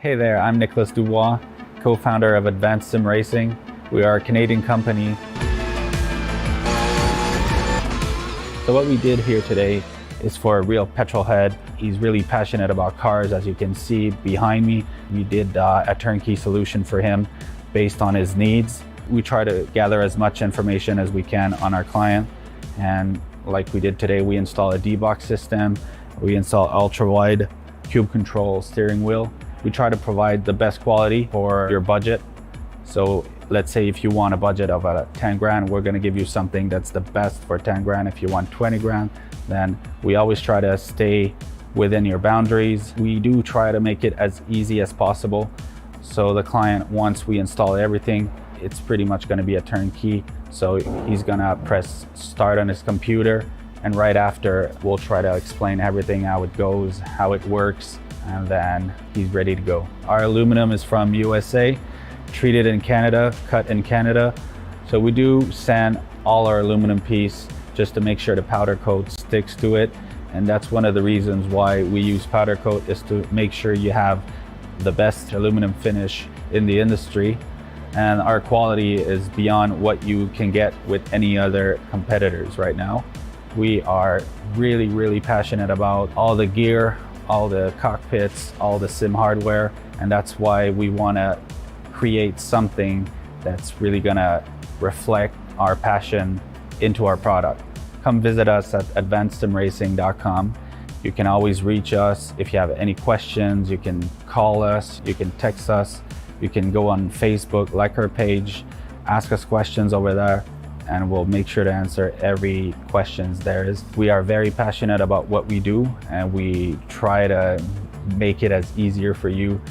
Hey there, I'm Nicholas Dubois, co-founder of Advanced SimRacing. We are a Canadian company. So what we did here today is for a real petrol head. He's really passionate about cars, as you can see behind me. We did a turnkey solution for him based on his needs. We try to gather as much information as we can on our client. And like we did today, we install a D-box system. We install ultra-wide cube control steering wheel. We try to provide the best quality for your budget. So let's say if you want a budget of 10 grand, we're gonna give you something that's the best for 10 grand. If you want 20 grand, then we always try to stay within your boundaries. We do try to make it as easy as possible. So the client, once we install everything, it's pretty much gonna be a turnkey. So he's gonna press start on his computer, and right after, we'll try to explain everything, how it goes, how it works, and then he's ready to go. Our aluminum is from USA, treated in Canada, cut in Canada. So we do sand all our aluminum piece just to make sure the powder coat sticks to it. And that's one of the reasons why we use powder coat, is to make sure you have the best aluminum finish in the industry. And our quality is beyond what you can get with any other competitors right now. We are really, really passionate about all the gear, all the cockpits, all the sim hardware, and that's why we want to create something that's really gonna reflect our passion into our product. Come visit us at advancedsimracing.com. You can always reach us if you have any questions. You can call us, you can text us, you can go on Facebook, like our page, ask us questions over there, and we'll make sure to answer every question there is. We are very passionate about what we do, and we try to make it as easier for you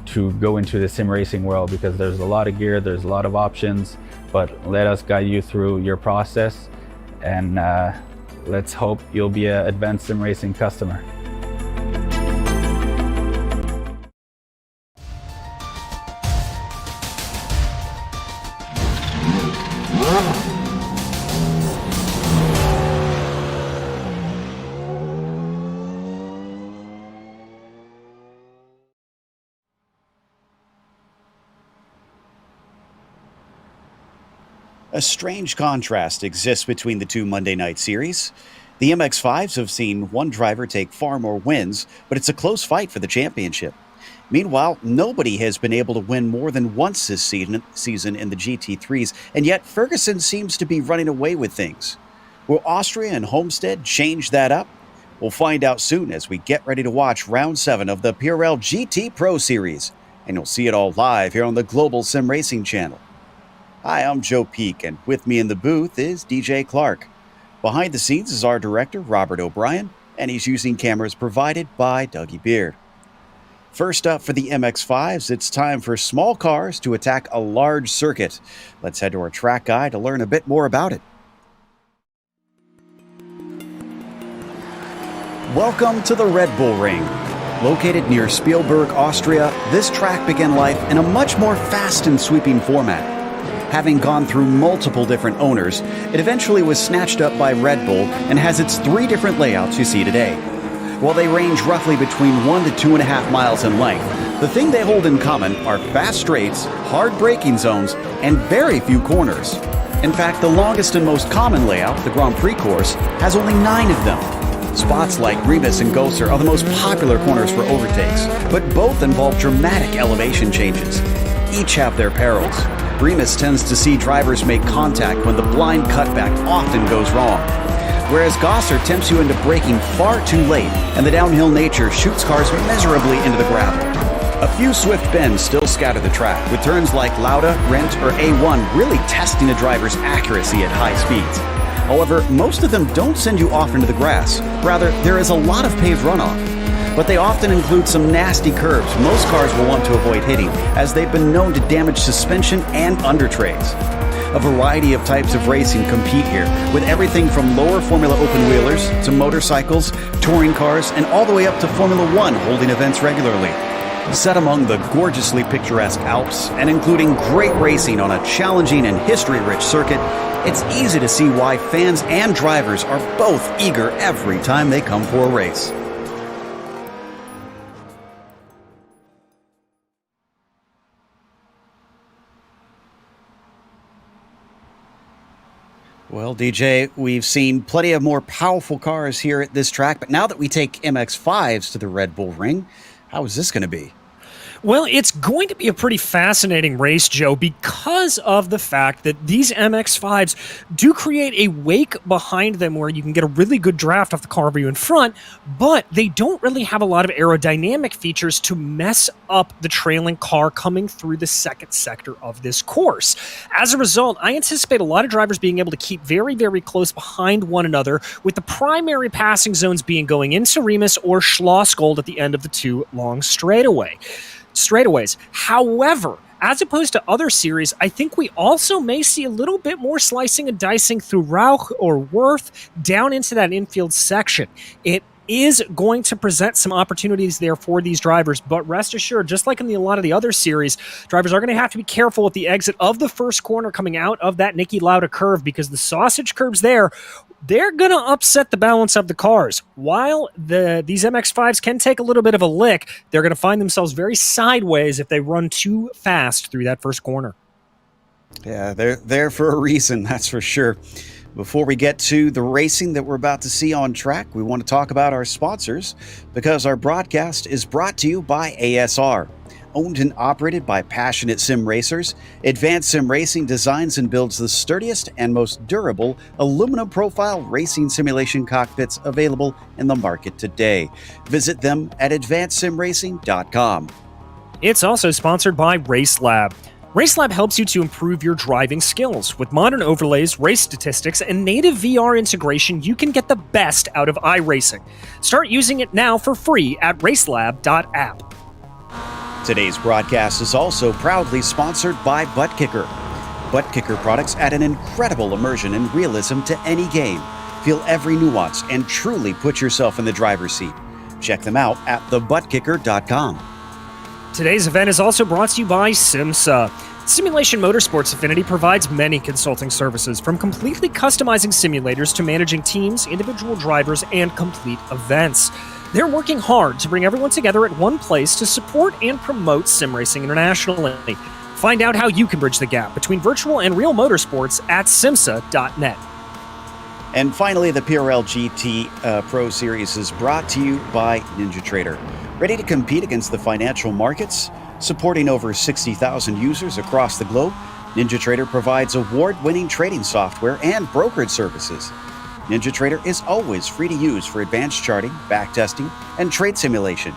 to go into the sim racing world, because there's a lot of gear, there's a lot of options, but let us guide you through your process, and let's hope you'll be an Advanced Sim Racing customer. A strange contrast exists between the two Monday night series. The MX-5s have seen one driver take far more wins, but it's a close fight for the championship. Meanwhile, nobody has been able to win more than once this season in the GT3s, and yet Ferguson seems to be running away with things. Will Austria and Homestead change that up? We'll find out soon as we get ready to watch Round 7 of the PRL GT Pro Series, and you'll see it all live here on the Global Sim Racing channel. Hi, I'm Joe Peak, and with me in the booth is DJ Clark. Behind the scenes is our director, Robert O'Brien, and he's using cameras provided by Dougie Beard. First up for the MX-5s, it's time for small cars to attack a large circuit. Let's head to our track guide to learn a bit more about it. Welcome to the Red Bull Ring. Located near Spielberg, Austria, this track began life in a much more fast and sweeping format. Having gone through multiple different owners, it eventually was snatched up by Red Bull and has its 3 different layouts you see today. While they range roughly between 1 to 2.5 miles in length, the thing they hold in common are fast straights, hard braking zones, and very few corners. In fact, the longest and most common layout, the Grand Prix course, has only 9 of them. Spots like Remus and Gosser are the most popular corners for overtakes, but both involve dramatic elevation changes. Each have their perils. Remus tends to see drivers make contact when the blind cutback often goes wrong, whereas Gosser tempts you into braking far too late, and the downhill nature shoots cars miserably into the gravel. A few swift bends still scatter the track, with turns like Lauda, Rent, or A1 really testing a driver's accuracy at high speeds. However, most of them don't send you off into the grass. Rather, there is a lot of paved runoff. But they often include some nasty curves most cars will want to avoid hitting, as they've been known to damage suspension and undertrays. A variety of types of racing compete here, with everything from lower Formula open-wheelers to motorcycles, touring cars, and all the way up to Formula One holding events regularly. Set among the gorgeously picturesque Alps, and including great racing on a challenging and history-rich circuit, it's easy to see why fans and drivers are both eager every time they come for a race. Well, DJ, we've seen plenty of more powerful cars here at this track, but now that we take MX-5s to the Red Bull Ring, how is this going to be? Well, it's going to be a pretty fascinating race, Joe, because of the fact that these MX-5s do create a wake behind them where you can get a really good draft off the car view in front, but they don't really have a lot of aerodynamic features to mess up the trailing car coming through the second sector of this course. As a result, I anticipate a lot of drivers being able to keep very, very close behind one another, with the primary passing zones being going into Remus or Schlossgold at the end of the two long straightaways. However, as opposed to other series, I think we also may see a little bit more slicing and dicing through Rauch or Worth down into that infield section. It is going to present some opportunities there for these drivers, but rest assured, just like in a lot of the other series, drivers are going to have to be careful with the exit of the first corner coming out of that Niki Lauda curve, because the sausage curves there, they're going to upset the balance of the cars. While these MX-5s can take a little bit of a lick, they're going to find themselves very sideways if they run too fast through that first corner. Yeah, they're there for a reason, that's for sure. Before we get to the racing that we're about to see on track, we want to talk about our sponsors, because our broadcast is brought to you by ASR. Owned and operated by passionate sim racers, Advanced Sim Racing designs and builds the sturdiest and most durable aluminum profile racing simulation cockpits available in the market today. Visit them at advancedsimracing.com. It's also sponsored by RaceLab. RaceLab helps you to improve your driving skills. With modern overlays, race statistics, and native VR integration, you can get the best out of iRacing. Start using it now for free at racelab.app. Today's broadcast is also proudly sponsored by ButtKicker. ButtKicker products add an incredible immersion and realism to any game. Feel every nuance and truly put yourself in the driver's seat. Check them out at thebuttkicker.com. Today's event is also brought to you by SimMSA. Simulation Motorsports Affinity provides many consulting services, from completely customizing simulators to managing teams, individual drivers, and complete events. They're working hard to bring everyone together at one place to support and promote sim racing internationally. Find out how you can bridge the gap between virtual and real motorsports at SIMMSA.net. And finally, the PRL GT Pro Series is brought to you by NinjaTrader. Ready to compete against the financial markets? Supporting over 60,000 users across the globe, NinjaTrader provides award-winning trading software and brokerage services. NinjaTrader is always free to use for advanced charting, backtesting, and trade simulation.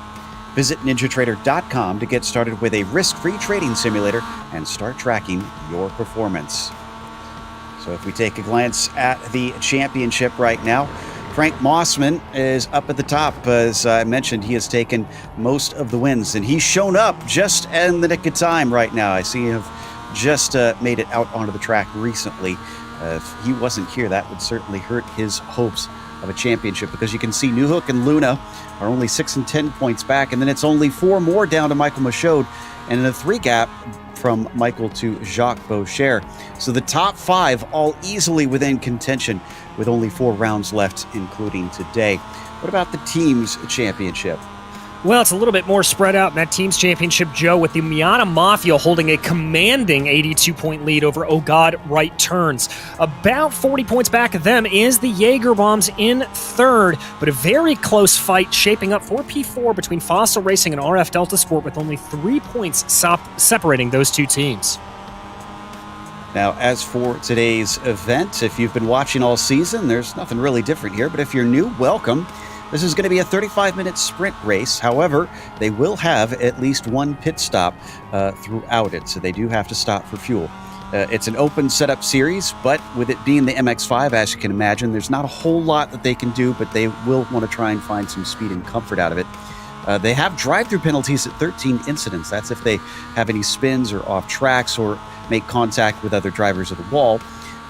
Visit ninjatrader.com to get started with a risk-free trading simulator and start tracking your performance. So if we take a glance at the championship right now, Frank Mossman is up at the top. As I mentioned, he has taken most of the wins, and he's shown up just in the nick of time right now. I see him just made it out onto the track recently. If he wasn't here, that would certainly hurt his hopes of a championship, because you can see Newhook and Luna are only 6 and 10 points back, and then it's only 4 more down to Michael Michaud, and in a 3 gap from Michael to Jacques Boucher. So the top 5 all easily within contention with only 4 rounds left, including today. What about the team's championship? Well, it's a little bit more spread out in that team's championship, Joe, with the Miata Mafia holding a commanding 82-point lead over Oh God Right Turns. About 40 points back of them is the Jaeger Bombs in third, but a very close fight shaping up for P4 between Fossil Racing and RF Delta Sport, with only 3 points separating those two teams. Now, as for today's event, if you've been watching all season, there's nothing really different here, but if you're new, welcome. This is going to be a 35-minute sprint race. However, they will have at least one pit stop throughout it, so they do have to stop for fuel. It's an open setup series, but with it being the MX-5, as you can imagine, there's not a whole lot that they can do, but they will want to try and find some speed and comfort out of it. They have drive-through penalties at 13 incidents. That's if they have any spins or off tracks or make contact with other drivers of the wall.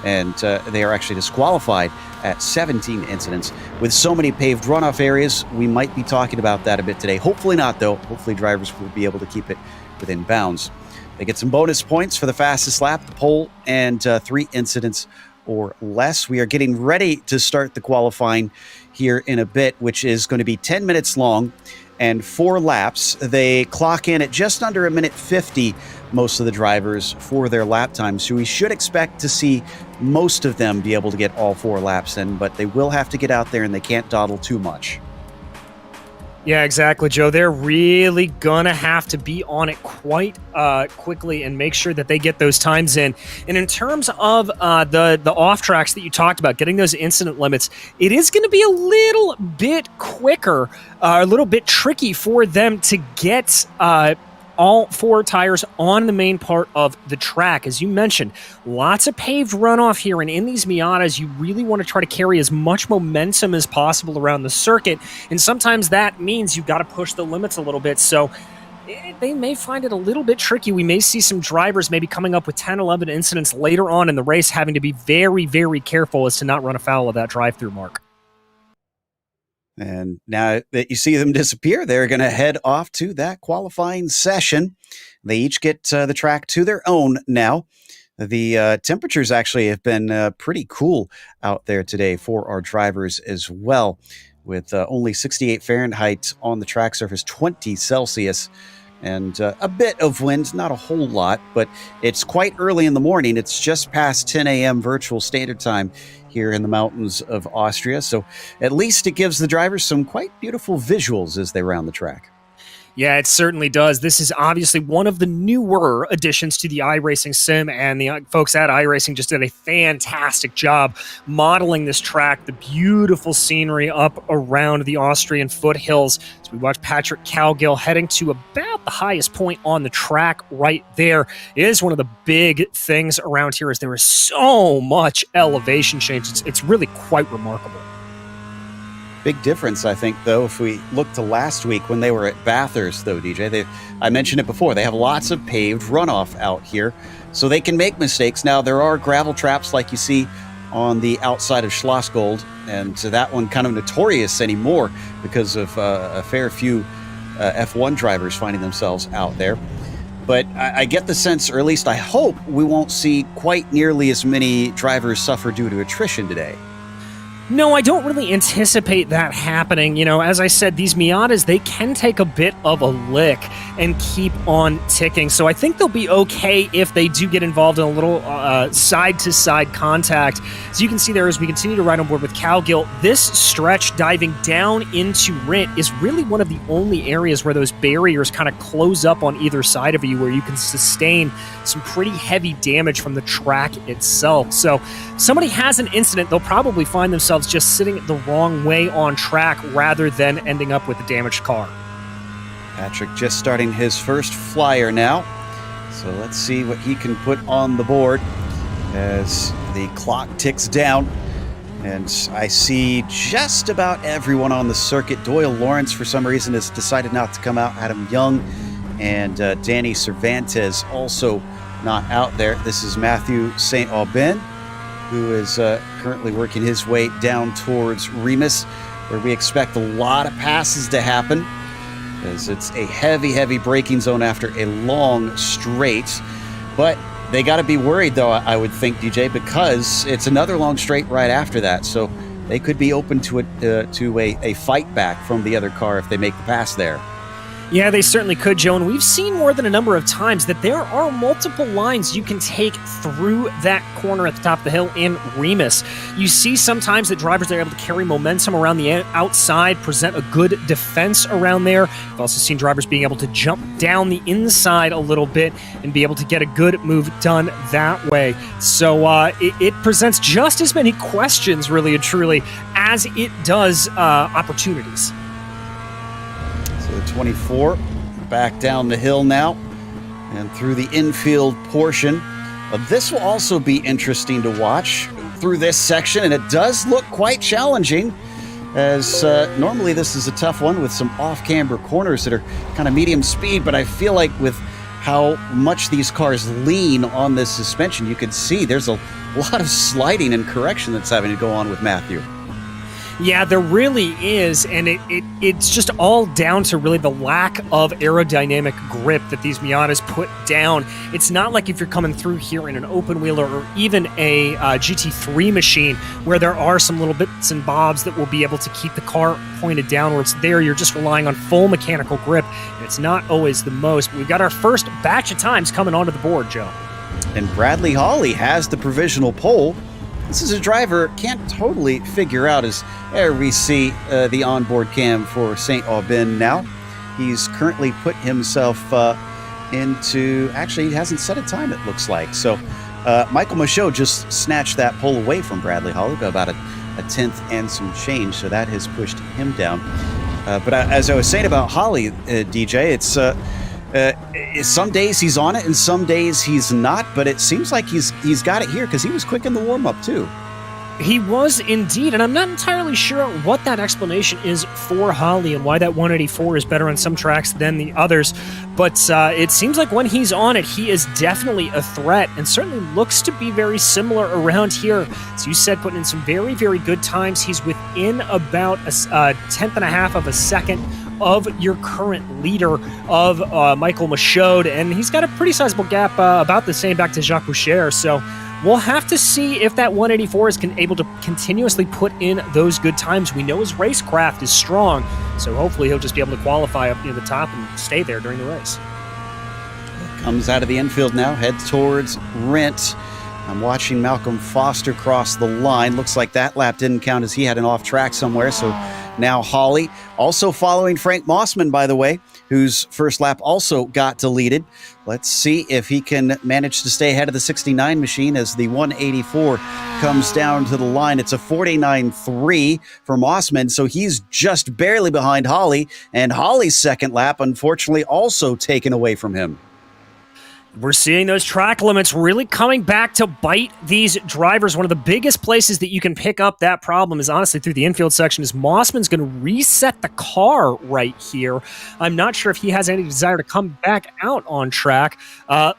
And they are actually disqualified at 17 incidents. With so many paved runoff areas, we might be talking about that a bit today. Hopefully not, though. Hopefully drivers will be able to keep it within bounds. They get some bonus points for the fastest lap, the pole, and 3 incidents or less. We are getting ready to start the qualifying here in a bit, which is going to be 10 minutes long. and 4 laps. They clock in at just under 1:50, most of the drivers, for their lap time. So we should expect to see most of them be able to get all 4 laps in, but they will have to get out there and they can't dawdle too much. Yeah, exactly, Joe. They're really gonna have to be on it quite quickly and make sure that they get those times in. And in terms of the off tracks that you talked about, getting those incident limits, it is going to be a little bit quicker, a little bit tricky for them to get all 4 tires on the main part of the track. As you mentioned, lots of paved runoff here, and in these Miatas, you really want to try to carry as much momentum as possible around the circuit, and sometimes that means you've got to push the limits a little bit, so they may find it a little bit tricky. We may see some drivers maybe coming up with 10, 11 incidents later on in the race, having to be very, very careful as to not run afoul of that drive-through mark. And now that you see them disappear, they're going to head off to that qualifying session. They each get the track to their own now. The temperatures actually have been pretty cool out there today for our drivers as well, with only 68 Fahrenheit on the track surface, 20 Celsius, and a bit of wind, not a whole lot, but it's quite early in the morning. It's just past 10 a.m. virtual standard time here in the mountains of Austria. So at least it gives the drivers some quite beautiful visuals as they round the track. Yeah, it certainly does. This is obviously one of the newer additions to the iRacing sim, and the folks at iRacing just did a fantastic job modeling this track, the beautiful scenery up around the Austrian foothills. So we watch Patrick Cowgill heading to about the highest point on the track right there. It is one of the big things around here, is there is so much elevation change. It's really quite remarkable. Big difference, I think, though, if we look to last week when they were at Bathurst, though, DJ. I mentioned it before. They have lots of paved runoff out here, so they can make mistakes. Now, there are gravel traps like you see on the outside of Schlossgold, and so that one kind of notorious anymore because of a fair few F1 drivers finding themselves out there. But I get the sense, or at least I hope, we won't see quite nearly as many drivers suffer due to attrition today. No, I don't really anticipate that happening. You know, as I said, these Miatas, they can take a bit of a lick and keep on ticking. So I think they'll be okay if they do get involved in a little side-to-side contact. As you can see there, as we continue to ride on board with Cowgill, this stretch diving down into Rindt is really one of the only areas where those barriers kind of close up on either side of you, where you can sustain some pretty heavy damage from the track itself. So if somebody has an incident, they'll probably find themselves just sitting the wrong way on track rather than ending up with a damaged car. Patrick just starting his first flyer now. So let's see what he can put on the board as the clock ticks down. And I see just about everyone on the circuit. Doyle Lawrence, for some reason, has decided not to come out. Adam Young and Danny Cervantes also not out there. This is Matthew St. Aubin, who is currently working his way down towards Remus, where we expect a lot of passes to happen, as it's a heavy braking zone after a long straight. But they got to be worried, though, I would think, DJ, because it's another long straight right after that. So they could be open to a fight back from the other car if they make the pass there. Yeah, they certainly could, Joe, and we've seen more than a number of times that there are multiple lines you can take through that corner at the top of the hill in Remus. You see sometimes that drivers are able to carry momentum around the outside, present a good defense around there. I've also seen drivers being able to jump down the inside a little bit and be able to get a good move done that way. So it presents just as many questions, really and truly, as it does opportunities. So the 24 back down the hill now and through the infield portion. This will also be interesting to watch through this section, and it does look quite challenging, as normally this is a tough one with some off-camber corners that are kind of medium speed, but I feel like with how much these cars lean on this suspension, you can see there's a lot of sliding and correction that's having to go on with Matthew. Yeah, there really is, and it's just all down to really the lack of aerodynamic grip that these Miatas put down. It's not like if you're coming through here in an open wheeler or even a GT3 machine where there are some little bits and bobs that will be able to keep the car pointed downwards. There, you're just relying on full mechanical grip, and it's not always the most. But we've got our first batch of times coming onto the board, Joe. And Bradley Hawley has the provisional pole. This is a driver can't totally figure out as there we see the onboard cam for St. Aubin now. He's currently put himself into, actually he hasn't set a time it looks like. So Michael Michaud just snatched that pole away from Bradley Hawley by about a tenth and some change. So that has pushed him down. But as I was saying about Hawley, DJ, it's some days he's on it and some days he's not, but it seems like he's got it here because he was quick in the warm-up too. He was indeed, and I'm not entirely sure what that explanation is for Hawley and why that 184 is better on some tracks than the others, but it seems like when he's on it, he is definitely a threat and certainly looks to be very similar around here. As you said, putting in some very, very good times. He's within about a tenth and a half of a second of your current leader of Michael Michaud, and he's got a pretty sizable gap, about the same back to Jacques Boucher, so we'll have to see if that 184 is able to continuously put in those good times. We know his racecraft is strong, so hopefully he'll just be able to qualify up near the top and stay there during the race. Comes out of the infield now, heads towards Rent. I'm watching Malcolm Foster cross the line. Looks like that lap didn't count as he had an off track somewhere, so now Hawley, also following Frank Mossman, by the way, whose first lap also got deleted. Let's see if he can manage to stay ahead of the 69 machine as the 184 comes down to the line. It's a 49.3 for Mossman, so he's just barely behind Hawley, and Hawley's second lap, unfortunately, also taken away from him. We're seeing those track limits really coming back to bite these drivers. One of the biggest places that you can pick up that problem is honestly through the infield section. Is Mossman's going to reset the car right here. I'm not sure if he has any desire to come back out on track.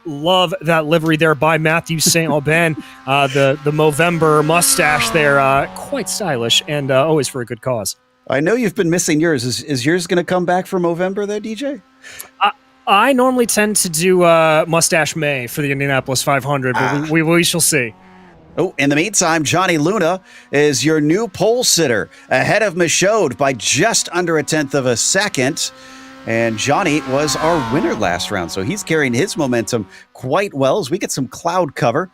Love that livery there by Matthew St. Aubin. The Movember mustache there, quite stylish and always for a good cause. I know you've been missing yours. Is yours going to come back for Movember there, DJ? I normally tend to do Mustache May for the Indianapolis 500, but we shall see. Oh, in the meantime, Johnny Luna is your new pole sitter, ahead of Michaud by just under a tenth of a second. And Johnny was our winner last round, so he's carrying his momentum quite well as we get some cloud cover,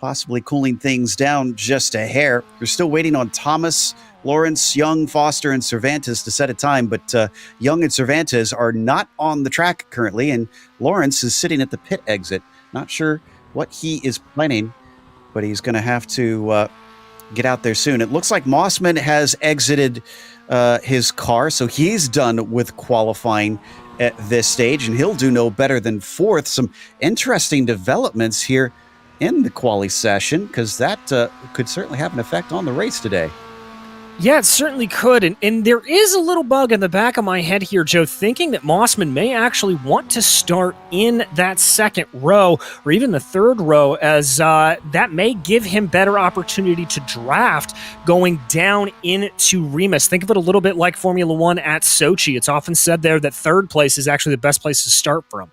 possibly cooling things down just a hair. We're still waiting on Thomas, Lawrence, Young, Foster, and Cervantes to set a time, but Young and Cervantes are not on the track currently, and Lawrence is sitting at the pit exit. Not sure what he is planning, but he's going to have to get out there soon. It looks like Mossman has exited his car, so he's done with qualifying at this stage, and he'll do no better than fourth. Some interesting developments here in the quali session, because that could certainly have an effect on the race today. Yeah, it certainly could. And there is a little bug in the back of my head here, Joe, thinking that Mossman may actually want to start in that second row or even the third row, as that may give him better opportunity to draft going down into Remus. Think of it a little bit like Formula One at Sochi. It's often said there that third place is actually the best place to start from.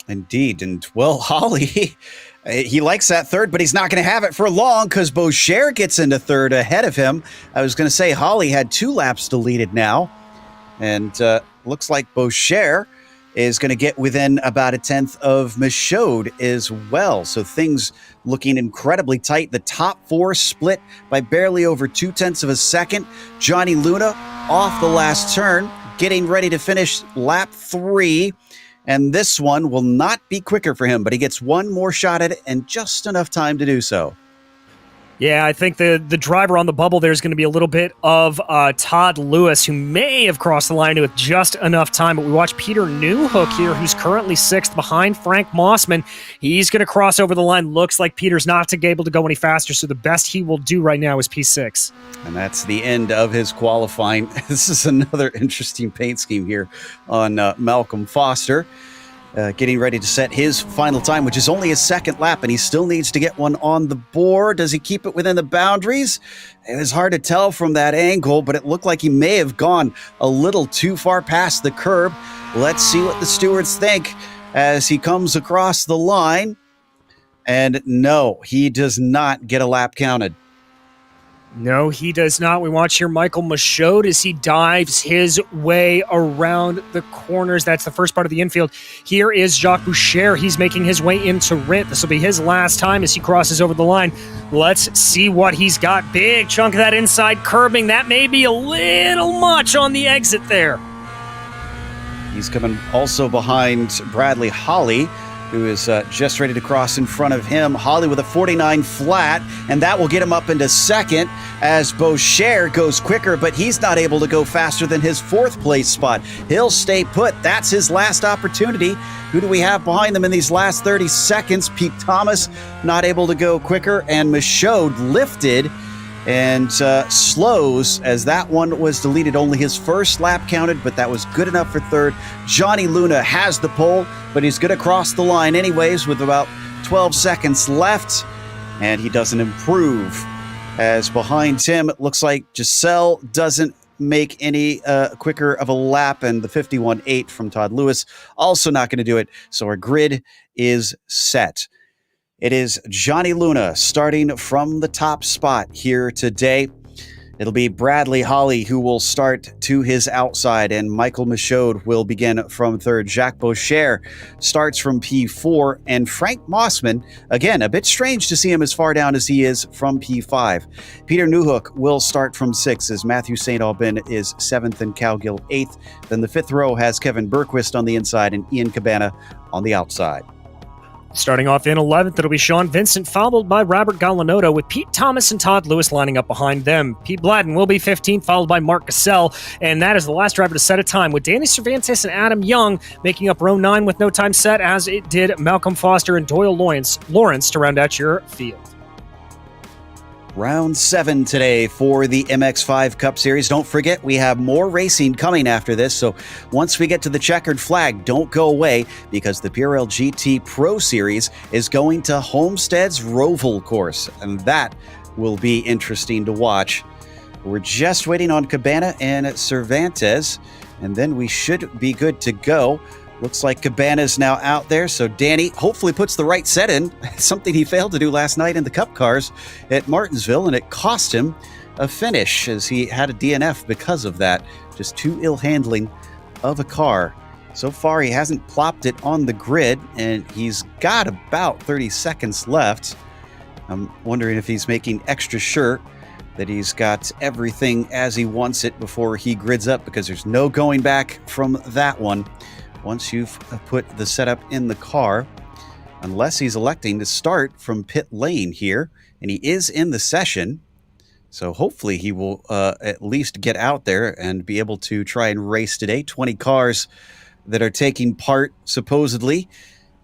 Indeed. And, well, Hawley, he likes that third, but he's not going to have it for long because Boucher gets into third ahead of him. I was going to say Hawley had 2 laps deleted now, and looks like Boucher is going to get within about a tenth of Michaud as well. So things looking incredibly tight. The top 4 split by barely over 0.2 of a second. Johnny Luna off the last turn, getting ready to finish lap 3. And this one will not be quicker for him, but he gets one more shot at it and just enough time to do so. Yeah, I think the driver on the bubble there is going to be a little bit of Todd Lewis, who may have crossed the line with just enough time. But we watch Peter Newhook here, who's currently 6th behind Frank Mossman. He's going to cross over the line. Looks like Peter's not able to go any faster, so the best he will do right now is P6. And that's the end of his qualifying. This is another interesting paint scheme here on Malcolm Foster. getting ready to set his final time, which is only his second lap, and he still needs to get one on the board. Does he keep it within the boundaries? It was hard to tell from that angle, but it looked like he may have gone a little too far past the curb. Let's see what the stewards think as he comes across the line. And no, he does not get a lap counted. No, he does not. We watch here Michael Michaud as he dives his way around the corners. That's the first part of the infield. Here is Jacques Boucher. He's making his way into Rint. This will be his last time as he crosses over the line. Let's see what he's got. Big chunk of that inside curbing. That may be a little much on the exit there. He's coming also behind Bradley Holly, who is just ready to cross in front of him. Holly with a 49 flat, and that will get him up into second as Boucher goes quicker, but he's not able to go faster than his fourth place spot. He'll stay put. That's his last opportunity. Who do we have behind them in these last 30 seconds? Pete Thomas not able to go quicker, and Michaud lifted and slows as that one was deleted. Only his first lap counted, but that was good enough for third. Johnny Luna has the pole, but he's going to cross the line anyways with about 12 seconds left, and he doesn't improve. As behind him, it looks like Giselle doesn't make any quicker of a lap, and the 51.8 from Todd Lewis also not going to do it, so our grid is set. It is Johnny Luna starting from the top spot here today. It'll be Bradley Holly who will start to his outside, and Michael Michaud will begin from third. Jacques Boucher starts from P4, and Frank Mossman, again, a bit strange to see him as far down as he is from P5. Peter Newhook will start from 6 as Matthew St. Aubin is 7th and Cal Gill 8th. Then the 5th row has Kevin Berquist on the inside and Ian Cabana on the outside. Starting off in 11th, it'll be Sean Vincent, followed by Robert Galanotto, with Pete Thomas and Todd Lewis lining up behind them. Pete Bladden will be 15th, followed by Mark Gassell, and that is the last driver to set a time, with Danny Cervantes and Adam Young making up row 9 with no time set, as it did Malcolm Foster and Doyle Lawrence to round out your field. Round 7 today for the MX5 Cup Series. Don't forget, we have more racing coming after this, so once we get to the checkered flag, don't go away, because the PRL GT Pro Series is going to Homestead's Roval course, and that will be interesting to watch. We're just waiting on Cabana and Cervantes, and then we should be good to go. Looks like Cabana's now out there, so Danny hopefully puts the right set in, something he failed to do last night in the Cup cars at Martinsville, and it cost him a finish as he had a DNF because of that. Just too ill handling of a car. So far, he hasn't plopped it on the grid, and he's got about 30 seconds left. I'm wondering if he's making extra sure that he's got everything as he wants it before he grids up, because there's no going back from that one once you've put the setup in the car, unless he's electing to start from pit lane here, and he is in the session, so hopefully he will at least get out there and be able to try and race today. 20 cars that are taking part supposedly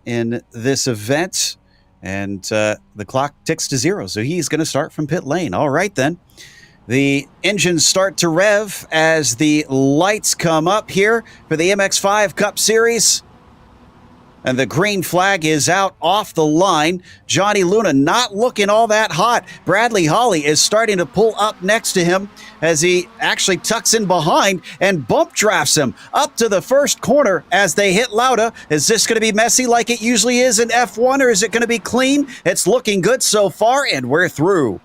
in this event, and the clock ticks to 0, so he's going to start from pit lane. All right then. The engines start to rev as the lights come up here for the MX5 Cup Series. And the green flag is out off the line. Johnny Luna not looking all that hot. Bradley Holly is starting to pull up next to him as he actually tucks in behind and bump drafts him up to the first corner as they hit Lauda. Is this going to be messy like it usually is in F1, or is it going to be clean? It's looking good so far, and we're through.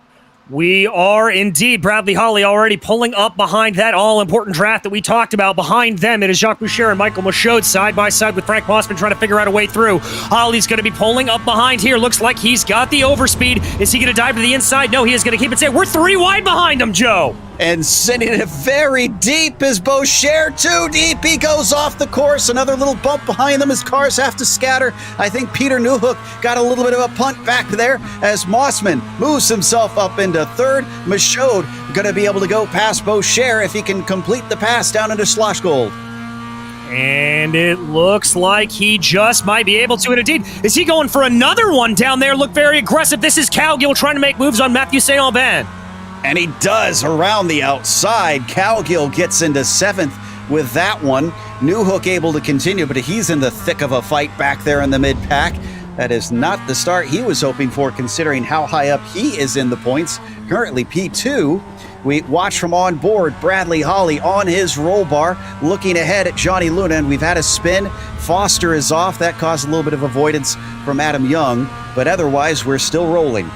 We are indeed. Bradley Holly already pulling up behind that all-important draft that we talked about. Behind them, it is Jacques Boucher and Michael Michaud side by side with Frank Mossman trying to figure out a way through. Holly's going to be pulling up behind here. Looks like he's got the overspeed. Is he going to dive to the inside? No, he is going to keep it safe. We're 3 wide behind him, Joe. And sending it very deep is Boucher. Too deep. He goes off the course. Another little bump behind them as cars have to scatter. I think Peter Newhook got a little bit of a punt back there as Mossman moves himself up into third. Michaud going to be able to go past Boucher if he can complete the pass down into Slosh Gold. And it looks like he just might be able to. And indeed, is he going for another one down there? Look very aggressive. This is Cal Gill trying to make moves on Matthew St. Aubin. And he does around the outside. Cal Gill gets into 7th with that one. New Hook able to continue, but he's in the thick of a fight back there in the mid-pack. That is not the start he was hoping for, considering how high up he is in the points. Currently P2. We watch from on board Bradley Holly on his roll bar, looking ahead at Johnny Luna, and we've had a spin. Foster is off. That caused a little bit of avoidance from Adam Young, but otherwise we're still rolling.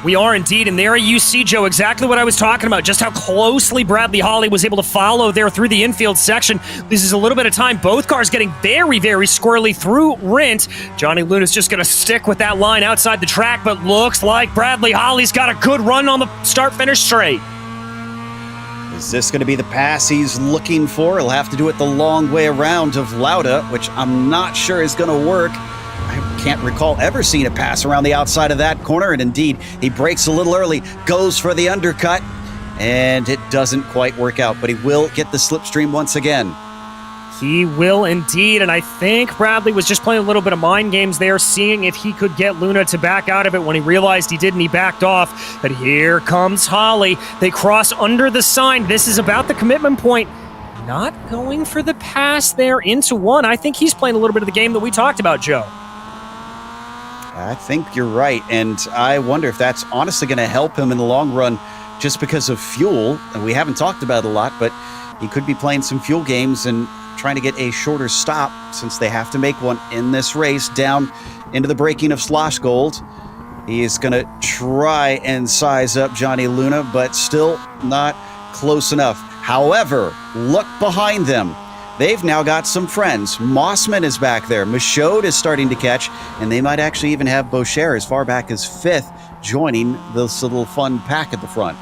We are indeed, and there you see, Joe, exactly what I was talking about, just how closely Bradley Holly was able to follow there through the infield section. This is a little bit of time. Both cars getting very, very squirrely through Rint. Johnny Luna's just going to stick with that line outside the track, but looks like Bradley Holly's got a good run on the start-finish straight. Is this going to be the pass he's looking for? He'll have to do it the long way around of Lauda, which I'm not sure is going to work. I can't recall ever seeing a pass around the outside of that corner, and indeed, he brakes a little early, goes for the undercut, and it doesn't quite work out, but he will get the slipstream once again. He will indeed, and I think Bradley was just playing a little bit of mind games there, seeing if he could get Luna to back out of it. When he realized he didn't, he backed off. But here comes Holly. They cross under the sign. This is about the commitment point. Not going for the pass there into one. I think he's playing a little bit of the game that we talked about, Joe. I think you're right, and I wonder if that's honestly going to help him in the long run just because of fuel. And we haven't talked about it a lot, but he could be playing some fuel games and trying to get a shorter stop since they have to make one in this race down into the braking of Slosh Gold. He is going to try and size up Johnny Luna, but still not close enough. However, look behind them. They've now got some friends. Mossman is back there. Michaud is starting to catch, and they might actually even have Boucher as far back as 5th joining this little fun pack at the front.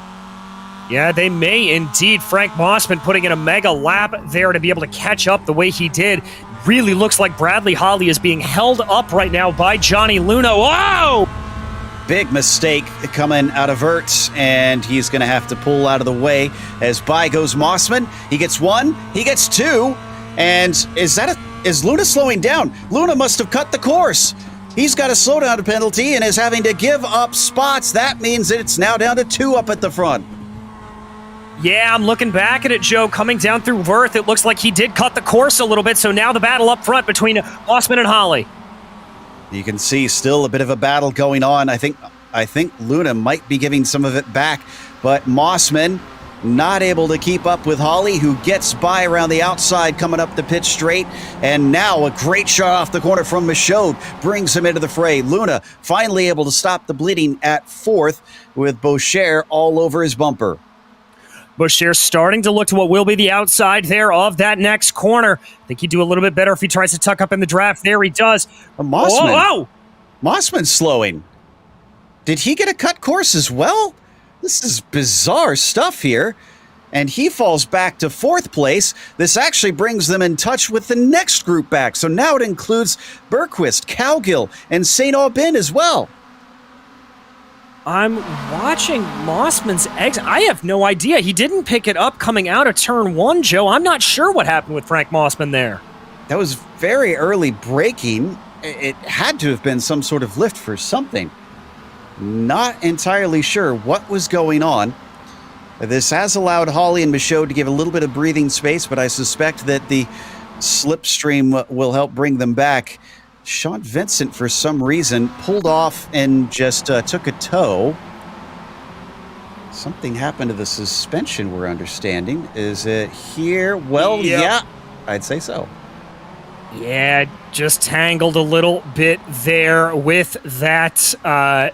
Yeah, they may indeed. Frank Mossman putting in a mega lap there to be able to catch up the way he did. Really looks like Bradley Holly is being held up right now by Johnny Luna. Whoa! Big mistake coming out of Ertz, and he's going to have to pull out of the way as by goes Mossman. He gets one, he gets two, and is Luna slowing down? Luna must have cut the course. He's got a slowdown penalty and is having to give up spots. That means that it's now down to 2 up at the front. Yeah, I'm looking back at it, Joe. Coming down through Worth, it looks like he did cut the course a little bit, so now the battle up front between Mossman and Holly. You can see still a bit of a battle going on. I think Luna might be giving some of it back, but Mossman not able to keep up with Holly, who gets by around the outside coming up the pit straight, and now a great shot off the corner from Michaud brings him into the fray. Luna finally able to stop the bleeding at 4th with Boucher all over his bumper. Boucher starting to look to what will be the outside there of that next corner. I think he'd do a little bit better if he tries to tuck up in the draft. There he does. Mossman's slowing. Did he get a cut course as well? This is bizarre stuff here. And he falls back to 4th place. This actually brings them in touch with the next group back. So now it includes Bergquist, Cowgill, and St. Aubin as well. I'm watching Mossman's exit. I have no idea. He didn't pick it up coming out of turn 1, Joe. I'm not sure what happened with Frank Mossman there. That was very early braking. It had to have been some sort of lift for something. Not entirely sure what was going on. This has allowed Holly and Michaud to give a little bit of breathing space, but I suspect that the slipstream will help bring them back. Sean Vincent, for some reason, pulled off and just took a tow. Something happened to the suspension, we're understanding. Is it here? Well, yeah, I'd say so. Yeah, just tangled a little bit there with that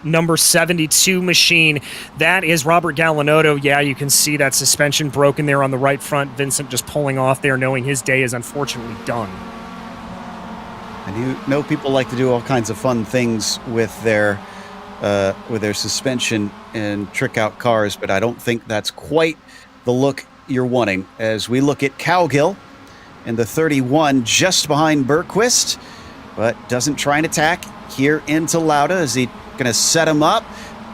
number 72 machine. That is Robert Gallinotto. Yeah, you can see that suspension broken there on the right front. Vincent just pulling off there, knowing his day is unfortunately done. And you know, people like to do all kinds of fun things with their suspension and trick out cars, but I don't think that's quite the look you're wanting. As we look at Cowgill in the 31, just behind Bergquist, but doesn't try and attack here into Lauda. Is he going to set him up?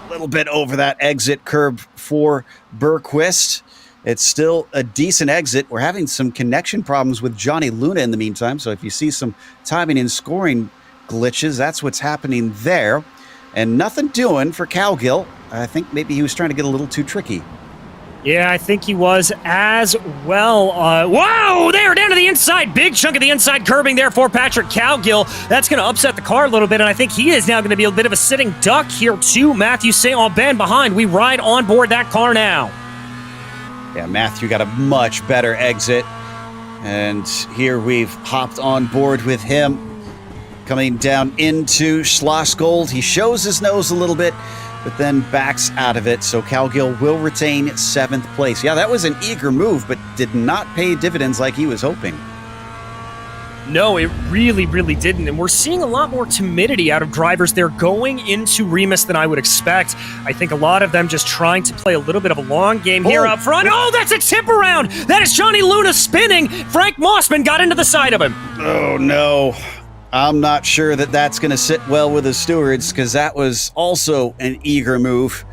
A little bit over that exit curb for Bergquist. It's still a decent exit. We're having some connection problems with Johnny Luna in the meantime, so if you see some timing and scoring glitches, that's what's happening there. And nothing doing for Cowgill. I think maybe he was trying to get a little too tricky. Yeah, I think he was as well. Whoa, there down to the inside. Big chunk of the inside curbing there for Patrick Cowgill. That's going to upset the car a little bit, and I think he is now going to be a bit of a sitting duck here too. Matthew Saint-Aubin behind. We ride on board that car now. Yeah, Matthew got a much better exit. And here we've hopped on board with him. Coming down into Schlossgold. He shows his nose a little bit, but then backs out of it. So Cowgill will retain 7th place. Yeah, that was an eager move, but did not pay dividends like he was hoping. No, it really, really didn't. And we're seeing a lot more timidity out of drivers. They're going into Remus than I would expect. I think a lot of them just trying to play a little bit of a long game here up front. Oh, that's a tip around. That is Johnny Luna spinning. Frank Mossman got into the side of him. Oh, no. I'm not sure that that's going to sit well with the stewards because that was also an eager move.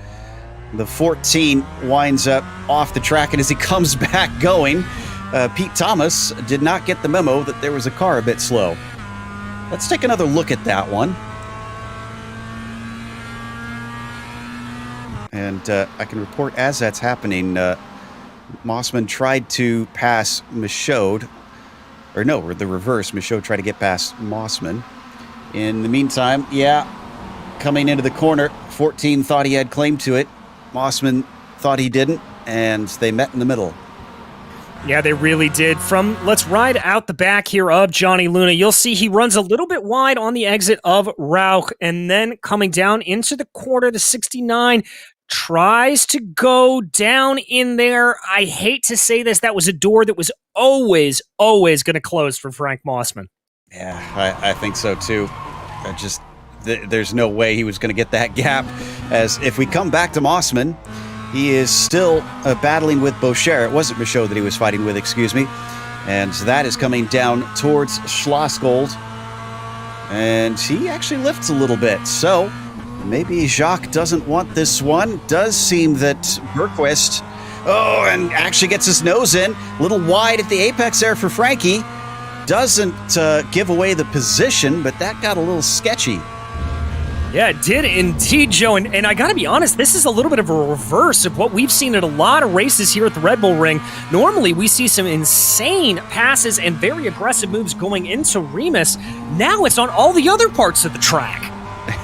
The 14 winds up off the track, and as he comes back going, Pete Thomas did not get the memo that there was a car a bit slow. Let's take another look at that one. And I can report as that's happening, Mossman tried to pass Michaud. Or no, the reverse. Michaud tried to get past Mossman. In the meantime, yeah, coming into the corner, 14 thought he had claim to it. Mossman thought he didn't, and they met in the middle. Yeah, they really did. Let's ride out the back here of Johnny Luna. You'll see he runs a little bit wide on the exit of Rauch, and then coming down into the quarter, the 69 tries to go down in there. I hate to say this, that was a door that was always going to close for Frank Mossman. Yeah, I think so too. There's no way he was going to get that gap. As if we come back to Mossman, he is still battling with Boucher. It wasn't Michaud that he was fighting with, excuse me. And that is coming down towards Schlossgold. And he actually lifts a little bit. So maybe Jacques doesn't want this one. Does seem that Bergquist, and actually gets his nose in. A little wide at the apex there for Frankie. Doesn't give away the position, but that got a little sketchy. Yeah, it did indeed, Joe. And I got to be honest, this is a little bit of a reverse of what we've seen at a lot of races here at the Red Bull Ring. Normally, we see some insane passes and very aggressive moves going into Remus. Now it's on all the other parts of the track.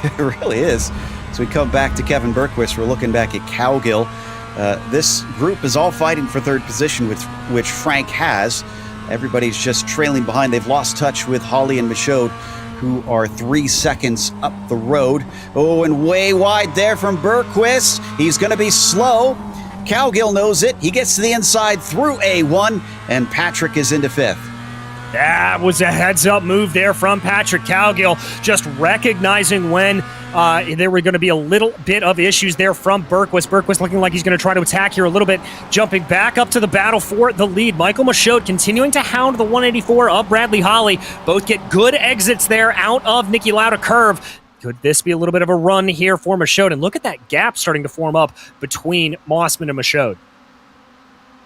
It really is. So we come back to Kevin Bergquist. We're looking back at Cowgill. This group is all fighting for third position, which Frank has. Everybody's just trailing behind. They've lost touch with Holly and Michaud, who are 3 seconds up the road. Oh, and way wide there from Bergquist. He's going to be slow. Cowgill knows it. He gets to the inside through A1, and Patrick is into 5th. That was a heads-up move there from Patrick Cowgill, just recognizing when there were going to be a little bit of issues there from Bergquist. Bergquist looking like he's going to try to attack here a little bit, jumping back up to the battle for the lead. Michael Michaud continuing to hound the 184 of Bradley Holly. Both get good exits there out of Nicky Lauda curve. Could this be a little bit of a run here for Michaud? And look at that gap starting to form up between Mossman and Michaud.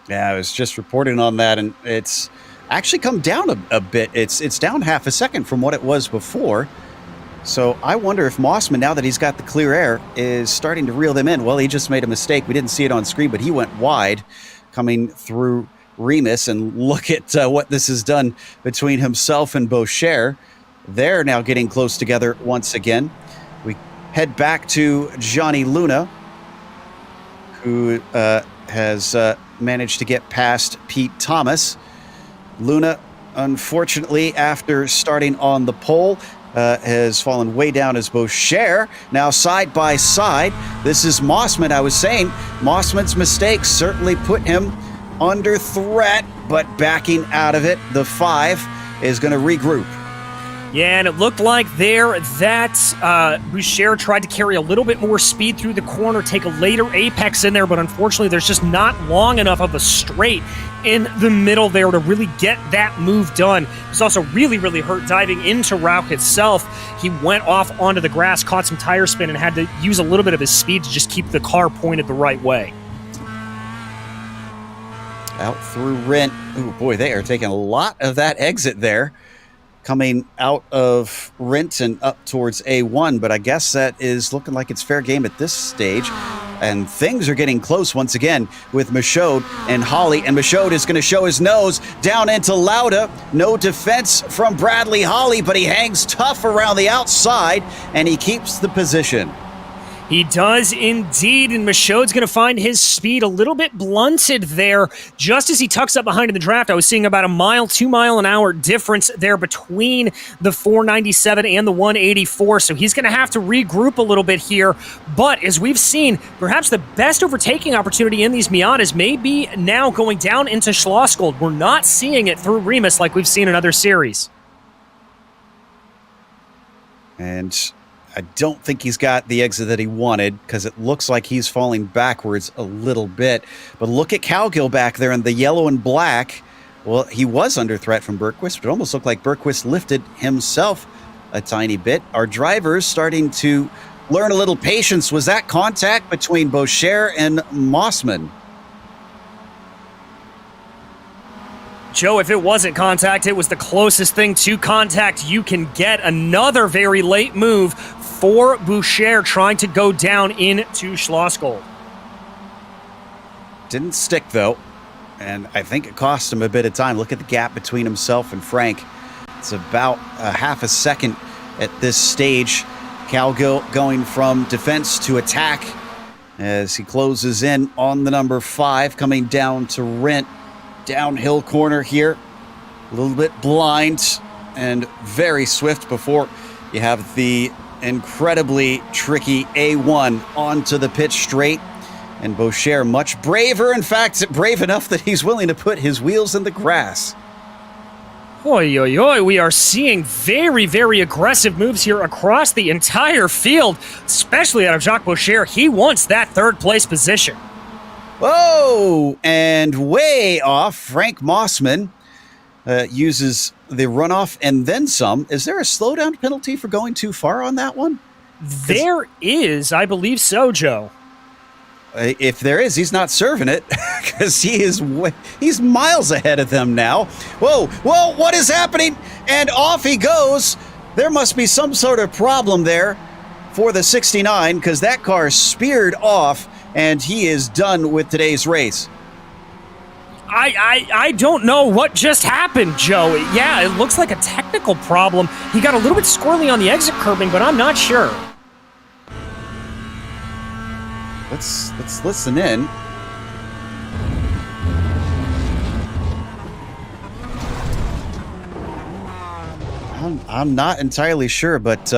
Yeah, I was just reporting on that, and it's actually come down a bit. It's down half a second from what it was before. So I wonder if Mossman, now that he's got the clear air, is starting to reel them in. Well, he just made a mistake. We didn't see it on screen, but he went wide coming through Remus. And look at what this has done between himself and Boucher. They're now getting close together once again. We head back to Johnny Luna, who has managed to get past Pete Thomas. Luna, unfortunately, after starting on the pole, has fallen way down as Boucher. Now side by side, this is Mossman. I was saying Mossman's mistakes certainly put him under threat, but backing out of it, the 5 is going to regroup. Yeah, and it looked like there that Boucher tried to carry a little bit more speed through the corner, take a later apex in there, but unfortunately there's just not long enough of a straight in the middle there to really get that move done. He was also really, really hurt diving into Rauch itself. He went off onto the grass, caught some tire spin, and had to use a little bit of his speed to just keep the car pointed the right way. Out through Rent. Oh boy, they are taking a lot of that exit there, coming out of Rent and up towards A1, but I guess that is looking like it's fair game at this stage. And things are getting close once again with Michaud and Holly. And Michaud is going to show his nose down into Lauda. No defense from Bradley Holly, but he hangs tough around the outside, and he keeps the position. He does indeed, and Michaud's going to find his speed a little bit blunted there. Just as he tucks up behind in the draft, I was seeing about 2 mile an hour difference there between the 497 and the 184, so he's going to have to regroup a little bit here. But as we've seen, perhaps the best overtaking opportunity in these Miatas may be now going down into Schlossgold. We're not seeing it through Remus like we've seen in other series. And I don't think he's got the exit that he wanted, because it looks like he's falling backwards a little bit. But look at Cowgill back there in the yellow and black. Well, he was under threat from Bergquist, but it almost looked like Bergquist lifted himself a tiny bit. Our drivers starting to learn a little patience. Was that contact between Boucher and Mossman? Joe, if it wasn't contact, it was the closest thing to contact you can get. Another very late move for Boucher trying to go down into Schlossgold. Didn't stick, though, and I think it cost him a bit of time. Look at the gap between himself and Frank. It's about a half a second at this stage. Cowgill going from defense to attack as he closes in on the number 5, coming down to Rent. Downhill corner here, a little bit blind and very swift before you have the incredibly tricky A1 onto the pitch straight. And Boucher much braver, in fact, brave enough that he's willing to put his wheels in the grass. Oi, oi, oi, we are seeing very, very aggressive moves here across the entire field, especially out of Jacques Boucher. He wants that third place position. Whoa! And way off, Frank Mossman uses the runoff and then some. Is there a slowdown penalty for going too far on that one? There is, I believe so, Joe. If there is, he's not serving it, because he's miles ahead of them now. Whoa, what is happening? And off he goes. There must be some sort of problem there for the 69, because that car speared off, and he is done with today's race. I don't know what just happened, Joe. Yeah, it looks like a technical problem. He got a little bit squirrely on the exit curbing, but I'm not sure. Let's listen in. I'm not entirely sure, but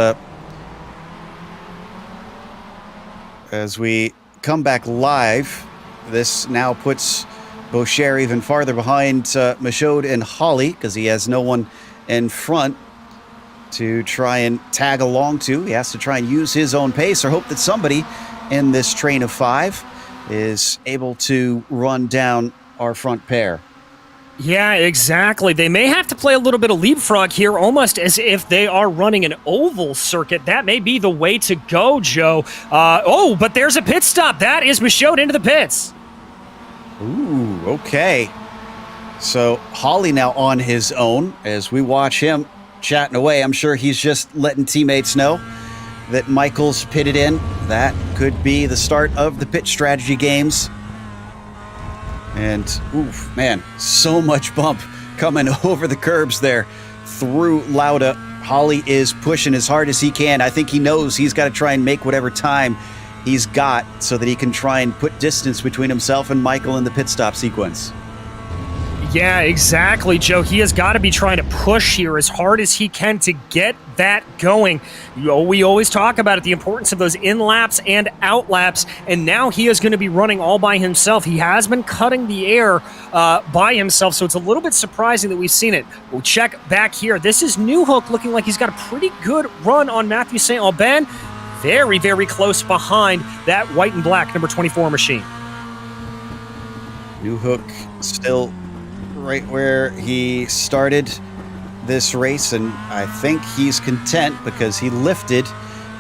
as we come back live, this now puts Boucher even farther behind Michaud and Holly, because he has no one in front to try and tag along to. He has to try and use his own pace or hope that somebody in this train of 5 is able to run down our front pair. Yeah, exactly. They may have to play a little bit of leapfrog here, almost as if they are running an oval circuit. That may be the way to go, Joe. But there's a pit stop. That is Michaud into the pits. Ooh, okay. So Holly now on his own as we watch him chatting away. I'm sure he's just letting teammates know that Michael's pitted in. That could be the start of the pit strategy games. And, oof, man, so much bump coming over the curbs there through Lauda. Holly is pushing as hard as he can. I think he knows he's got to try and make whatever time he's got so that he can try and put distance between himself and Michael in the pit stop sequence. Yeah, exactly, Joe. He has got to be trying to push here as hard as he can to get that going. We always talk about it, the importance of those in-laps and out-laps, and now he is going to be running all by himself. He has been cutting the air by himself, so it's a little bit surprising that we've seen it. We'll check back here. This is Newhook looking like he's got a pretty good run on Matthew St. Aubin. Very, very close behind that white and black number 24 machine. Newhook still right where he started this race, and I think he's content because he lifted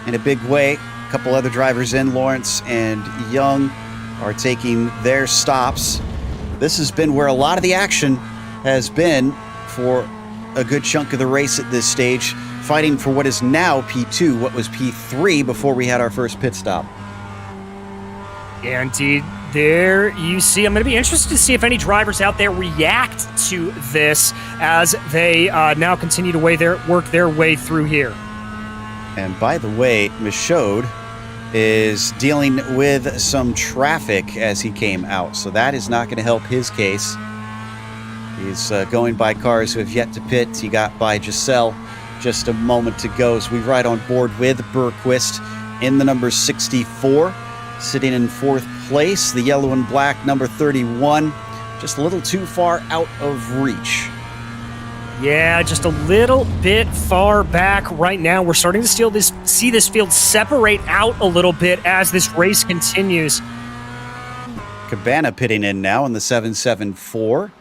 in a big way. A couple other drivers in, Lawrence and Young, are taking their stops. This has been where a lot of the action has been for a good chunk of the race at this stage, fighting for what is now P2, what was P3 before we had our first pit stop. Yeah, indeed. There you see. I'm going to be interested to see if any drivers out there react to this as they now continue to work their way through here. And by the way, Michaud is dealing with some traffic as he came out, so that is not going to help his case. He's going by cars who have yet to pit. He got by Giselle just a moment ago, as we ride on board with Bergquist in the number 64. Sitting in fourth place, the yellow and black number 31, just a little too far out of reach. Yeah, just a little bit far back right now. We're starting to see this field separate out a little bit as this race continues. Cabana pitting in now in the 774.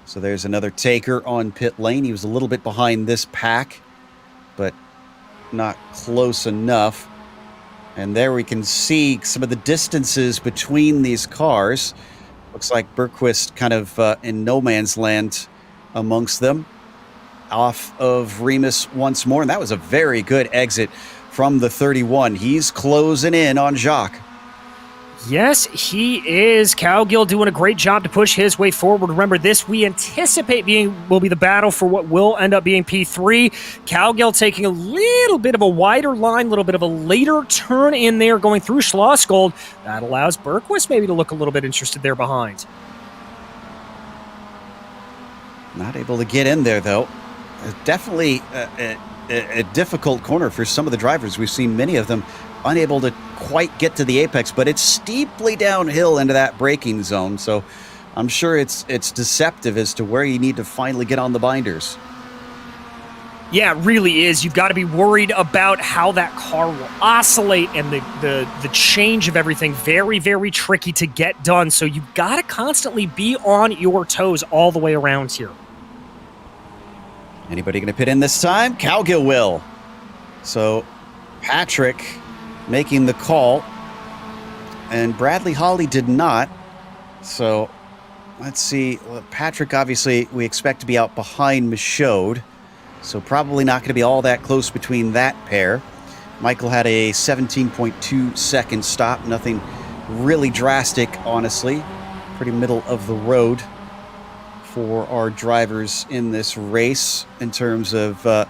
So there's another taker on pit lane. He was a little bit behind this pack, but not close enough. And there we can see some of the distances between these cars. Looks like Bergquist kind of in no man's land amongst them. Off of Remus once more, and that was a very good exit from the 31. He's closing in on Jacques. Yes, he is. Cowgill doing a great job to push his way forward. Remember, this we anticipate will be the battle for what will end up being P3. Cowgill taking a little bit of a wider line, a little bit of a later turn in there, going through Schlossgold. That allows Bergquist maybe to look a little bit interested there behind. Not able to get in there, though. Definitely a difficult corner for some of the drivers. We've seen many of them unable to quite get to the apex, but it's steeply downhill into that braking zone, so I'm sure it's deceptive as to where you need to finally get on the binders. Yeah, it really is. You've got to be worried about how that car will oscillate, and the change of everything. Very, very tricky to get done, so you've got to constantly be on your toes all the way around here. Anybody going to pit in this time? Cowgill will. So Patrick making the call, and Bradley Holly did not. So let's see. Well, Patrick, obviously, we expect to be out behind Michaud, so probably not going to be all that close between that pair. Michael had a 17.2 second stop. Nothing really drastic, honestly. Pretty middle of the road for our drivers in this race in terms of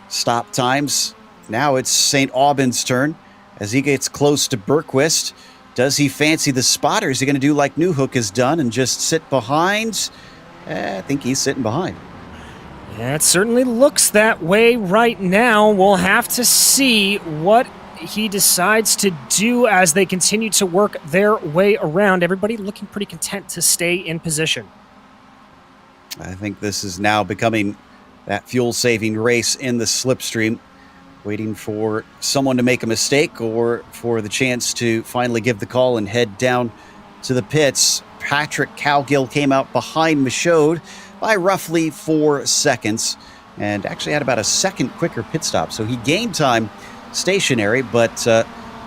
stop times. Now it's St. Aubin's turn as he gets close to Bergquist. Does he fancy the spot, or is he going to do like Newhook has done and just sit behind? I think he's sitting behind. Yeah, it certainly looks that way right now. We'll have to see what he decides to do as they continue to work their way around. Everybody looking pretty content to stay in position. I think this is now becoming that fuel-saving race in the slipstream, waiting for someone to make a mistake or for the chance to finally give the call and head down to the pits. Patrick Cowgill came out behind Michaud by roughly 4 seconds and actually had about a second quicker pit stop. So he gained time stationary, but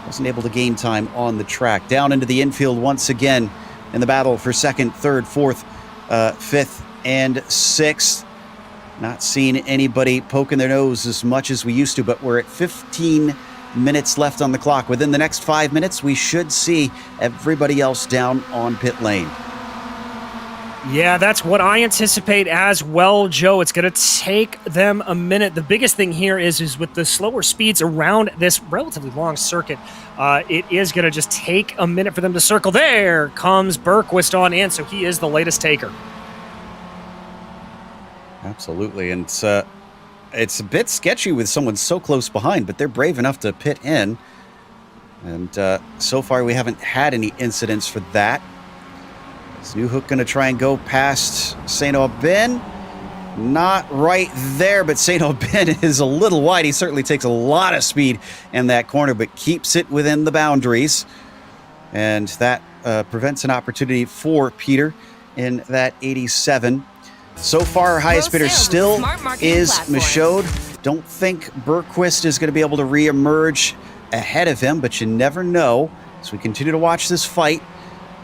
wasn't able to gain time on the track. Down into the infield once again in the battle for second, third, fourth, fifth, and sixth. Not seeing anybody poking their nose as much as we used to, but we're at 15 minutes left on the clock. Within the next 5 minutes, we should see everybody else down on pit lane. Yeah, that's what I anticipate as well, Joe. It's going to take them a minute. The biggest thing here is with the slower speeds around this relatively long circuit, it is going to just take a minute for them to circle. There comes Bergquist on in, so he is the latest taker. Absolutely, and it's a bit sketchy with someone so close behind, but they're brave enough to pit in. And so far, we haven't had any incidents for that. Is Newhook going to try and go past St. Aubin? Not right there, but St. Aubin is a little wide. He certainly takes a lot of speed in that corner, but keeps it within the boundaries. And that prevents an opportunity for Peter in that 87. So far, our highest bidder still is Michaud. Don't think Bergquist is going to be able to re-emerge ahead of him, but you never know. As we continue to watch this fight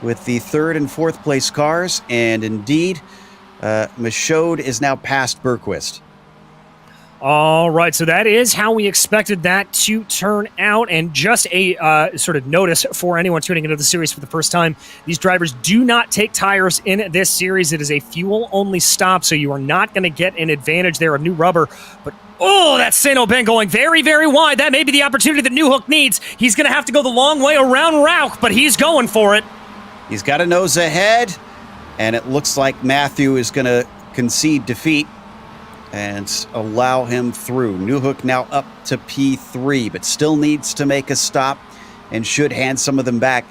with the third and fourth place cars, and indeed, Michaud is now past Bergquist. All right, so that is how we expected that to turn out. And just a sort of notice for anyone tuning into the series for the first time, these drivers do not take tires in this series. It is a fuel-only stop, so you are not going to get an advantage there of new rubber. But, oh, that's St. Aubin going very, very wide. That may be the opportunity that Newhook needs. He's going to have to go the long way around Rauch, but he's going for it. He's got a nose ahead, and it looks like Matthew is going to concede defeat and allow him through. Newhook now up to P3, but still needs to make a stop and should hand some of them back.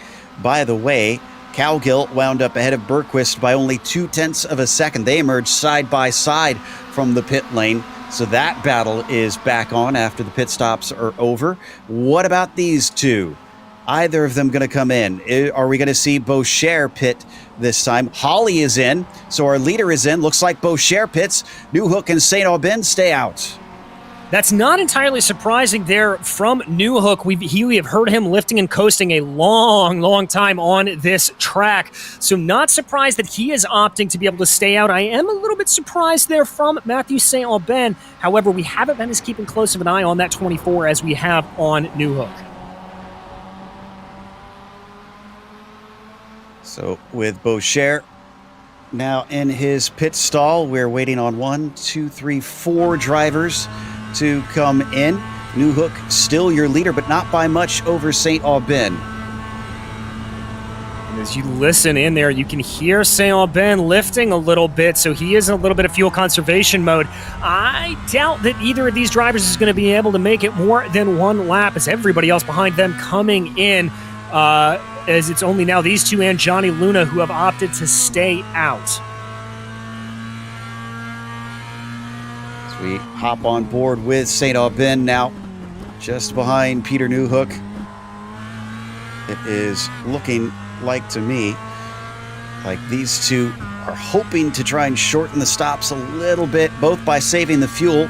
By the way, Cowgill wound up ahead of Bergquist by only 0.2 of a second. They emerged side by side from the pit lane, so that battle is back on after the pit stops are over. What about these two? Either of them going to come in? Are we going to see Boucher pit this time? Holly is in, so our leader is in. Looks like Boucher pits. Newhook and St. Aubin stay out. That's not entirely surprising there from Newhook. We have heard him lifting and coasting a long, long time on this track. So not surprised that he is opting to be able to stay out. I am a little bit surprised there from Matthew St. Aubin. However, we haven't been as keeping close of an eye on that 24 as we have on Newhook. So with Boucher now in his pit stall, we're waiting on 1, 2, 3, 4 drivers to come in. Newhook still your leader, but not by much over St. Aubin. As you listen in there, you can hear St. Aubin lifting a little bit, so he is in a little bit of fuel conservation mode. I doubt that either of these drivers is going to be able to make it more than one lap, as everybody else behind them coming in, as it's only now these two and Johnny Luna who have opted to stay out. As we hop on board with St. Aubin now, just behind Peter Newhook. It is looking like to me like these two are hoping to try and shorten the stops a little bit, both by saving the fuel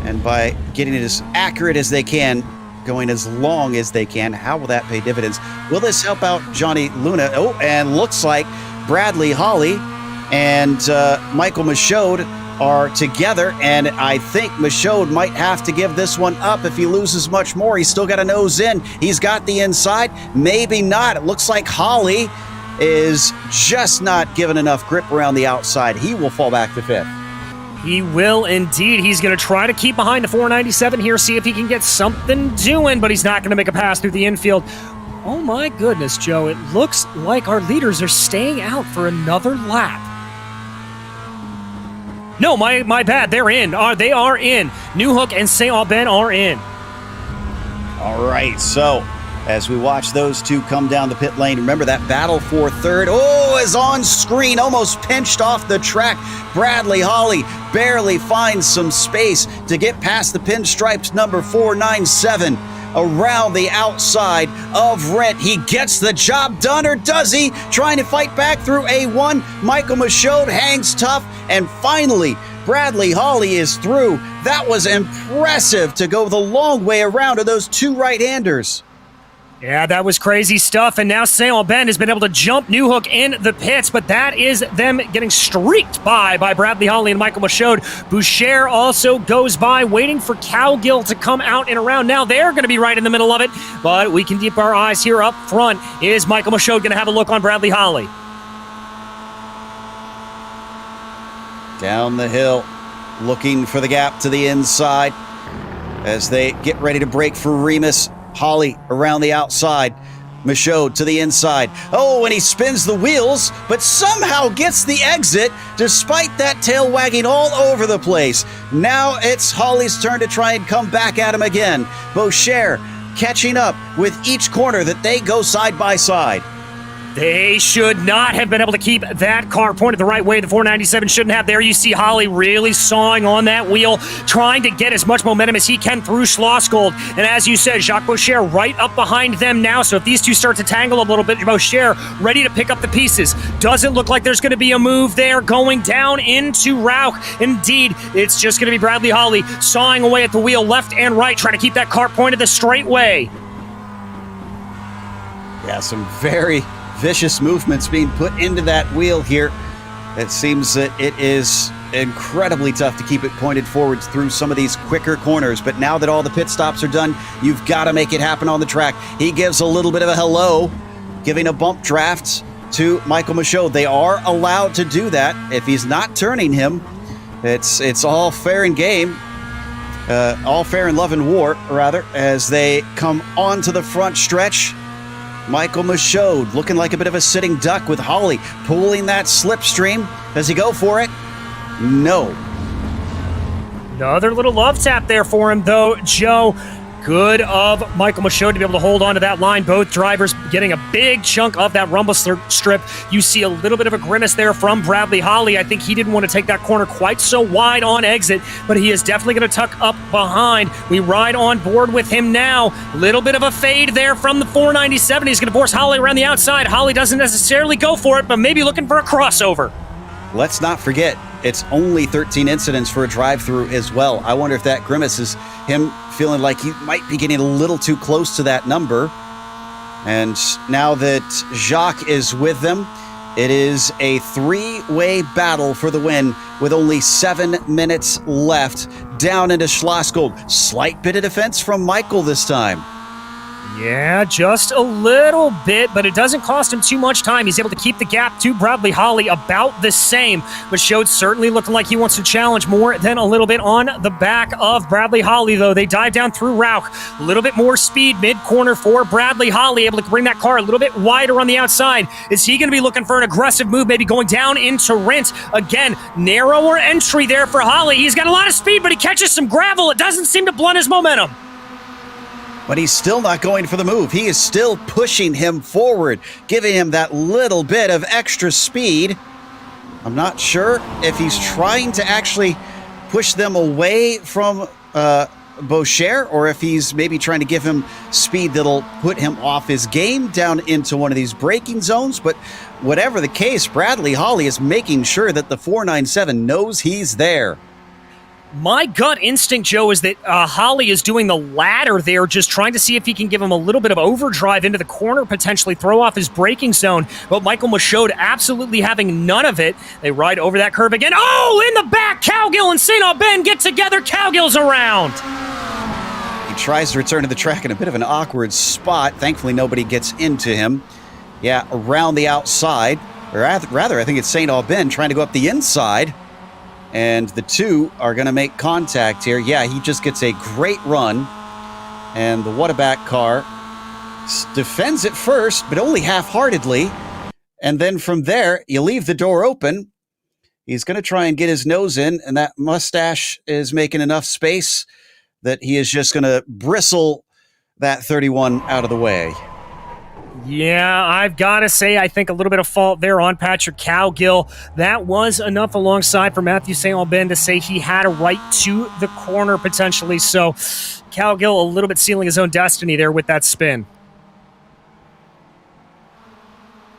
and by getting it as accurate as they can, going as long as they can. How will that pay dividends? Will this help out Johnny Luna? Oh, and looks like Bradley Holly and Michael Michaud are together, and I think Michaud might have to give this one up if he loses much more. He's still got a nose in. He's got the inside. Maybe not. It looks like Holly is just not given enough grip around the outside. He will fall back to fifth. He will indeed. He's going to try to keep behind the 497 here, see if he can get something doing, but he's not going to make a pass through the infield. Oh my goodness, Joe. It looks like our leaders are staying out for another lap. No, my bad. They're in. They are in. Newhook and St. Aubin are in. All right, so as we watch those two come down the pit lane, remember that battle for third. Oh, is on screen, almost pinched off the track. Bradley Holly barely finds some space to get past the pinstripes, number 497. Around the outside of Rent. He gets the job done, or does he? Trying to fight back through A1. Michael Michaud hangs tough, and finally, Bradley Holly is through. That was impressive to go the long way around to those two right-handers. Yeah, that was crazy stuff, and now St. Aubin has been able to jump Newhook in the pits, but that is them getting streaked by Bradley Holly and Michael Michaud. Boucher also goes by, waiting for Cowgill to come out and around. Now they're going to be right in the middle of it, but we can keep our eyes here up front. Is Michael Michaud going to have a look on Bradley Holly? Down the hill, looking for the gap to the inside as they get ready to break for Remus. Holly around the outside. Michaud to the inside. Oh, and he spins the wheels, but somehow gets the exit despite that tail wagging all over the place. Now it's Holly's turn to try and come back at him again. Boucher catching up with each corner that they go side by side. They should not have been able to keep that car pointed the right way. The 497 shouldn't have. There you see Holly really sawing on that wheel, trying to get as much momentum as he can through Schlossgold. And as you said, Jacques Boucher right up behind them now. So if these two start to tangle a little bit, Boucher ready to pick up the pieces. Doesn't look like there's going to be a move there going down into Rauch. Indeed, it's just going to be Bradley Holly sawing away at the wheel left and right, trying to keep that car pointed the straight way. Yeah, some very vicious movements being put into that wheel here. It seems that it is incredibly tough to keep it pointed forwards through some of these quicker corners. But now that all the pit stops are done, you've got to make it happen on the track. He gives a little bit of a hello, giving a bump draft to Michael Michaud. They are allowed to do that. If he's not turning him, it's all fair and game. All fair in love and war, rather, as they come onto the front stretch. Michael Michaud looking like a bit of a sitting duck with Holly pulling that slipstream. Does he go for it? No. Another little love tap there for him, though, Joe. Good of Michael Michaud to be able to hold on to that line. Both drivers getting a big chunk of that rumble strip. You see a little bit of a grimace there from Bradley Holly. I think he didn't want to take that corner quite so wide on exit, but he is definitely going to tuck up behind. We ride on board with him now. Little bit of a fade there from the 497. He's going to force Holly around the outside. Holly doesn't necessarily go for it, but maybe looking for a crossover. Let's not forget, it's only 13 incidents for a drive-through as well. I wonder if that grimace is him feeling like he might be getting a little too close to that number. And now that Jacques is with them, it is a three-way battle for the win with only 7 minutes left. Down into Schlossgold. Slight bit of defense from Michael this time. Yeah, just a little bit, but it doesn't cost him too much time. He's able to keep the gap to Bradley Holly about the same, but Michaud certainly looking like he wants to challenge more than a little bit on the back of Bradley Holly, though. They dive down through Rauch. A little bit more speed mid-corner for Bradley Holly, able to bring that car a little bit wider on the outside. Is he going to be looking for an aggressive move, maybe going down into Rent? Again, narrower entry there for Holly. He's got a lot of speed, but he catches some gravel. It doesn't seem to blunt his momentum. But he's still not going for the move. He is still pushing him forward, giving him that little bit of extra speed. I'm not sure if he's trying to actually push them away from Boucher, or if he's maybe trying to give him speed that'll put him off his game down into one of these braking zones. But whatever the case, Bradley Holly is making sure that the 497 knows he's there. My gut instinct, Joe, is that Holly is doing the latter there, just trying to see if he can give him a little bit of overdrive into the corner, potentially throw off his braking zone. But Michael Michaud absolutely having none of it. They ride over that curve again. Oh, in the back, Cowgill and St. Aubin get together. Cowgill's around. He tries to return to the track in a bit of an awkward spot. Thankfully, nobody gets into him. Yeah, around the outside. Or rather, I think it's St. Aubin trying to go up the inside. And the two are going to make contact here. Yeah, he just gets a great run. And the Whataback car defends it first, but only half-heartedly. And then from there, you leave the door open. He's going to try and get his nose in, and that mustache is making enough space that he is just going to bristle that 31 out of the way. Yeah, I've got to say, I think a little bit of fault there on Patrick Cowgill. That was enough alongside for Matthew St. Aubin to say he had a right to the corner potentially. So Cowgill a little bit sealing his own destiny there with that spin.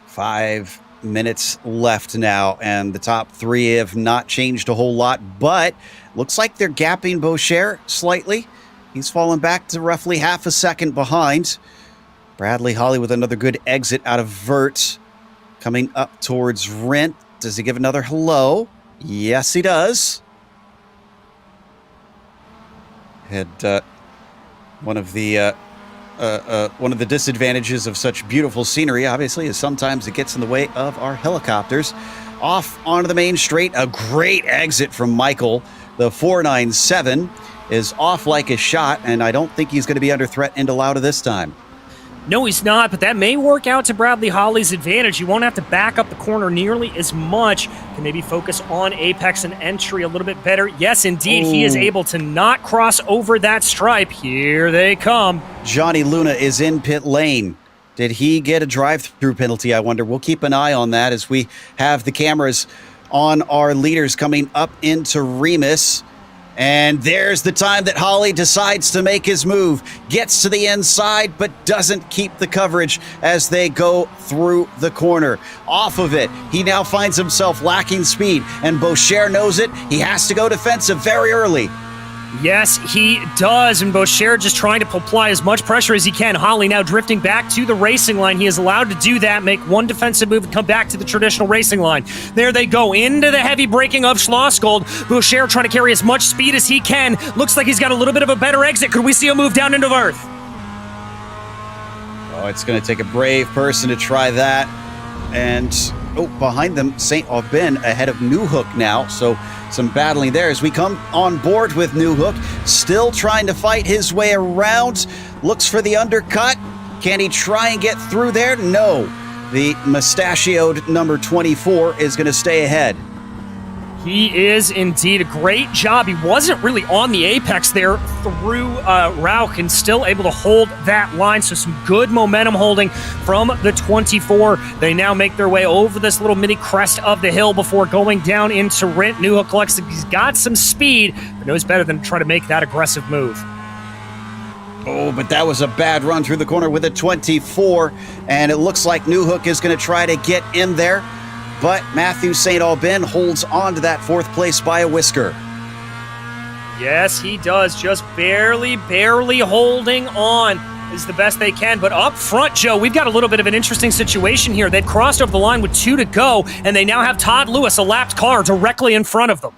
5 minutes left now, and the top three have not changed a whole lot, but looks like they're gapping Boucher slightly. He's fallen back to roughly half a second behind. Bradley Holly with another good exit out of Vert. Coming up towards Rent. Does he give another hello? Yes, he does. And one of the disadvantages of such beautiful scenery, obviously, is sometimes it gets in the way of our helicopters. Off onto the main straight. A great exit from Michael. The 497 is off like a shot, and I don't think he's going to be under threat into Lauda this time. No, he's not, but that may work out to Bradley Holly's advantage. You won't have to back up the corner nearly as much. Can maybe focus on apex and entry a little bit better. Yes, indeed, He is able to not cross over that stripe. Here they come. Johnny Luna is in pit lane. Did he get a drive-through penalty, I wonder? We'll keep an eye on that as we have the cameras on our leaders coming up into Remus. And there's the time that Holly decides to make his move. Gets to the inside, but doesn't keep the coverage as they go through the corner. Off of it, he now finds himself lacking speed, and Boucher knows it. He has to go defensive very early. Yes, he does, and Boucher just trying to apply as much pressure as he can. Holly now drifting back to the racing line. He is allowed to do that, make one defensive move, and come back to the traditional racing line. There they go, into the heavy braking of Schlossgold. Boucher trying to carry as much speed as he can. Looks like he's got a little bit of a better exit. Could we see a move down into Earth? Oh, it's going to take a brave person to try that. And, behind them, St. Aubin ahead of New Hook now. So some battling there as we come on board with New Hook. Still trying to fight his way around. Looks for the undercut. Can he try and get through there? No. The mustachioed number 24 is going to stay ahead. He is indeed. A great job. He wasn't really on the apex there through Rauch and still able to hold that line. So some good momentum holding from the 24. They now make their way over this little mini crest of the hill before going down into Rent. New Hook looks like he's got some speed, but knows better than to try to make that aggressive move. Oh, but that was a bad run through the corner with a 24. And it looks like New Hook is going to try to get in there. But Matthew St. Aubin holds on to that fourth place by a whisker. Yes, he does. Just barely holding on is the best they can. But up front, Joe, we've got a little bit of an interesting situation here. They've crossed over the line with 2 to go, and they now have Todd Lewis, a lapped car, directly in front of them.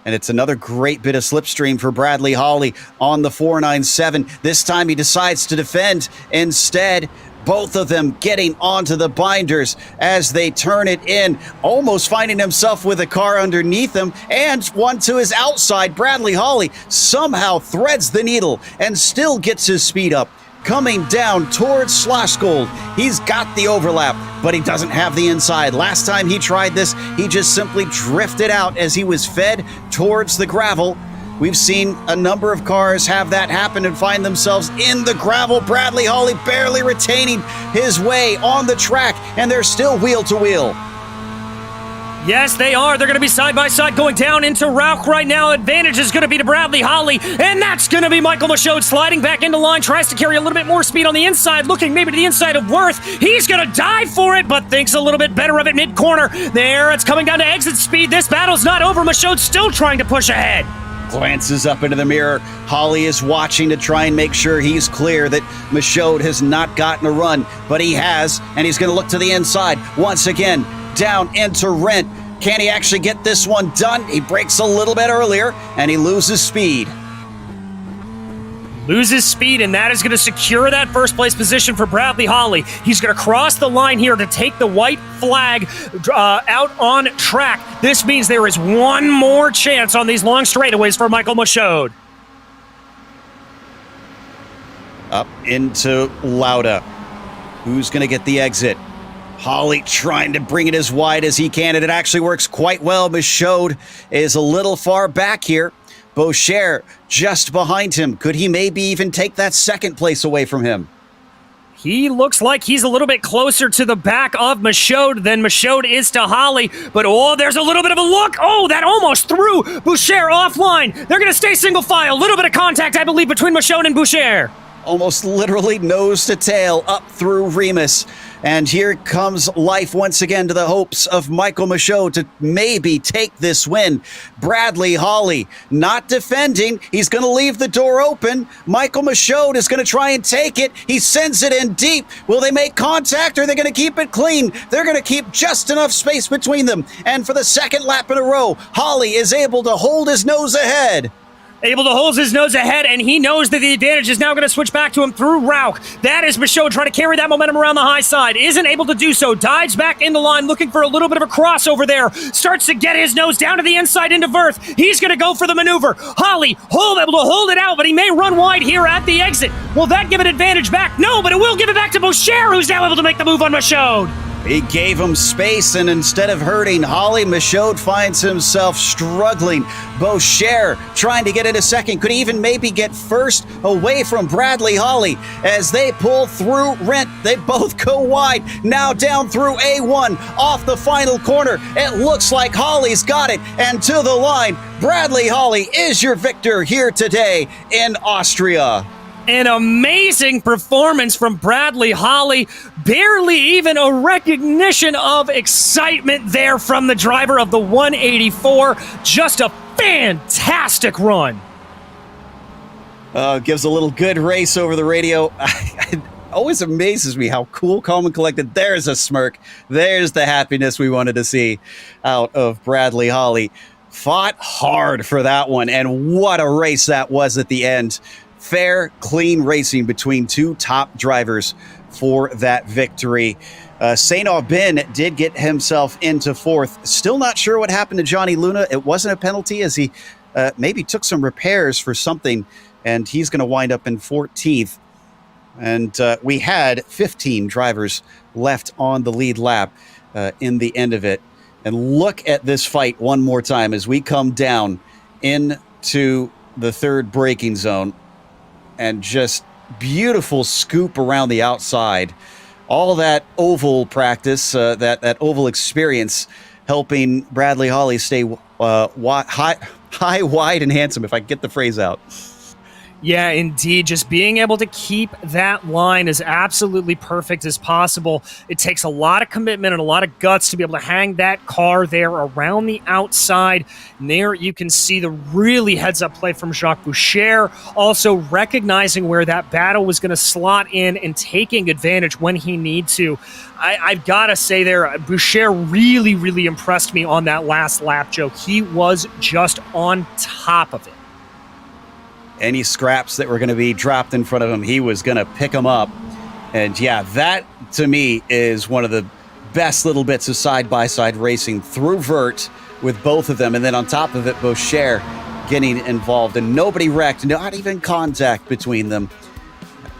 And it's another great bit of slipstream for Bradley Hawley on the 497. This time he decides to defend instead. Both of them getting onto the binders as they turn it in, almost finding himself with a car underneath him and one to his outside. Bradley Hawley somehow threads the needle and still gets his speed up. Coming down towards Schlossgold. He's got the overlap, but he doesn't have the inside. Last time he tried this, he just simply drifted out as he was fed towards the gravel. We've seen a number of cars have that happen and find themselves in the gravel. Bradley Hawley barely retaining his way on the track, and they're still wheel to wheel. Yes, they are. They're going to be side by side going down into Rauch right now. Advantage is going to be to Bradley Hawley, and that's going to be Michael Michaud sliding back into line. Tries to carry a little bit more speed on the inside, looking maybe to the inside of Worth. He's going to dive for it, but thinks a little bit better of it mid-corner. There, it's coming down to exit speed. This battle's not over. Michaud's still trying to push ahead. Glances up into the mirror. Hawley is watching to try and make sure he's clear that Michaud has not gotten a run, but he has, and he's going to look to the inside once again, down into Rent. Can he actually get this one done? He breaks a little bit earlier, and he loses speed. Loses speed, and that is going to secure that first place position for Bradley Hawley. He's going to cross the line here to take the white flag out on track. This means there is one more chance on these long straightaways for Michael Michaud. Up into Lauda. Who's going to get the exit? Hawley trying to bring it as wide as he can, and it actually works quite well. Michaud is a little far back here. Boucher just behind him. Could he maybe even take that second place away from him? He looks like he's a little bit closer to the back of Michaud than Michaud is to Hawley. But, there's a little bit of a look. Oh, that almost threw Boucher offline. They're going to stay single file. A little bit of contact, I believe, between Michaud and Boucher. Almost literally nose to tail up through Remus. And here comes life once again to the hopes of Michael Michaud to maybe take this win. Bradley Hawley not defending. He's going to leave the door open. Michael Michaud is going to try and take it. He sends it in deep. Will they make contact or are they going to keep it clean? They're going to keep just enough space between them. And for the second lap in a row, Hawley is able to hold his nose ahead. Able to hold his nose ahead, and he knows that the advantage is now going to switch back to him through Rauch. That is Michaud trying to carry that momentum around the high side. Isn't able to do so. Dives back into line, looking for a little bit of a crossover there. Starts to get his nose down to the inside into Verth. He's going to go for the maneuver. Hawley able to hold it out, but he may run wide here at the exit. Will that give an advantage back? No, but it will give it back to Boucher, who's now able to make the move on Michaud. He gave him space, and instead of hurting Hawley, Michaud finds himself struggling. Boucher trying to get into second. Could even maybe get first away from Bradley Hawley as they pull through Rent. They both go wide. Now down through A1 off the final corner. It looks like Hawley's got it. And to the line, Bradley Hawley is your victor here today in Austria. An amazing performance from Bradley Hawley. Barely even a recognition of excitement there from the driver of the 184. Just a fantastic run. Gives a little good race over the radio. It always amazes me how cool, calm, and collected. There's a smirk. There's the happiness we wanted to see out of Bradley Holly. Fought hard for that one, and what a race that was at the end. Fair, clean racing between two top drivers for that victory. St. Aubin did get himself into fourth. Still not sure what happened to Johnny Luna. It wasn't a penalty, as he maybe took some repairs for something, and he's going to wind up in 14th. And we had 15 drivers left on the lead lap in the end of it. And look at this fight one more time as we come down into the third braking zone, and just beautiful scoop around the outside. All that oval practice, that oval experience, helping Bradley Holly stay high, wide, and handsome, if I can get the phrase out. Yeah, indeed. Just being able to keep that line as absolutely perfect as possible. It takes a lot of commitment and a lot of guts to be able to hang that car there around the outside. And there you can see the really heads-up play from Jacques Boucher, also recognizing where that battle was going to slot in and taking advantage when he needs to. I've got to say there, Boucher really, really impressed me on that last lap, Joe. He was just on top of it. Any scraps that were going to be dropped in front of him, he was going to pick them up. And yeah, that to me is one of the best little bits of side-by-side racing through vert with both of them. And then on top of it, Boucher getting involved, and nobody wrecked, not even contact between them.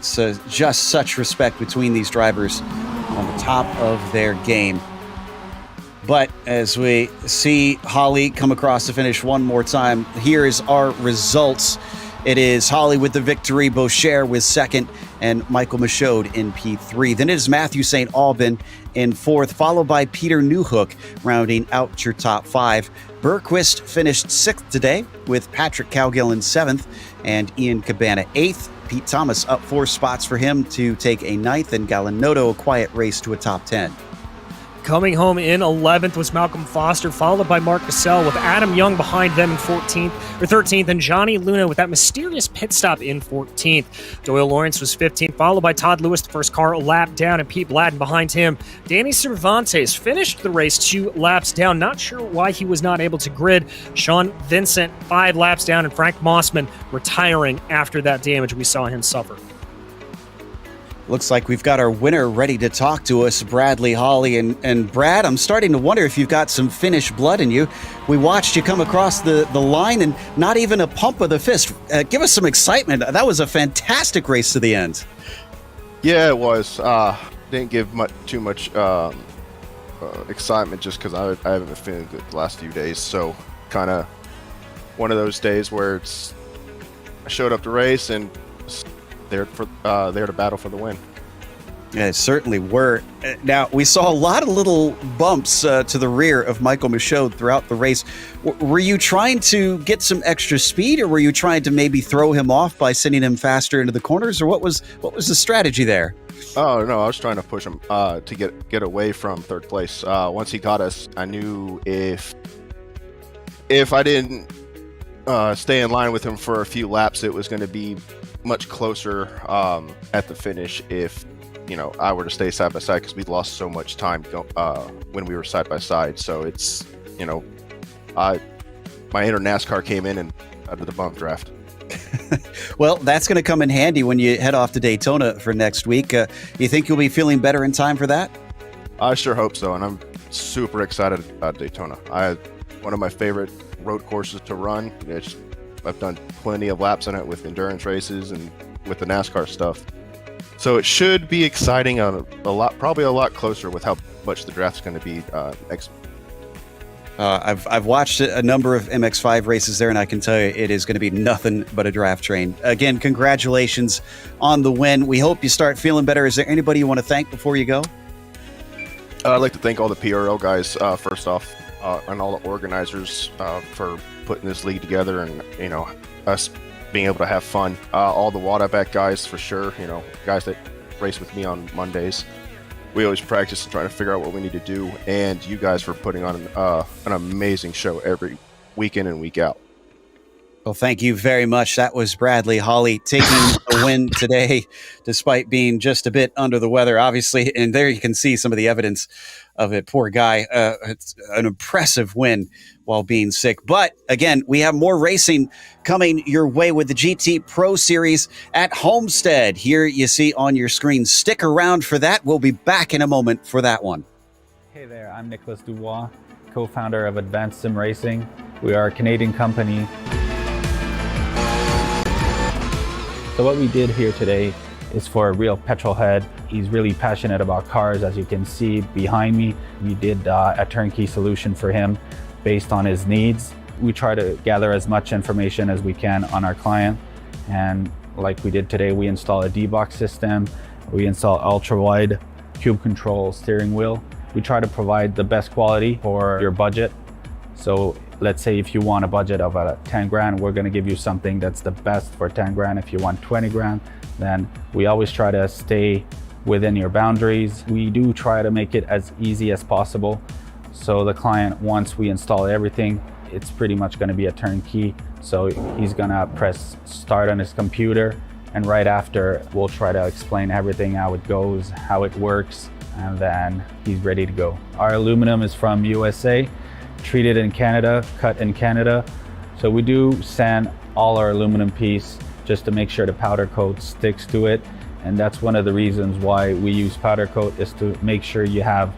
So just such respect between these drivers on the top of their game. But as we see Holly come across the finish one more time, here is our results. It is Holly with the victory, Boucher with second, and Michael Michaud in P3. Then it is Matthew St. Aubin in fourth, followed by Peter Newhook, rounding out your top five. Bergquist finished sixth today, with Patrick Cowgill in seventh, and Ian Cabana eighth. Pete Thomas up 4 spots for him to take a ninth, and Galanotto a quiet race to a top 10. Coming home in 11th was Malcolm Foster, followed by Mark Cassell, with Adam Young behind them in 13th, and Johnny Luna with that mysterious pit stop in 14th. Doyle Lawrence was 15th, followed by Todd Lewis, the first car a lap down, and Pete Bladden behind him. Danny Cervantes finished the race 2 laps down. Not sure why he was not able to grid. Sean Vincent 5 laps down, and Frank Mossman retiring after that damage we saw him suffer. Looks like we've got our winner ready to talk to us, Bradley Holly. And Brad, I'm starting to wonder if you've got some Finnish blood in you. We watched you come across the line and not even a pump of the fist. Give us some excitement. That was a fantastic race to the end. Yeah, it was. Didn't give too much excitement just because I haven't been feeling good the last few days. So kind of one of those days where I showed up to race and there to battle for the win. Yeah, it certainly were. Now, we saw a lot of little bumps to the rear of Michael Michaud throughout the race. Were you trying to get some extra speed, or were you trying to maybe throw him off by sending him faster into the corners, or what was the strategy there? Oh, no, I was trying to push him to get away from third place. Once he got us, I knew if I didn't stay in line with him for a few laps, it was going to be much closer at the finish if I were to stay side by side, because we lost so much time when we were side by side. So it's my inner NASCAR came in and out of the bump draft. Well, that's going to come in handy when you head off to Daytona for next week. You think you'll be feeling better in time for that? I sure hope so, and I'm super excited about Daytona. One of my favorite road courses to run. I've done plenty of laps on it with endurance races and with the NASCAR stuff. So it should be exciting probably a lot closer with how much the draft's going to be next. I've watched a number of MX5 races there, and I can tell you it is going to be nothing but a draft train. Again, congratulations on the win. We hope you start feeling better. Is there anybody you want to thank before you go? I'd like to thank all the PRL guys, first off, and all the organizers for putting this league together, and us being able to have fun. All the Wadaback guys, for sure, guys that race with me on Mondays. We always practice and try to figure out what we need to do, and you guys for putting on an amazing show every week in and week out. Well, thank you very much. That was Bradley Holly taking the win today, despite being just a bit under the weather, obviously. And there you can see some of the evidence of it. Poor guy. It's an impressive win while being sick. But again, we have more racing coming your way with the GT Pro Series at Homestead. Here you see on your screen. Stick around for that. We'll be back in a moment for that one. Hey there, I'm Nicholas Dubois, co-founder of Advanced SimRacing. We are a Canadian company. So what we did here today is for a real petrol head. He's really passionate about cars, as you can see behind me. We did a turnkey solution for him based on his needs. We try to gather as much information as we can on our client. And like we did today, we install a D-box system. We install ultra-wide cube control steering wheel. We try to provide the best quality for your budget. So let's say if you want a budget of 10 grand, we're gonna give you something that's the best for 10 grand. If you want 20 grand, then we always try to stay within your boundaries. We do try to make it as easy as possible. So the client, once we install everything, it's pretty much gonna be a turnkey. So he's gonna press start on his computer, and right after, we'll try to explain everything, how it goes, how it works, and then he's ready to go. Our aluminum is from USA. Treated in Canada, cut in Canada. So we do sand all our aluminum piece just to make sure the powder coat sticks to it. And that's one of the reasons why we use powder coat, is to make sure you have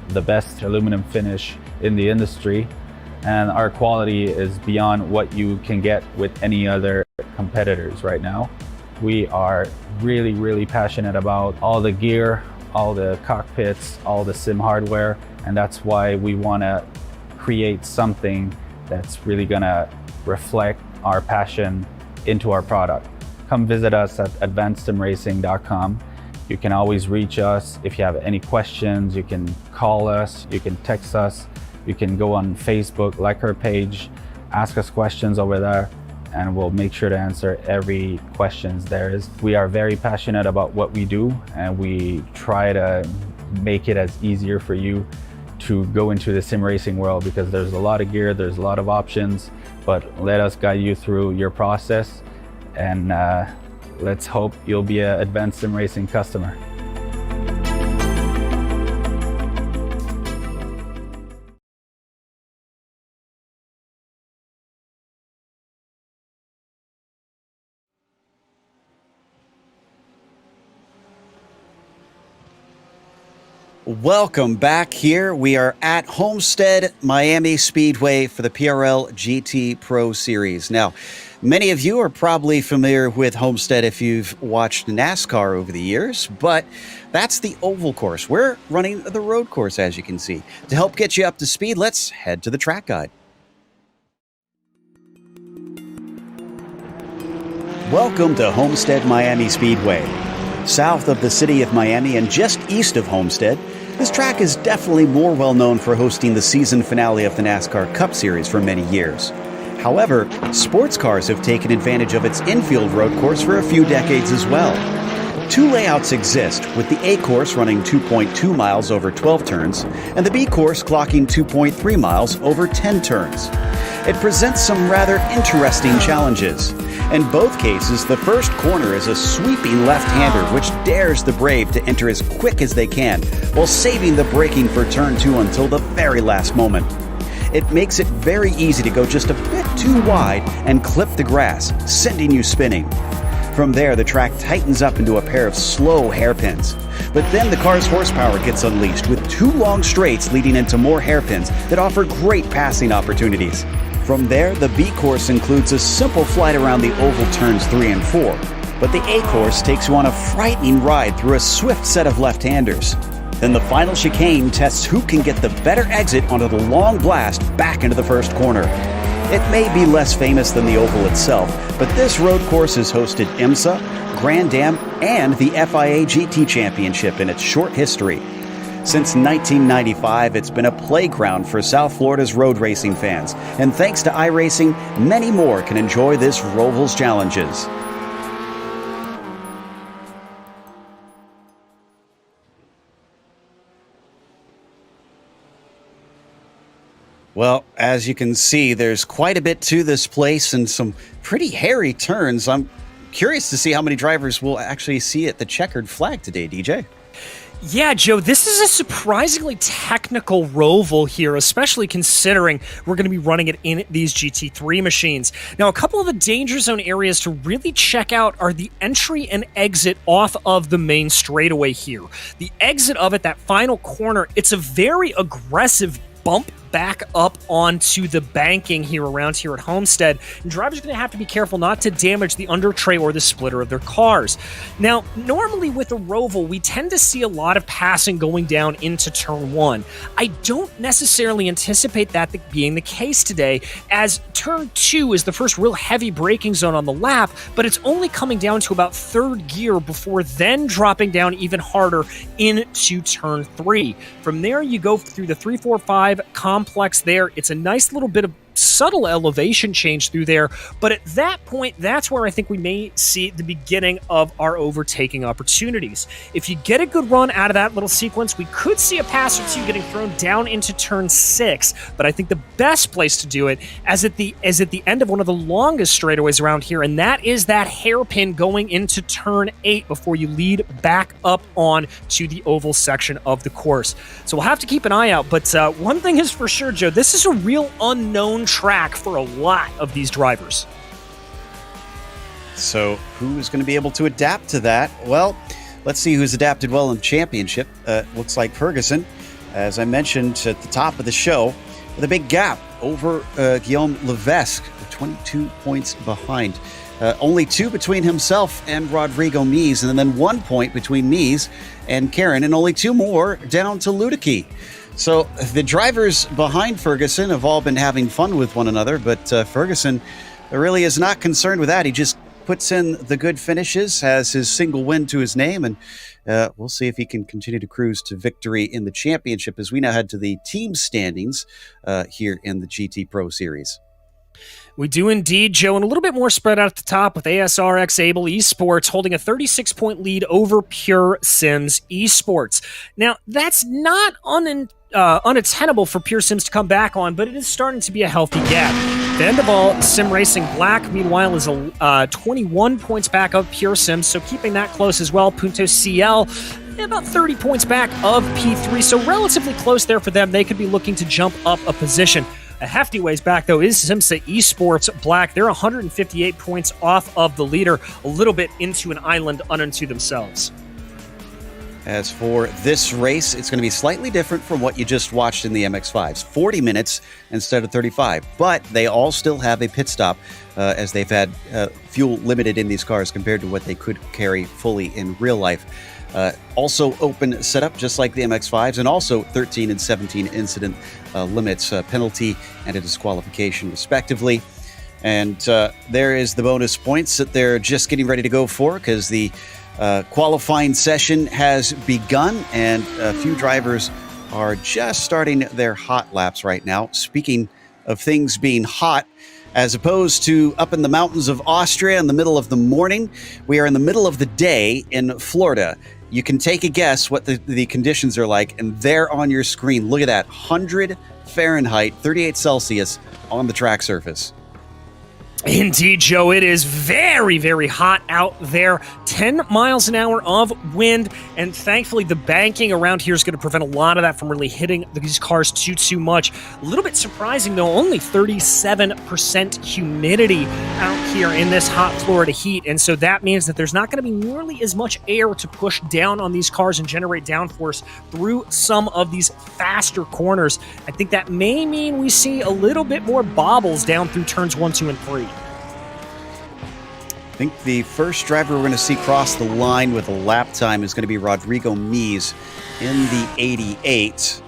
the best aluminum finish in the industry. And our quality is beyond what you can get with any other competitors right now. We are really, really passionate about all the gear, all the cockpits, all the sim hardware. And that's why we want to create something that's really gonna reflect our passion into our product. Come visit us at advancedsimracing.com. You can always reach us if you have any questions. You can call us, you can text us, you can go on Facebook, like our page, ask us questions over there, and we'll make sure to answer every questions there is. We are very passionate about what we do, and we try to make it as easier for you to go into the sim racing world, because there's a lot of gear, there's a lot of options, but let us guide you through your process, and let's hope you'll be an Advanced Sim Racing customer. Welcome back. Here we are at Homestead, Miami Speedway for the PRL GT Pro Series. Now, many of you are probably familiar with Homestead if you've watched NASCAR over the years, but that's the oval course. We're running the road course, as you can see. To help get you up to speed, let's head to the track guide. Welcome to Homestead Miami Speedway. South of the city of Miami and just east of Homestead, this track is definitely more well known for hosting the season finale of the NASCAR Cup Series for many years. However, sports cars have taken advantage of its infield road course for a few decades as well. Two layouts exist, with the A course running 2.2 miles over 12 turns, and the B course clocking 2.3 miles over 10 turns. It presents some rather interesting challenges. In both cases, the first corner is a sweeping left-hander which dares the brave to enter as quick as they can, while saving the braking for turn 2 until the very last moment. It makes it very easy to go just a bit too wide and clip the grass, sending you spinning. From there, the track tightens up into a pair of slow hairpins. But then the car's horsepower gets unleashed with two long straights leading into more hairpins that offer great passing opportunities. From there, the B course includes a simple flight around the oval turns 3 and 4. But the A course takes you on a frightening ride through a swift set of left-handers. Then the final chicane tests who can get the better exit onto the long blast back into the first corner. It may be less famous than the oval itself, but this road course has hosted IMSA, Grand Am, and the FIA GT Championship in its short history. Since 1995, it's been a playground for South Florida's road racing fans, and thanks to iRacing, many more can enjoy this Roval's challenges. Well, as you can see, there's quite a bit to this place and some pretty hairy turns. I'm curious to see how many drivers will actually see at the checkered flag today, DJ. Yeah, Joe, this is a surprisingly technical roval here, especially considering we're going to be running it in these GT3 machines. Now, a couple of the danger zone areas to really check out are the entry and exit off of the main straightaway here. The exit of it, that final corner, it's a very aggressive bump back up onto the banking here around here at Homestead, and drivers are going to have to be careful not to damage the under tray or the splitter of their cars. Now, normally with a roval, we tend to see a lot of passing going down into turn 1. I don't necessarily anticipate that being the case today, as turn 2 is the first real heavy braking zone on the lap, but it's only coming down to about 3rd gear before then dropping down even harder into turn 3. From there, you go through the 3-4-5 complex there. It's a nice little bit of subtle elevation change through there, but at that point, that's where I think we may see the beginning of our overtaking opportunities. If you get a good run out of that little sequence, we could see a pass or two getting thrown down into turn 6, but I think the best place to do it is at the end of one of the longest straightaways around here, and that is that hairpin going into turn 8 before you lead back up on to the oval section of the course. So we'll have to keep an eye out, but one thing is for sure, Joe, this is a real unknown track for a lot of these drivers. So who's going to be able to adapt to that? Well, let's see who's adapted well in the championship. Looks like Ferguson, as I mentioned at the top of the show, with a big gap over Guillaume Levesque, 22 points behind. Only 2 between himself and Rodrigo Mies, and then 1 point between Mies and Karen, and only 2 more down to Ludicky. So the drivers behind Ferguson have all been having fun with one another, but Ferguson really is not concerned with that. He just puts in the good finishes, has his single win to his name, and we'll see if he can continue to cruise to victory in the championship as we now head to the team standings here in the GT Pro Series. We do indeed, Joe, and a little bit more spread out at the top with ASRX Able Esports holding a 36-point lead over Pure Sims Esports. Now, that's not unattainable for Pure Sims to come back on, but it is starting to be a healthy gap. The end of all, SimRacing Black, meanwhile, is 21 points back of Pure Sims, so keeping that close as well. Punto CL, about 30 points back of P3, so relatively close there for them. They could be looking to jump up a position. A hefty ways back, though, is SimMSA Esports Black. They're 158 points off of the leader, a little bit into an island unto themselves. As for this race, it's going to be slightly different from what you just watched in the MX-5s. 40 minutes instead of 35, but they all still have a pit stop as they've had fuel limited in these cars compared to what they could carry fully in real life. Also open setup, just like the MX-5s, and also 13 and 17 incident limits, penalty and a disqualification, respectively. And there is the bonus points that they're just getting ready to go for, because the qualifying session has begun, and a few drivers are just starting their hot laps right now. Speaking of things being hot, as opposed to up in the mountains of Austria in the middle of the morning, we are in the middle of the day in Florida. You can take a guess what the conditions are like, and there on your screen, look at that, 100 Fahrenheit, 38 Celsius on the track surface. Indeed, Joe, it is very, very hot out there. 10 miles an hour of wind, and thankfully the banking around here is going to prevent a lot of that from really hitting these cars too much. A little bit surprising, though, only 37% humidity out here in this hot Florida heat, and so that means that there's not going to be nearly as much air to push down on these cars and generate downforce through some of these faster corners. I think that may mean we see a little bit more bobbles down through turns 1, 2, and 3. I think the first driver we're going to see cross the line with a lap time is going to be Rodrigo Mies in the 88.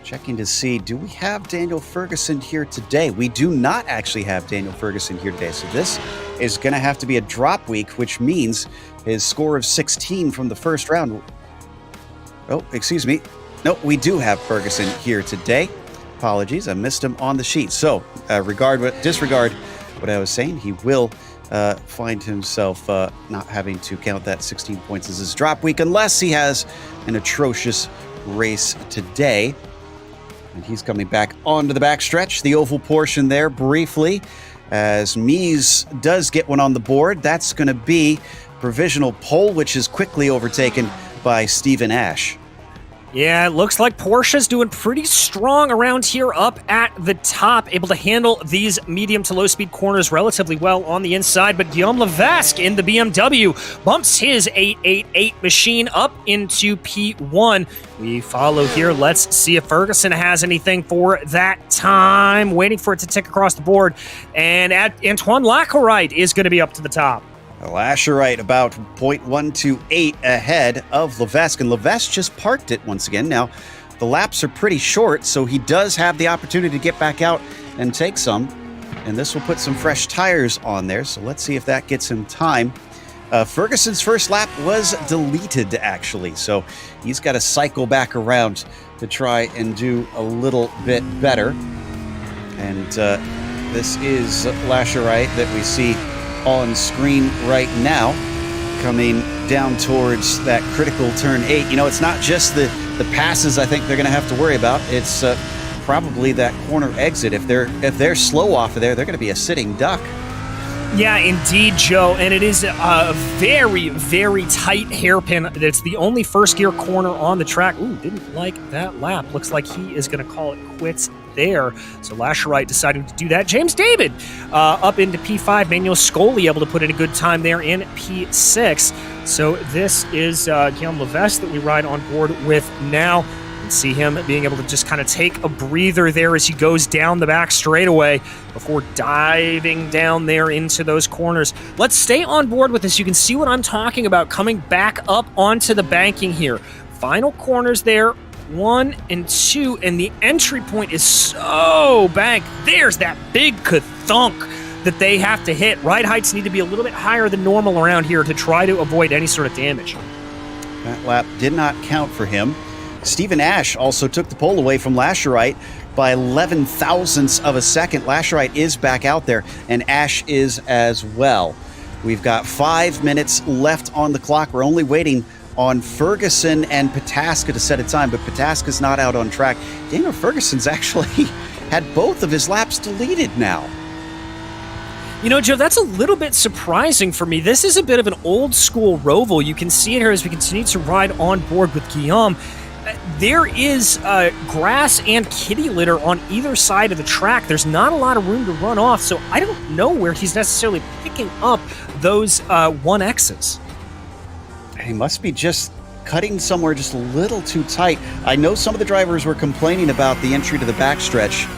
Checking to see, do we have Daniel Ferguson here today? We do not actually have Daniel Ferguson here today, so this is going to have to be a drop week, which means his score of 16 from the first round. Oh, excuse me. No, we do have Ferguson here today. Apologies, I missed him on the sheet. So, disregard what I was saying. He will find himself not having to count that 16 points as his drop week unless he has an atrocious race today. And he's coming back onto the backstretch, the oval portion there briefly, as Mies does get one on the board. That's going to be provisional pole, which is quickly overtaken by Stephen Ash. Yeah, it looks like Porsche's doing pretty strong around here up at the top, able to handle these medium to low speed corners relatively well on the inside, but Guillaume Levesque in the BMW bumps his 888 machine up into P1. We follow here. Let's see if Ferguson has anything for that time. Waiting for it to tick across the board, and Antoine Lacarite is going to be up to the top. Lasherite about 0.128 ahead of Levesque, and Levesque just parked it once again. Now, the laps are pretty short, so he does have the opportunity to get back out and take some, and this will put some fresh tires on there, so let's see if that gets him time. Ferguson's first lap was deleted, actually, so he's got to cycle back around to try and do a little bit better. And this is Lasherite that we see on screen right now, coming down towards that critical turn 8. You know, it's not just the passes I think they're going to have to worry about. It's probably that corner exit. If they're slow off of there, they're going to be a sitting duck. Yeah, indeed, Joe, and it is a very, very tight hairpin. It's the only first gear corner on the track. Ooh, didn't like that lap. Looks like he is going to call it quits there. So Lasherite deciding to do that. James David up into P5. Manuel Scoli able to put in a good time there in P6. So this is Guillaume Levesque that we ride on board with now. And see him being able to just kind of take a breather there as he goes down the back straightaway before diving down there into those corners. Let's stay on board with this. You can see what I'm talking about coming back up onto the banking here. Final corners there, 1 and 2, and the entry point is so banked. There's that big ka-thunk that they have to hit. Ride heights need to be a little bit higher than normal around here to try to avoid any sort of damage. That lap did not count for him. Stephen Ash also took the pole away from Lasherite by 11 thousandths of a second. Lasherite is back out there, and Ash is as well. We've got 5 minutes left on the clock. We're only waiting on Ferguson and Pataska to set a time, but Pataska's not out on track. Daniel Ferguson's actually had both of his laps deleted now. You know, Joe, that's a little bit surprising for me. This is a bit of an old school Roval. You can see it here as we continue to ride on board with Guillaume. There is grass and kitty litter on either side of the track. There's not a lot of room to run off, so I don't know where he's necessarily picking up those 1Xs. He must be just cutting somewhere just a little too tight. I know some of the drivers were complaining about the entry to the backstretch,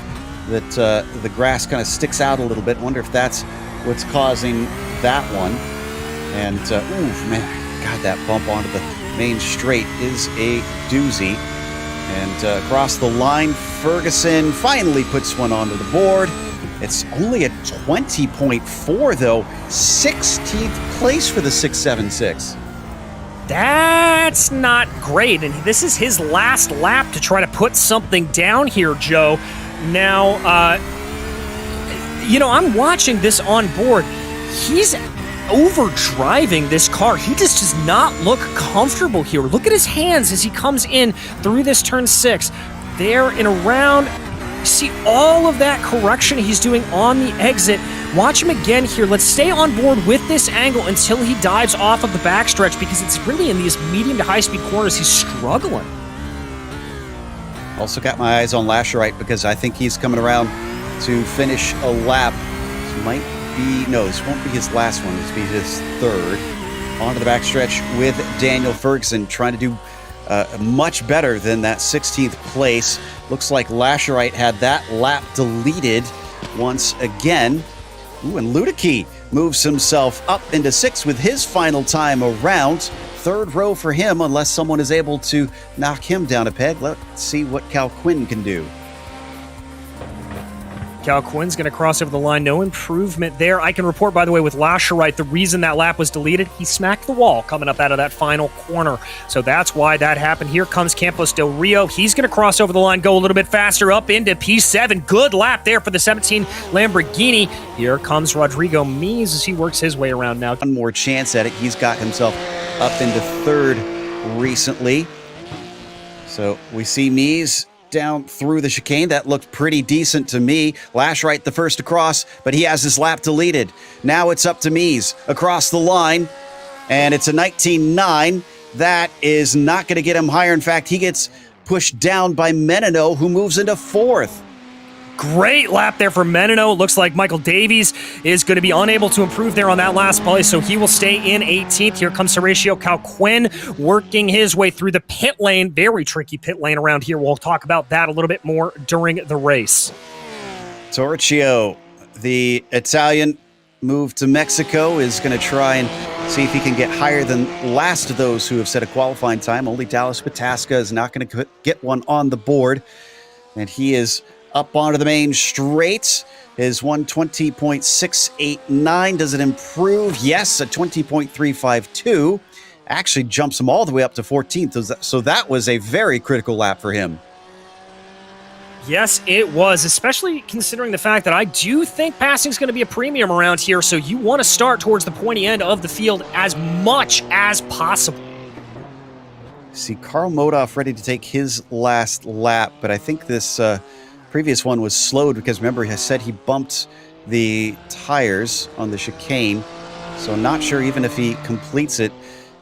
that the grass kind of sticks out a little bit. Wonder if that's what's causing that one. And, ooh, man, God, that bump onto the main straight is a doozy. And across the line, Ferguson finally puts one onto the board. It's only a 20.4, though. 16th place for the 676. That's not great, and this is his last lap to try to put something down here, Joe. Now, you know, I'm watching this on board. He's overdriving this car. He just does not look comfortable here. Look at his hands as he comes in through this turn 6. There and around. See all of that correction he's doing on the exit. Watch him again here. Let's stay on board with this angle until he dives off of the backstretch, because it's really in these medium to high speed corners he's struggling. Also got my eyes on Lasherite because I think he's coming around to finish a lap. This might be, no, this won't be his last one. This will be his third. Onto the backstretch with Daniel Ferguson, trying to do much better than that 16th place. Looks like Lasherite had that lap deleted once again. Ooh, and Ludicky moves himself up into 6th with his final time around. Third row for him, unless someone is able to knock him down a peg. Let's see what Cal Quinn can do. Cal Quinn's going to cross over the line. No improvement there. I can report, by the way, with Lasherite, the reason that lap was deleted, he smacked the wall coming up out of that final corner. So that's why that happened. Here comes Campos Del Rio. He's going to cross over the line, go a little bit faster up into P7. Good lap there for the 17 Lamborghini. Here comes Rodrigo Mies as he works his way around now. One more chance at it. He's got himself up into 3rd recently. So we see Mies down through the chicane. That looked pretty decent to me. Lashrite the first across, but he has his lap deleted. Now it's up to Mies across the line, and it's a 19.9. That is not going to get him higher. In fact, he gets pushed down by Menino, who moves into 4th. Great lap there for Menino. Looks like Michael Davies is going to be unable to improve there on that last place, so he will stay in 18th. Here comes Horatio Calquin working his way through the pit lane. Very tricky pit lane around here. We'll talk about that a little bit more during the race. Torchio, the Italian move to Mexico, is going to try and see if he can get higher than last of those who have set a qualifying time. Only Dallas Pataska is not going to get one on the board, and he is up onto the main straight. His 120.689. Does it improve? Yes, a 20.352. Actually jumps him all the way up to 14th. So that was a very critical lap for him. Yes, it was, especially considering the fact that I do think passing is going to be a premium around here, so you want to start towards the pointy end of the field as much as possible. See Carl Modoff ready to take his last lap, but I think this previous one was slowed because, remember, he said he bumped the tires on the chicane, so I'm not sure even if he completes it,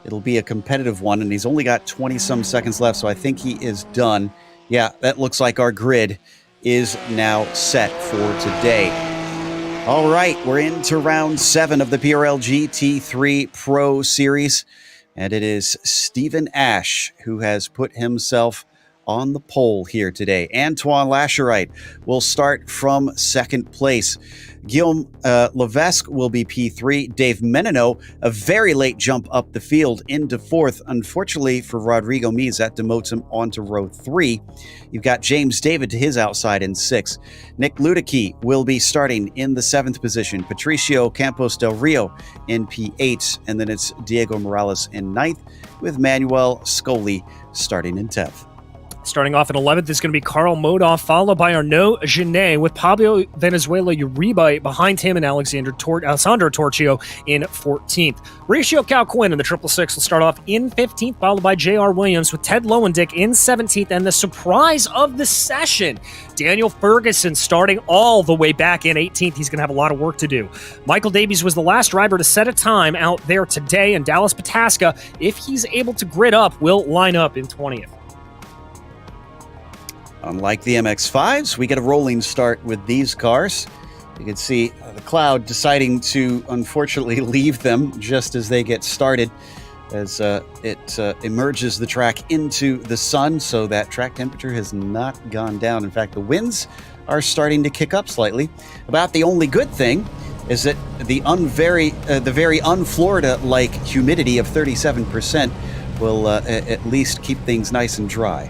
it'll be a competitive one, and he's only got 20-some seconds left, so I think he is done. Yeah, that looks like our grid is now set for today. All right, we're into round 7 of the PRL GT3 Pro Series, and it is Stephen Ash who has put himself on the pole here today. Antoine Lascherite will start from 2nd place. Guillaume Levesque will be P3. Dave Menino, a very late jump up the field into 4th. Unfortunately for Rodrigo Mies, that demotes him onto row 3. You've got James David to his outside in 6th. Nick Ludicky will be starting in the 7th position. Patricio Campos Del Rio in P8. And then it's Diego Morales in 9th, with Manuel Scoli starting in 10th. Starting off at 11th is going to be Carl Modoff, followed by Arnaud Genet, with Pablo Venezuela Uribe behind him, and Alessandro Torchio in 14th. Horatio Calquin in the 666 will start off in 15th, followed by J.R. Williams, with Ted Lowendick in 17th, and the surprise of the session, Daniel Ferguson starting all the way back in 18th. He's going to have a lot of work to do. Michael Davies was the last driver to set a time out there today, and Dallas Pataska, if he's able to grid up, will line up in 20th. Unlike the MX-5s, we get a rolling start with these cars. You can see the cloud deciding to, unfortunately, leave them just as they get started, as it emerges the track into the sun, so that track temperature has not gone down. In fact, the winds are starting to kick up slightly. About the only good thing is that the very un-Florida-like humidity of 37% will at least keep things nice and dry.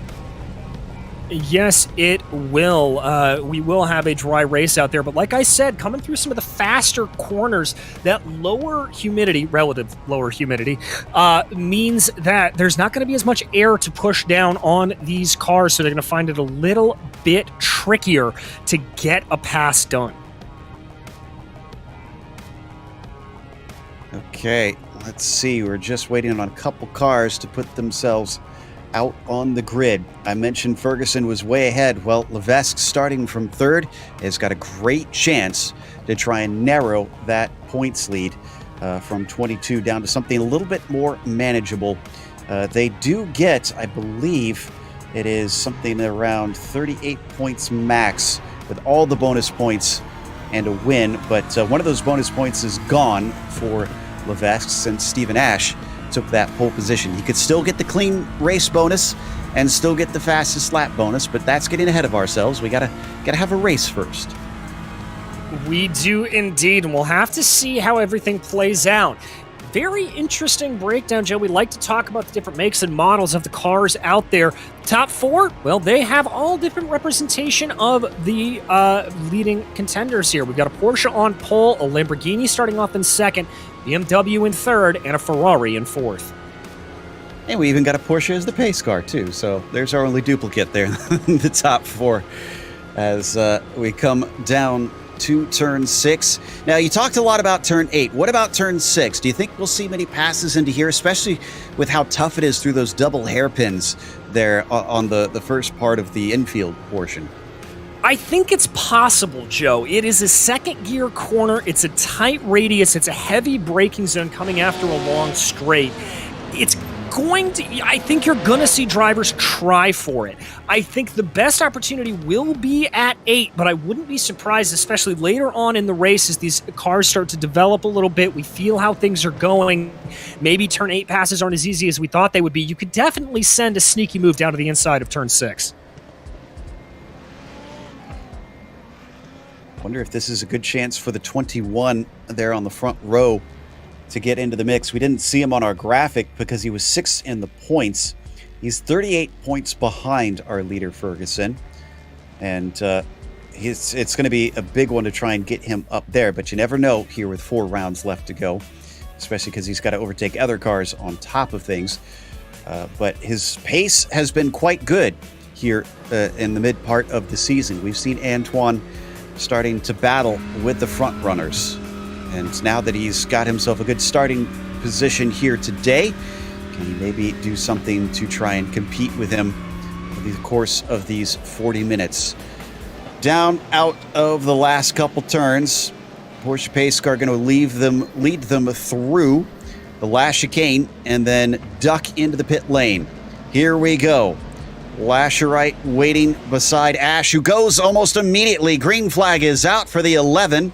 Yes, it will. We will have a dry race out there, but like I said, coming through some of the faster corners, that relative lower humidity, means that there's not going to be as much air to push down on these cars, so they're going to find it a little bit trickier to get a pass done. Okay, let's see. We're just waiting on a couple cars to put themselves out on the grid. I mentioned Ferguson was way ahead. Well, Levesque, starting from 3rd, has got a great chance to try and narrow that points lead from 22 down to something a little bit more manageable. They do get, I believe, it is something around 38 points max with all the bonus points and a win, but one of those bonus points is gone for Levesque since Stephen Ash took that pole position. He could still get the clean race bonus and still get the fastest lap bonus, but that's getting ahead of ourselves. We gotta have a race first. We do indeed, and we'll have to see how everything plays out. Very interesting breakdown, Joe. We like to talk about the different makes and models of the cars out there. Top 4, well, they have all different representation of the leading contenders here. We've got a Porsche on pole, a Lamborghini starting off in 2nd, BMW in 3rd, and a Ferrari in 4th. And we even got a Porsche as the pace car, too. So there's our only duplicate there in the top 4. As we come down to turn 6. Now, you talked a lot about turn 8. What about turn 6? Do you think we'll see many passes into here, especially with how tough it is through those double hairpins there on the first part of the infield portion? I think it's possible, Joe. It is a second gear corner. It's a tight radius. It's a heavy braking zone coming after a long straight. I think you're going to see drivers try for it. I think the best opportunity will be at 8, but I wouldn't be surprised, especially later on in the race as these cars start to develop a little bit. We feel how things are going. Maybe turn 8 passes aren't as easy as we thought they would be. You could definitely send a sneaky move down to the inside of turn 6. Wonder if this is a good chance for the 21 there on the front row to get into the mix. We didn't see him on our graphic because he was 6th in the points. He's 38 points behind our leader, Ferguson. And it's going to be a big one to try and get him up there. But you never know here with 4 rounds left to go, especially because he's got to overtake other cars on top of things. But his pace has been quite good here in the mid part of the season. We've seen Antoine starting to battle with the front runners. And now that he's got himself a good starting position here today, can he maybe do something to try and compete with him over the course of these 40 minutes? Down out of the last couple turns, Porsche Pace Car going to lead them through the last chicane and then duck into the pit lane. Here we go. Lasherite waiting beside Ash, who goes almost immediately. Green flag is out for the 11.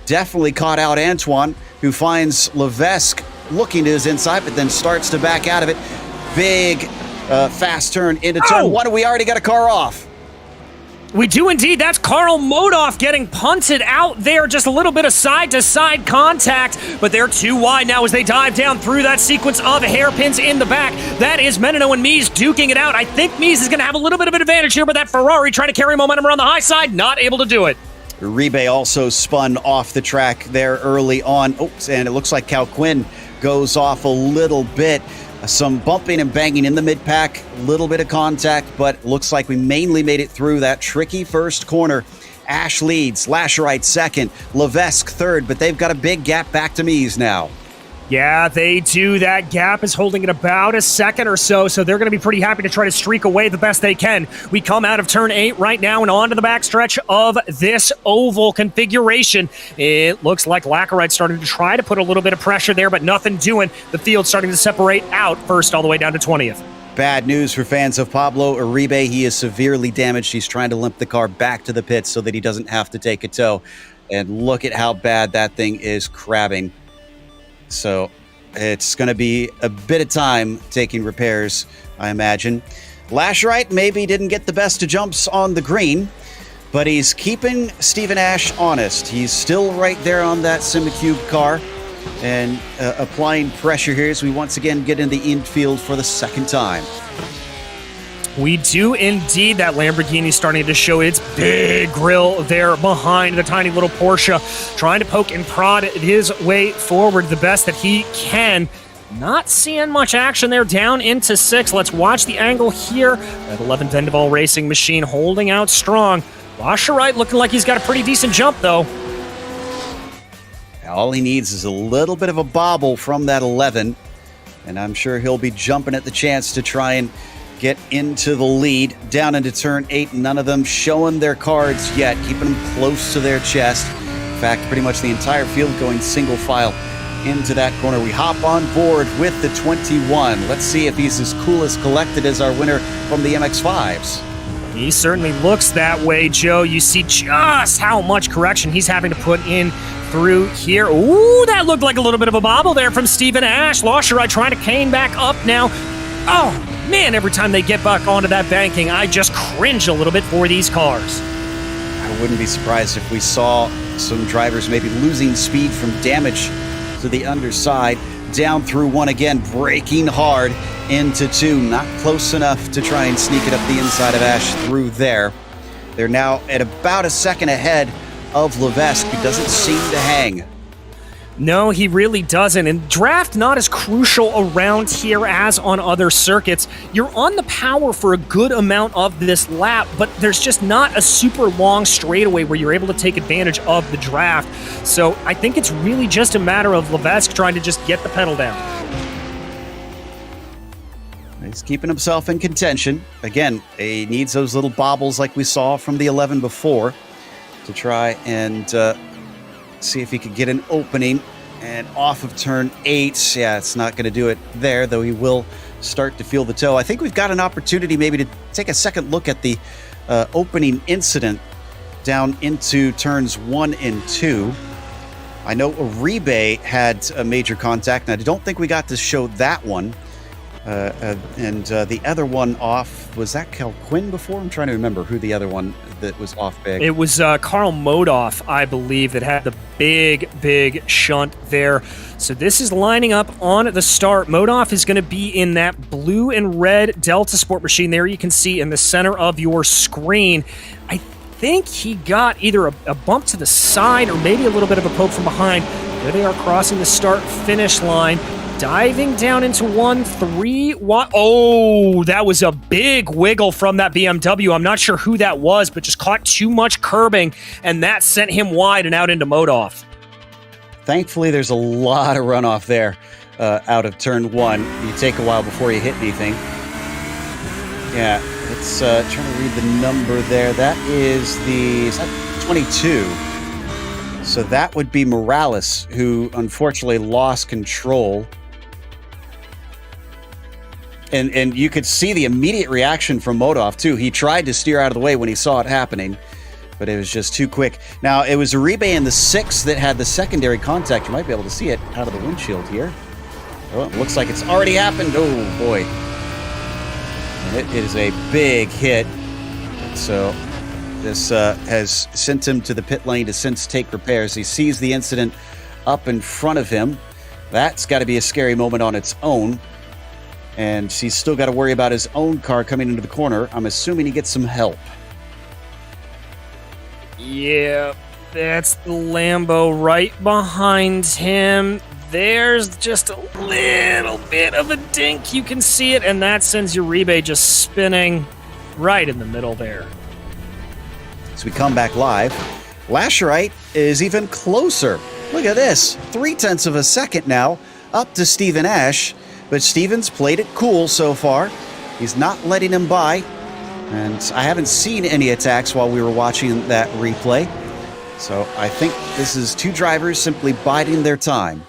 Definitely caught out Antoine, who finds Levesque looking to his inside, but then starts to back out of it. Big, fast turn into turn 1. We already got a car off. We do indeed. That's Karl Modoff getting punted out there. Just a little bit of side-to-side contact, but they're too wide now as they dive down through that sequence of hairpins in the back. That is Menino and Mies duking it out. I think Mies is going to have a little bit of an advantage here, but that Ferrari trying to carry momentum around the high side, not able to do it. Uribe also spun off the track there early on. Oops, and it looks like Cal Quinn goes off a little bit. Some bumping and banging in the mid-pack, a little bit of contact, but looks like we mainly made it through that tricky first corner. Ash leads, Lasherite second, Levesque third, but they've got a big gap back to Mies now. Yeah, they do. That gap is holding it about a second or so they're going to be pretty happy to try to streak away the best they can. We come out of turn 8 right now and onto the backstretch of this oval configuration. It looks like Lacarite's starting to try to put a little bit of pressure there, but nothing doing. The field starting to separate out first all the way down to 20th. Bad news for fans of Pablo Uribe. He is severely damaged. He's trying to limp the car back to the pits so that he doesn't have to take a tow. And look at how bad that thing is crabbing. So it's going to be a bit of time taking repairs, I imagine. Lasherite maybe didn't get the best of jumps on the green, but he's keeping Stephen Ash honest. He's still right there on that SimCube car and applying pressure here as we once again get in the infield for the second time. We do indeed. That Lamborghini starting to show its big grille there behind the tiny little Porsche, trying to poke and prod his way forward the best that he can. Not seeing much action there down into 6. Let's watch the angle here. That 11 Vendaval Racing machine holding out strong. Lasherite looking like he's got a pretty decent jump, though. All he needs is a little bit of a bobble from that 11, and I'm sure he'll be jumping at the chance to try and get into the lead. Down into turn 8, none of them showing their cards yet, keeping them close to their chest. In fact, pretty much the entire field going single file into that corner. We hop on board with the 21. Let's see if he's as cool as collected as our winner from the MX-5s. He certainly looks that way, Joe. You see just how much correction he's having to put in through here. Ooh, that looked like a little bit of a bobble there from Stephen Ash. Lasherite trying to cane back up now. Oh, man, every time they get back onto that banking, I just cringe a little bit for these cars. I wouldn't be surprised if we saw some drivers maybe losing speed from damage to the underside. Down through 1 again, braking hard into 2. Not close enough to try and sneak it up the inside of Ash through there. They're now at about a second ahead of Levesque, who doesn't seem to hang. No, he really doesn't. And draft not as crucial around here as on other circuits. You're on the power for a good amount of this lap, but there's just not a super long straightaway where you're able to take advantage of the draft. So I think it's really just a matter of Levesque trying to just get the pedal down. He's keeping himself in contention. Again, he needs those little bobbles like we saw from the 11 before to try and see if he could get an opening. And off of turn 8, yeah, it's not going to do it there, though he will start to feel the toe. I think we've got an opportunity maybe to take a second look at the opening incident down into turns 1 and 2. I know Uribe had a major contact, and I don't think we got to show that one. The other one off, was that Cal Quinn before? I'm trying to remember who the other one that was off big. It was Carl Modoff, I believe, that had the big shunt there. So this is lining up on the start. Modoff is going to be in that blue and red Delta Sport machine there you can see in the center of your screen. I think he got either a bump to the side or maybe a little bit of a poke from behind. There they are crossing the start-finish line. Diving down into 1-3. Oh, that was a big wiggle from that BMW. I'm not sure who that was, but just caught too much curbing, and that sent him wide and out into Modoff. Thankfully, there's a lot of runoff there out of turn 1. You take a while before you hit anything. Yeah, let's try to read the number there. That is that 22. So that would be Morales, who unfortunately lost control. And you could see the immediate reaction from Modoff, too. He tried to steer out of the way when he saw it happening, but it was just too quick. Now, it was Uribe in the 6 that had the secondary contact. You might be able to see it out of the windshield here. Oh, it looks like it's already happened. Oh, boy. And it is a big hit. So this has sent him to the pit lane to since take repairs. He sees the incident up in front of him. That's got to be a scary moment on its own. And he's still got to worry about his own car coming into the corner. I'm assuming he gets some help. Yeah, that's the Lambo right behind him. There's just a little bit of a dink. You can see it, and that sends Uribe just spinning right in the middle there. As we come back live, Lasherite is even closer. Look at this. 0.3 of a second now up to Stephen Ash. But Stevens played it cool so far. He's not letting him by. And I haven't seen any attacks while we were watching that replay. So I think this is two drivers simply biding their time.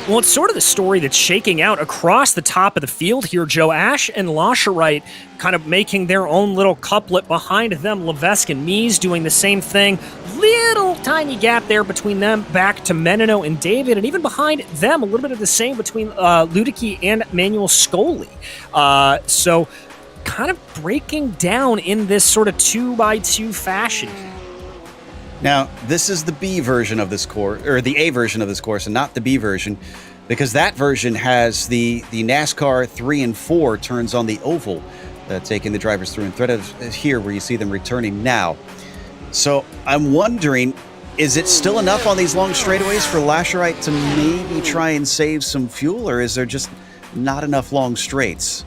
Well, it's sort of the story that's shaking out across the top of the field here, Joe. Ash and Lasherite kind of making their own little couplet behind them. Levesque and Mies doing the same thing. Little tiny gap there between them, back to Menino and David, and even behind them, a little bit of the same between Ludicky and Manuel Scoli. So kind of breaking down in this sort of 2x2 fashion. Now, this is the B version of this course, or the A version of this course, and not the B version, because that version has the NASCAR 3 and 4 turns on the oval, taking the drivers through, instead of here where you see them returning now. So I'm wondering, is it still enough on these long straightaways for Lasherite to maybe try and save some fuel, or is there just not enough long straights?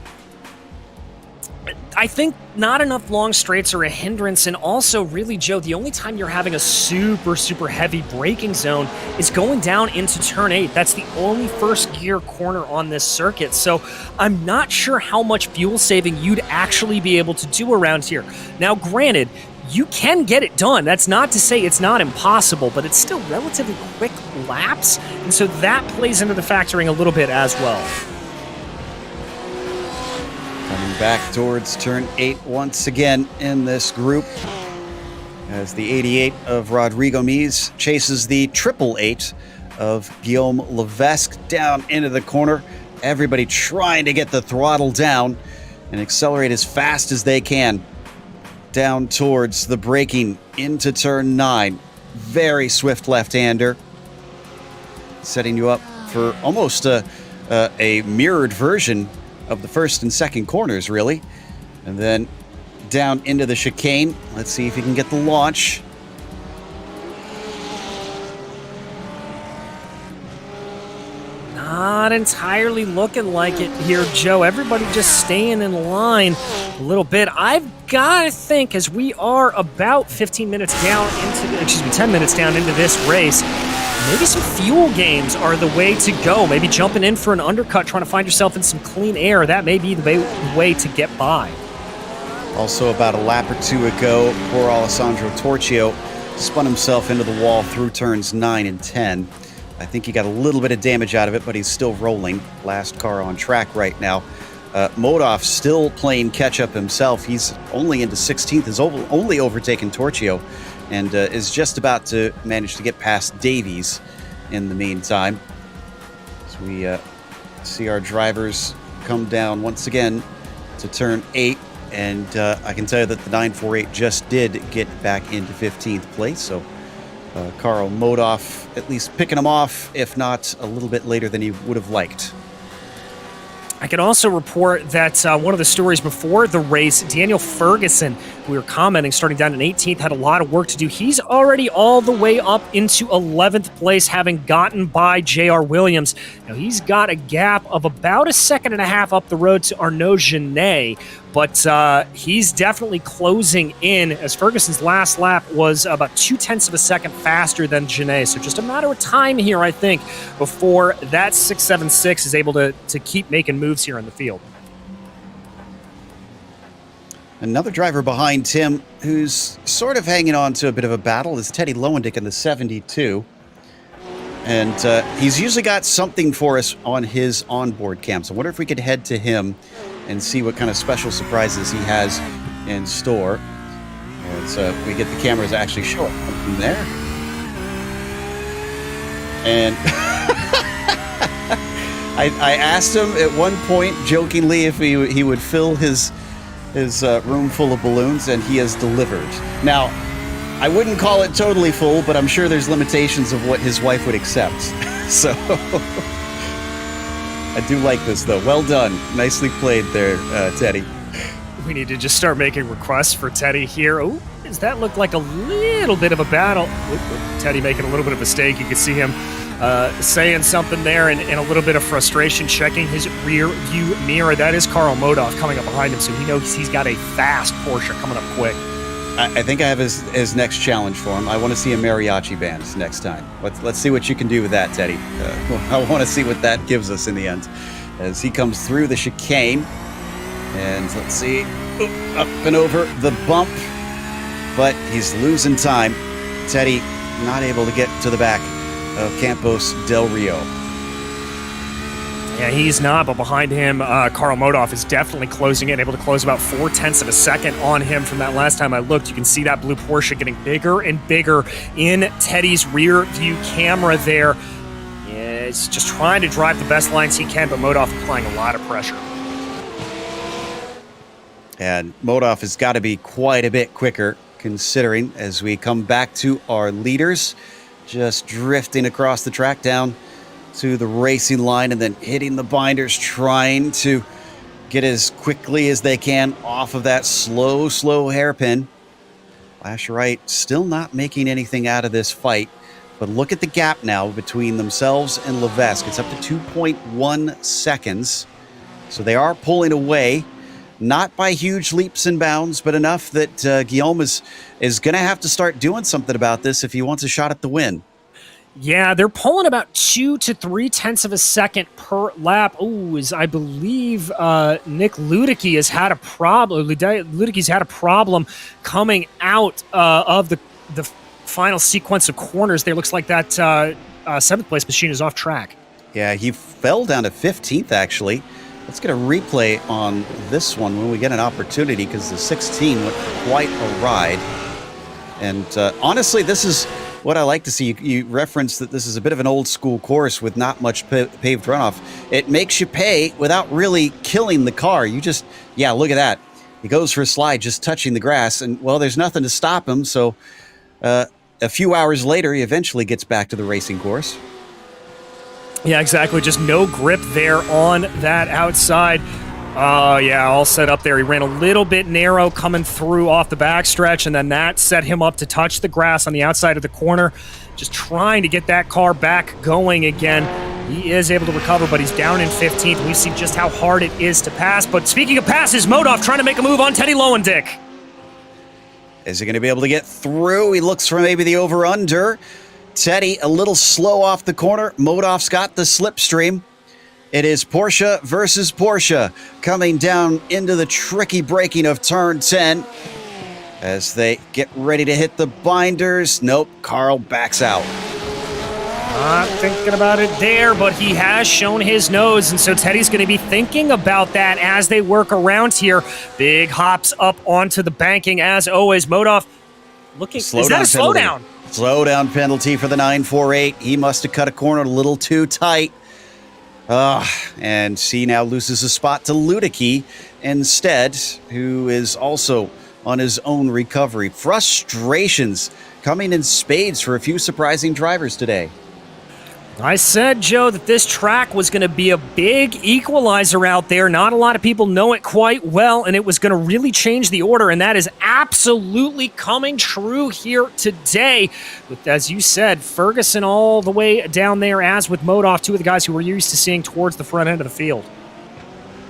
I think not enough long straights are a hindrance, and also, really, Joe, the only time you're having a super heavy braking zone is going down into turn 8. That's the only first gear corner on this circuit, so I'm not sure how much fuel saving you'd actually be able to do around here. Now, granted, you can get it done. That's not to say it's not impossible, but it's still relatively quick laps, and so that plays into the factoring a little bit as well. Coming back towards turn 8 once again in this group, as the 88 of Rodrigo Mies chases the 888 of Guillaume Levesque down into the corner. Everybody trying to get the throttle down and accelerate as fast as they can down towards the braking into turn 9. Very swift left-hander, setting you up for almost a mirrored version of the first and second corners, really. And then down into the chicane. Let's see if he can get the launch. not entirely looking like it here, Joe. Everybody just staying in line a little bit. I've got to think, as we are about 10 minutes down into this race, maybe some fuel gains are the way to go. Maybe jumping in for an undercut, trying to find yourself in some clean air. That may be the way to get by. Also, about a lap or two ago, poor Alessandro Torchio spun himself into the wall through turns 9 and 10. I think he got a little bit of damage out of it, but he's still rolling. Last car on track right now. Modov still playing catch-up himself. He's only into 16th, has only overtaken Torchio, and is just about to manage to get past Davies in the meantime. As we see our drivers come down once again to turn 8. And I can tell you that the 948 just did get back into 15th place. So Karl Modov at least picking him off, if not a little bit later than he would have liked. I can also report that one of the stories before the race, Daniel Ferguson, we were commenting, starting down in 18th, had a lot of work to do. He's already all the way up into 11th place, having gotten by J.R. Williams. Now, he's got a gap of about a second and a half up the road to Arnaud Genet, but he's definitely closing in, as Ferguson's last lap was about 0.2 of a second faster than Genet. So just a matter of time here, I think, before that 676 is able to keep making moves here in the field. Another driver behind Tim who's sort of hanging on to a bit of a battle is Teddy Lowendick in the 72. And he's usually got something for us on his onboard cam. So I wonder if we could head to him and see what kind of special surprises he has in store. As we get the cameras to actually show it from there. And I asked him at one point, jokingly, if he would fill his room full of balloons, and he has delivered. Now, I wouldn't call it totally full, but I'm sure there's limitations of what his wife would accept. So I do like this, though. Well done. Nicely played there, Teddy. We need to just start making requests for Teddy here. Oh, does that look like a little bit of a battle? Teddy making a little bit of a mistake. You can see him saying something there and a little bit of frustration, checking his rear view mirror. That is Karl Modov coming up behind him, so he knows he's got a fast Porsche coming up quick. I think I have his next challenge for him. I want to see a mariachi band next time. Let's see what you can do with that, Teddy. I want to see what that gives us in the end. As he comes through the chicane. And let's see. Up and over the bump. But he's losing time. Teddy not able to get to the back of Campos Del Rio. Yeah, he's not, but behind him, Karl Modov is definitely closing in, able to close about 0.4 of a second on him from that last time I looked. You can see that blue Porsche getting bigger and bigger in Teddy's rear view camera there. Yeah, he's just trying to drive the best lines he can, but Modov applying a lot of pressure. And Modov has got to be quite a bit quicker, considering, as we come back to our leaders, just drifting across the track down to the racing line and then hitting the binders, trying to get as quickly as they can off of that slow hairpin. Flash right still not making anything out of this fight, but look at the gap now between themselves and Levesque. It's up to 2.1 seconds. So they are pulling away, not by huge leaps and bounds, but enough that Guillaume is going to have to start doing something about this if he wants a shot at the win. Yeah, they're pulling about 2 to 0.3 of a second per lap. Oh, I believe Nick Ludicky has had a problem. Ludicky's had a problem coming out of the final sequence of corners. There looks like that 7th place machine is off track. Yeah, he fell down to 15th actually. Let's get a replay on this one when we get an opportunity, because the 16 went quite a ride. And honestly, this is what I like to see. You referenced that this is a bit of an old school course with not much paved runoff. It makes you pay without really killing the car. You just, yeah, look at that. He goes for a slide, just touching the grass, and well, there's nothing to stop him. So a few hours later, he eventually gets back to the racing course. Yeah, exactly. Just no grip there on that outside. Yeah, all set up there. He ran a little bit narrow coming through off the backstretch, and then that set him up to touch the grass on the outside of the corner. Just trying to get that car back going again. He is able to recover, but he's down in 15th. We've seen just how hard it is to pass. But speaking of passes, Modov trying to make a move on Teddy Lowendick. Is he going to be able to get through? He looks for maybe the over-under. Teddy a little slow off the corner. Modov's got the slipstream. It is Porsche versus Porsche coming down into the tricky braking of turn 10 as they get ready to hit the binders. Nope, Carl backs out. Not thinking about it there, but he has shown his nose, and so Teddy's going to be thinking about that as they work around here. Big hops up onto the banking as always. Modov looking. Is that a slowdown? Slowdown penalty for the 948. He must have cut a corner a little too tight. And he now loses a spot to Ludicky instead, who is also on his own recovery. Frustrations coming in spades for a few surprising drivers today. I said, Joe, that this track was going to be a big equalizer out there. Not a lot of people know it quite well, and it was going to really change the order, and that is absolutely coming true here today. With, as you said, Ferguson all the way down there, as with Modov, two of the guys who we're used to seeing towards the front end of the field.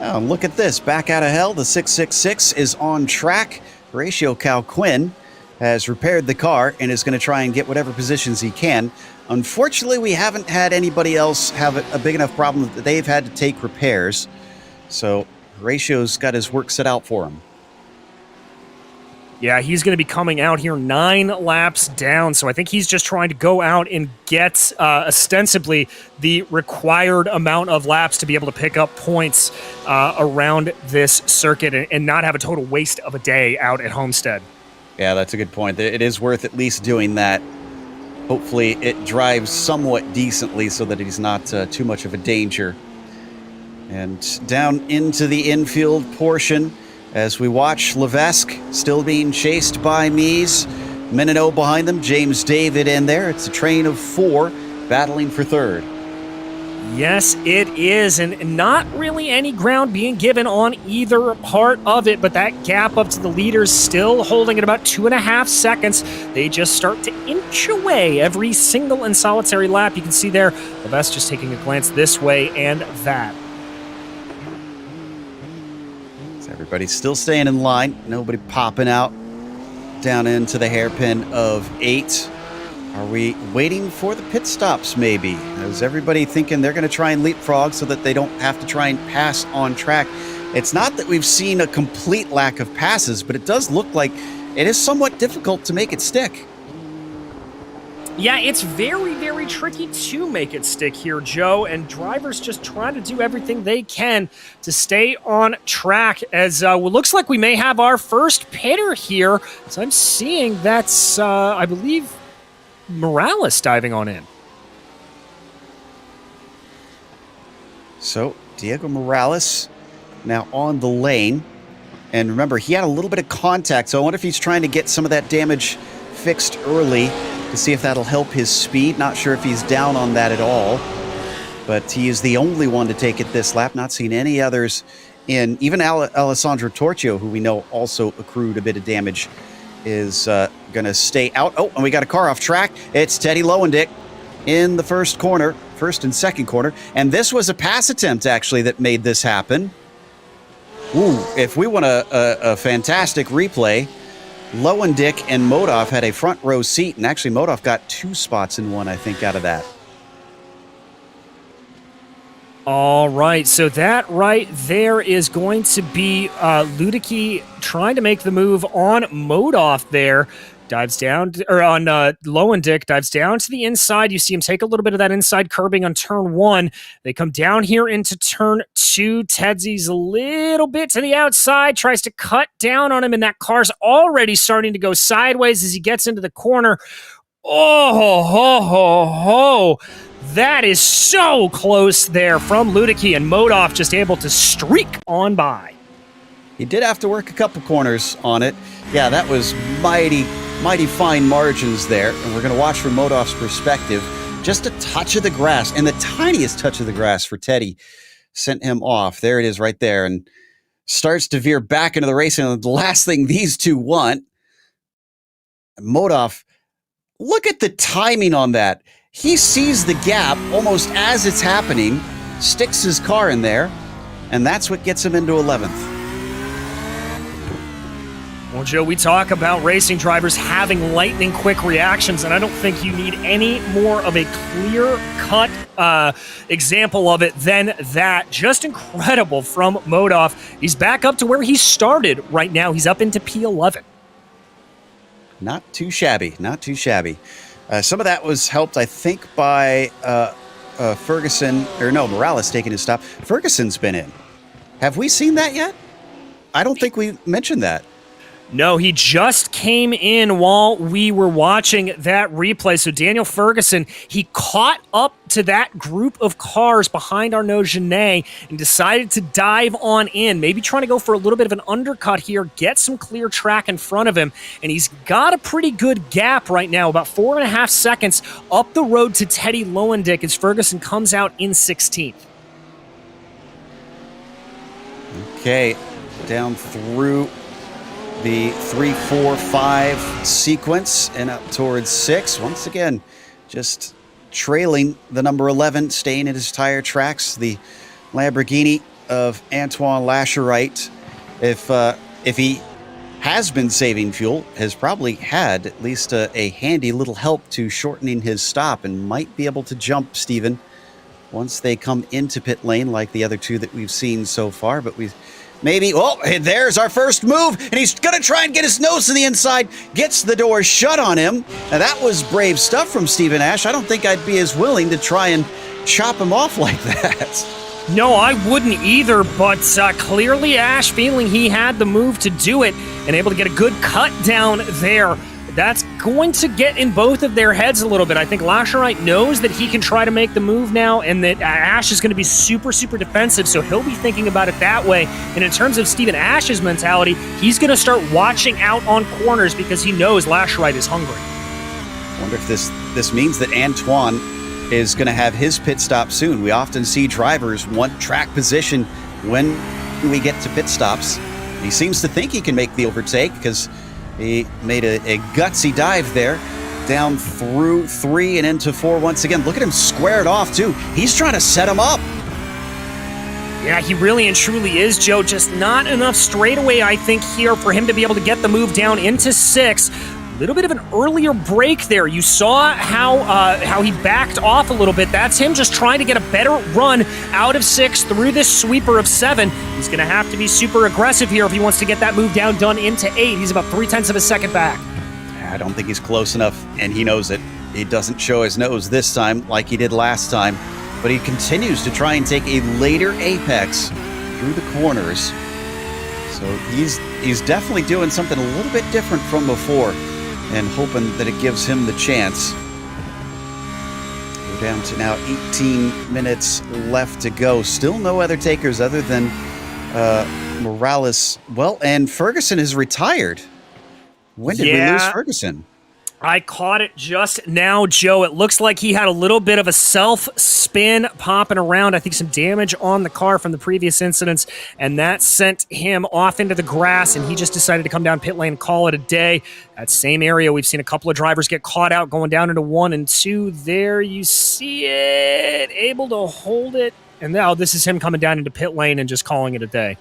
Oh, look at this. Back out of hell, the 666 is on track. Horatio Calquin has repaired the car and is going to try and get whatever positions he can. Unfortunately, we haven't had anybody else have a big enough problem that they've had to take repairs. So Horatio's got his work set out for him. Yeah, he's going to be coming out here 9 laps down, so I think he's just trying to go out and get ostensibly the required amount of laps to be able to pick up points around this circuit and not have a total waste of a day out at Homestead. Yeah, that's a good point. It is worth at least doing that. Hopefully it drives somewhat decently so that he's not too much of a danger. And down into the infield portion as we watch Levesque still being chased by Mies. Menino behind them, James David in there. It's a train of 4 battling for third. Yes, it is, and not really any ground being given on either part of it, but that gap up to the leaders still holding at about 2.5 seconds. They just start to inch away every single and solitary lap. You can see there, Levesque just taking a glance this way and that. So everybody's still staying in line. Nobody popping out down into the hairpin of 8. Are we waiting for the pit stops, maybe? Is everybody thinking they're going to try and leapfrog so that they don't have to try and pass on track? It's not that we've seen a complete lack of passes, but it does look like it is somewhat difficult to make it stick. Yeah, it's very, very tricky to make it stick here, Joe, and drivers just trying to do everything they can to stay on track as well, looks like we may have our first pitter here. So I'm seeing that's, I believe, Morales diving on in. So Diego Morales now on the lane. And remember, he had a little bit of contact, so I wonder if he's trying to get some of that damage fixed early to see if that'll help his speed. Not sure if he's down on that at all. But he is the only one to take it this lap. Not seen any others in. Even Alessandro Torchio, who we know also accrued a bit of damage, is going to stay out. Oh, and we got a car off track. It's Teddy Lowendick in the first and second corner. And this was a pass attempt, actually, that made this happen. Ooh, if we want a fantastic replay, Lowendick and Modov had a front row seat, and actually Modov got 2 spots in one, I think, out of that. All right, so that right there is going to be Ludicky trying to make the move on Modov there. Dives down, or on Lowendick, dives down to the inside. You see him take a little bit of that inside curbing on turn 1. They come down here into turn 2. Tedsy's a little bit to the outside, tries to cut down on him, and that car's already starting to go sideways as he gets into the corner. Oh, ho, ho, ho. That is so close there from Ludicky, and Modov just able to streak on by. He did have to work a couple corners on it. Yeah, that was mighty fine margins there, and we're going to watch from Modov's perspective. Just a touch of the grass, and the tiniest touch of the grass for Teddy sent him off. There it is right there, and starts to veer back into the race, and the last thing these two want. Modov, look at the timing on that. He sees the gap almost as it's happening, sticks his car in there, and that's what gets him into 11th. Well, Joe, we talk about racing drivers having lightning quick reactions, and I don't think you need any more of a clear-cut example of it than that. Just incredible from Modoff. He's back up to where he started right now. He's up into P11. Not too shabby, not too shabby. Some of that was helped, I think, by Morales taking his stop. Ferguson's been in. Have we seen that yet? I don't think we mentioned that. No, he just came in while we were watching that replay. So Daniel Ferguson, he caught up to that group of cars behind Arnaud Genet and decided to dive on in, maybe trying to go for a little bit of an undercut here, get some clear track in front of him. And he's got a pretty good gap right now, about 4.5 seconds up the road to Teddy Lowendick as Ferguson comes out in 16th. Okay, down through the 3, 4, 5 sequence and up towards 6. Once again, just trailing the number 11, staying at his tire tracks. The Lamborghini of Antoine Lascherite, if he has been saving fuel, has probably had at least a handy little help to shortening his stop and might be able to jump Steven once they come into pit lane like the other two that we've seen so far. But there's our first move, and he's going to try and get his nose to the inside, gets the door shut on him. Now, that was brave stuff from Stephen Ash. I don't think I'd be as willing to try and chop him off like that. No, I wouldn't either, but clearly Ash feeling he had the move to do it and able to get a good cut down there. That's going to get in both of their heads a little bit. I think Lascherite knows that he can try to make the move now and that Ash is going to be super, super defensive, so he'll be thinking about it that way. And in terms of Stephen Ash's mentality, he's going to start watching out on corners because he knows Lascherite is hungry. I wonder if this means that Antoine is going to have his pit stop soon. We often see drivers want track position when we get to pit stops. He seems to think he can make the overtake because he made a gutsy dive there, down through 3 and into 4 once again. Look at him square it off, too. He's trying to set him up. Yeah, he really and truly is, Joe. Just not enough straightaway, I think, here for him to be able to get the move down into 6. A little bit of an earlier break there. You saw how he backed off a little bit. That's him just trying to get a better run out of 6 through this sweeper of 7. He's going to have to be super aggressive here if he wants to get that move down done into 8. He's about 0.3 of a second back. I don't think he's close enough, and he knows it. He doesn't show his nose this time like he did last time, but he continues to try and take a later apex through the corners. So he's definitely doing something a little bit different from before, and hoping that it gives him the chance. We're down to now 18 minutes left to go. Still no other takers other than Morales. Well, and Ferguson is retired. When did we lose Ferguson? I caught it just now, Joe. It looks like he had a little bit of a self-spin popping around. I think some damage on the car from the previous incidents, and that sent him off into the grass, and he just decided to come down pit lane and call it a day. That same area, we've seen a couple of drivers get caught out going down into 1 and 2. There you see it, able to hold it, and now this is him coming down into pit lane and just calling it a day.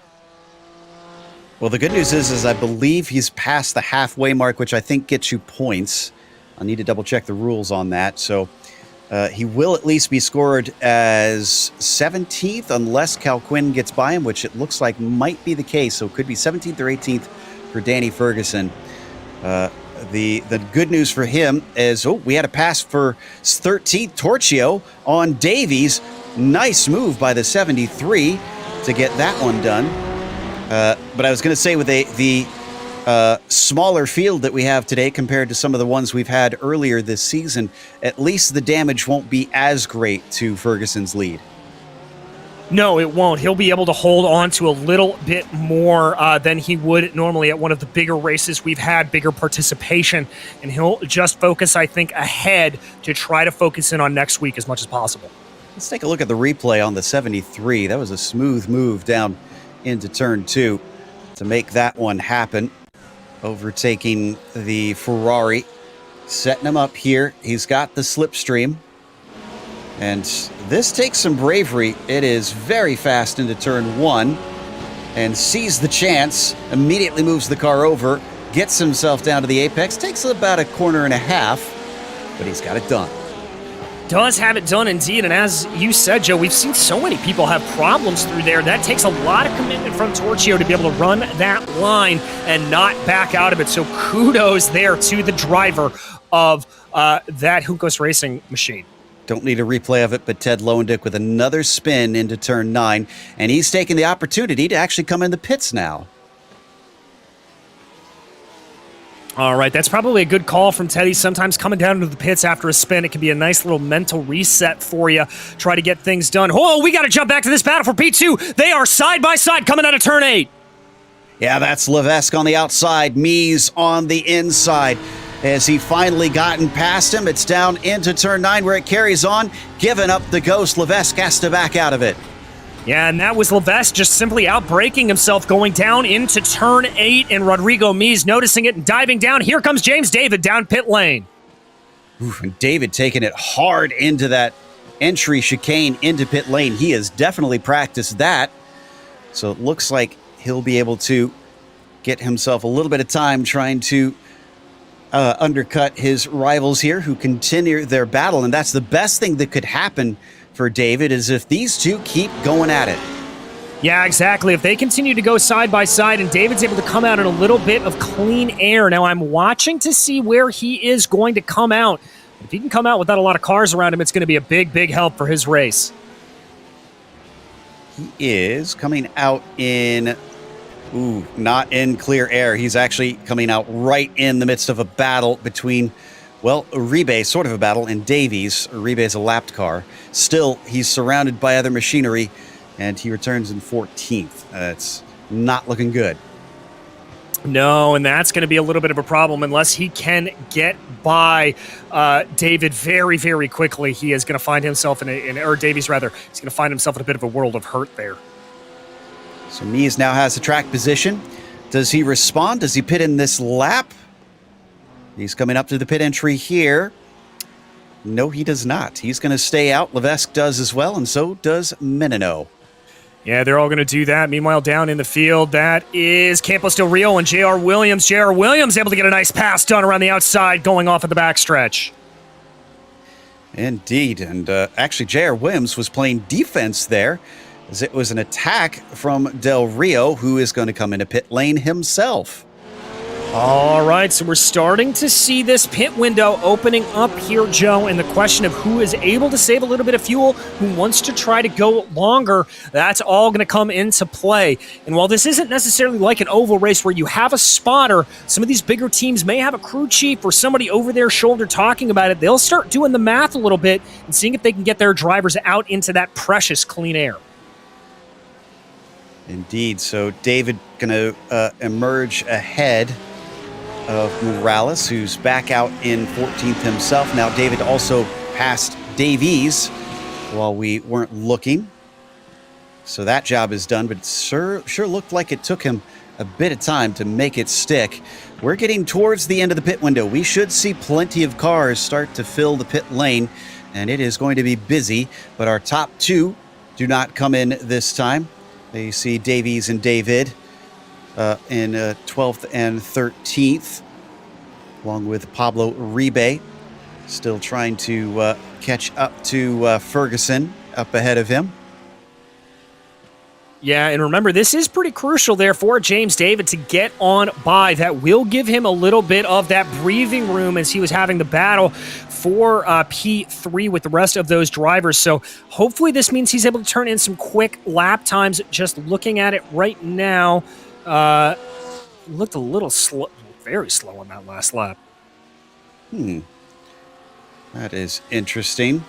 Well, the good news is I believe he's past the halfway mark, which I think gets you points. I'll need to double check the rules on that. So he will at least be scored as 17th unless Cal Quinn gets by him, which it looks like might be the case. So it could be 17th or 18th for Danny Ferguson. The good news for him is, we had a pass for 13th Torchio on Davies. Nice move by the 73 to get that one done. But I was going to say, with the smaller field that we have today compared to some of the ones we've had earlier this season, at least the damage won't be as great to Ferguson's lead. No, it won't. He'll be able to hold on to a little bit more than he would normally at one of the bigger races we've had, bigger participation, and he'll just focus, I think, ahead to try to focus in on next week as much as possible. Let's take a look at the replay on the 73. That was a smooth move down into turn 2 to make that one happen. Overtaking the Ferrari, setting him up here. He's got the slipstream. And this takes some bravery. It is very fast into turn 1 and sees the chance, immediately moves the car over, gets himself down to the apex, takes about a corner and a half, but he's got it done. Does have it done indeed, and as you said, Joe, we've seen so many people have problems through there. That takes a lot of commitment from Torchio to be able to run that line and not back out of it. So kudos there to the driver of that Hunkos Racing machine. Don't need a replay of it, but Ted Lowendick with another spin into turn 9, and he's taking the opportunity to actually come in the pits now. All right, that's probably a good call from Teddy. Sometimes coming down into the pits after a spin, it can be a nice little mental reset for you. Try to get things done. Oh, we got to jump back to this battle for P2. They are side by side coming out of turn 8. Yeah, that's Levesque on the outside, Mies on the inside. As he finally gotten past him, it's down into turn 9 where it carries on. Giving up the ghost, Levesque has to back out of it. Yeah, and that was Levesque just simply outbraking himself going down into turn 8, and Rodrigo Mies noticing it and diving down. Here comes James David down pit lane. Oof, and David taking it hard into that entry chicane into pit lane. He has definitely practiced that. So it looks like he'll be able to get himself a little bit of time trying to undercut his rivals here who continue their battle. And that's the best thing that could happen for David, is if these two keep going at it. Yeah, exactly. If they continue to go side by side and David's able to come out in a little bit of clean air. Now I'm watching to see where he is going to come out. If he can come out without a lot of cars around him, it's going to be a big, big help for his race. He is coming out in, not in clear air. He's actually coming out right in the midst of a battle between, well, Uribe, sort of a battle, and Davies. Uribe's a lapped car. Still, he's surrounded by other machinery, and he returns in 14th. That's not looking good. No, and that's going to be a little bit of a problem unless he can get by David very, very quickly. He is going to find himself or Davies rather, he's going to find himself in a bit of a world of hurt there. So Mies now has the track position. Does he respond? Does he pit in this lap? He's coming up to the pit entry here. No, he does not. He's going to stay out. Levesque does as well, and so does Menino. Yeah, they're all going to do that. Meanwhile, down in the field, that is Campos Del Rio and J.R. Williams. J.R. Williams able to get a nice pass done around the outside, going off at the backstretch. Indeed, and actually J.R. Williams was playing defense there, as it was an attack from Del Rio, who is going to come into pit lane himself. All right, so we're starting to see this pit window opening up here, Joe, and the question of who is able to save a little bit of fuel, who wants to try to go longer, that's all going to come into play. And while this isn't necessarily like an oval race where you have a spotter, some of these bigger teams may have a crew chief or somebody over their shoulder talking about it. They'll start doing the math a little bit and seeing if they can get their drivers out into that precious clean air. Indeed, so David going to emerge ahead of Morales, who's back out in 14th himself. Now David also passed Davies while we weren't looking. So that job is done, but it sure looked like it took him a bit of time to make it stick. We're getting towards the end of the pit window. We should see plenty of cars start to fill the pit lane, and it is going to be busy, but our top two do not come in this time. You see Davies and David in 12th and 13th, along with Pablo Uribe, still trying to catch up to Ferguson up ahead of him. Yeah, and remember, this is pretty crucial there for James David to get on by. That will give him a little bit of that breathing room as he was having the battle for P3 with the rest of those drivers. So hopefully this means he's able to turn in some quick lap times. Just looking at it right now, looked a little slow, very slow on that last lap. That is interesting.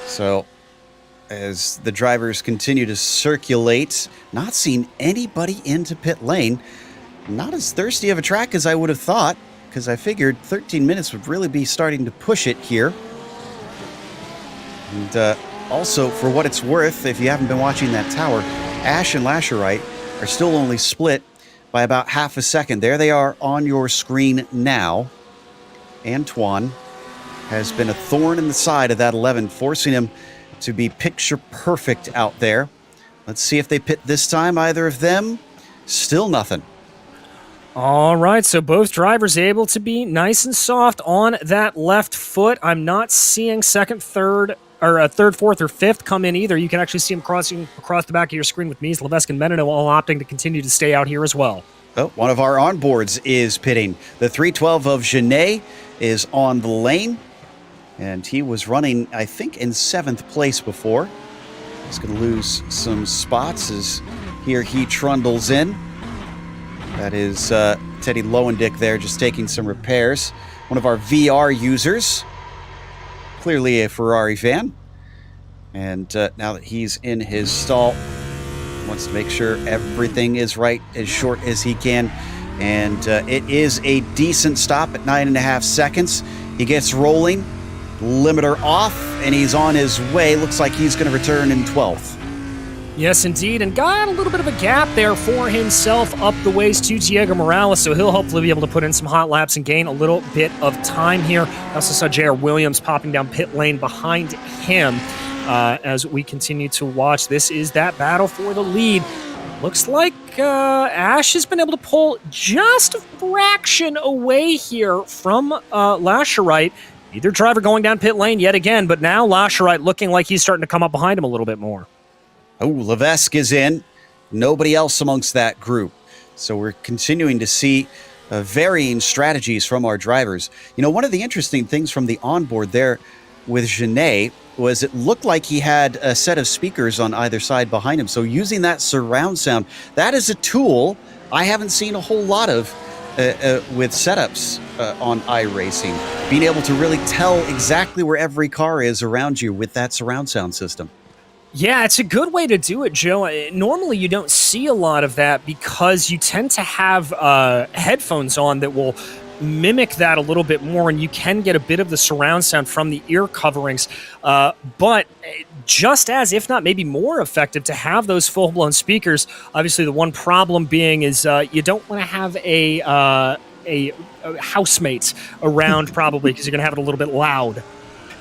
So as the drivers continue to circulate, not seeing anybody into pit lane. Not as thirsty of a track as I would have thought, because I figured 13 minutes would really be starting to push it here. And also, for what it's worth, if you haven't been watching that tower, Ash and Lasherite are still only split by about half a second. There they are on your screen now. Antoine has been a thorn in the side of that 11, forcing him to be picture perfect out there. Let's see if they pit this time, either of them. Still nothing. All right, so both drivers able to be nice and soft on that left foot. I'm not seeing second, third, fourth, or fifth come in either. You can actually see them crossing across the back of your screen with Mies, Levesque, and Menino all opting to continue to stay out here as well. Oh, one of our onboards is pitting. The 312 of Genet is on the lane, and he was running, I think, in 7th place before. He's going to lose some spots as here he trundles in. That is Teddy Lowendick there, just taking some repairs. One of our VR users, clearly a Ferrari fan. And now that he's in his stall, wants to make sure everything is right as short as he can. And it is a decent stop at 9.5 seconds. He gets rolling, limiter off, and he's on his way. Looks like he's going to return in 12th. Yes, indeed, and got a little bit of a gap there for himself up the ways to Diego Morales, so he'll hopefully be able to put in some hot laps and gain a little bit of time here. I also saw J.R. Williams popping down pit lane behind him as we continue to watch. This is that battle for the lead. Looks like Ash has been able to pull just a fraction away here from Lascherite. Either driver going down pit lane yet again, but now Lascherite looking like he's starting to come up behind him a little bit more. Oh, Levesque is in. Nobody else amongst that group. So we're continuing to see varying strategies from our drivers. You know, one of the interesting things from the onboard there with Genet was it looked like he had a set of speakers on either side behind him. So using that surround sound, that is a tool I haven't seen a whole lot of with setups on iRacing. Being able to really tell exactly where every car is around you with that surround sound system. Yeah, it's a good way to do it, Joe. Normally, you don't see a lot of that because you tend to have headphones on that will mimic that a little bit more, and you can get a bit of the surround sound from the ear coverings. But just as, if not maybe more effective, to have those full-blown speakers. Obviously, the one problem being is you don't want to have a housemate around probably because you're going to have it a little bit loud.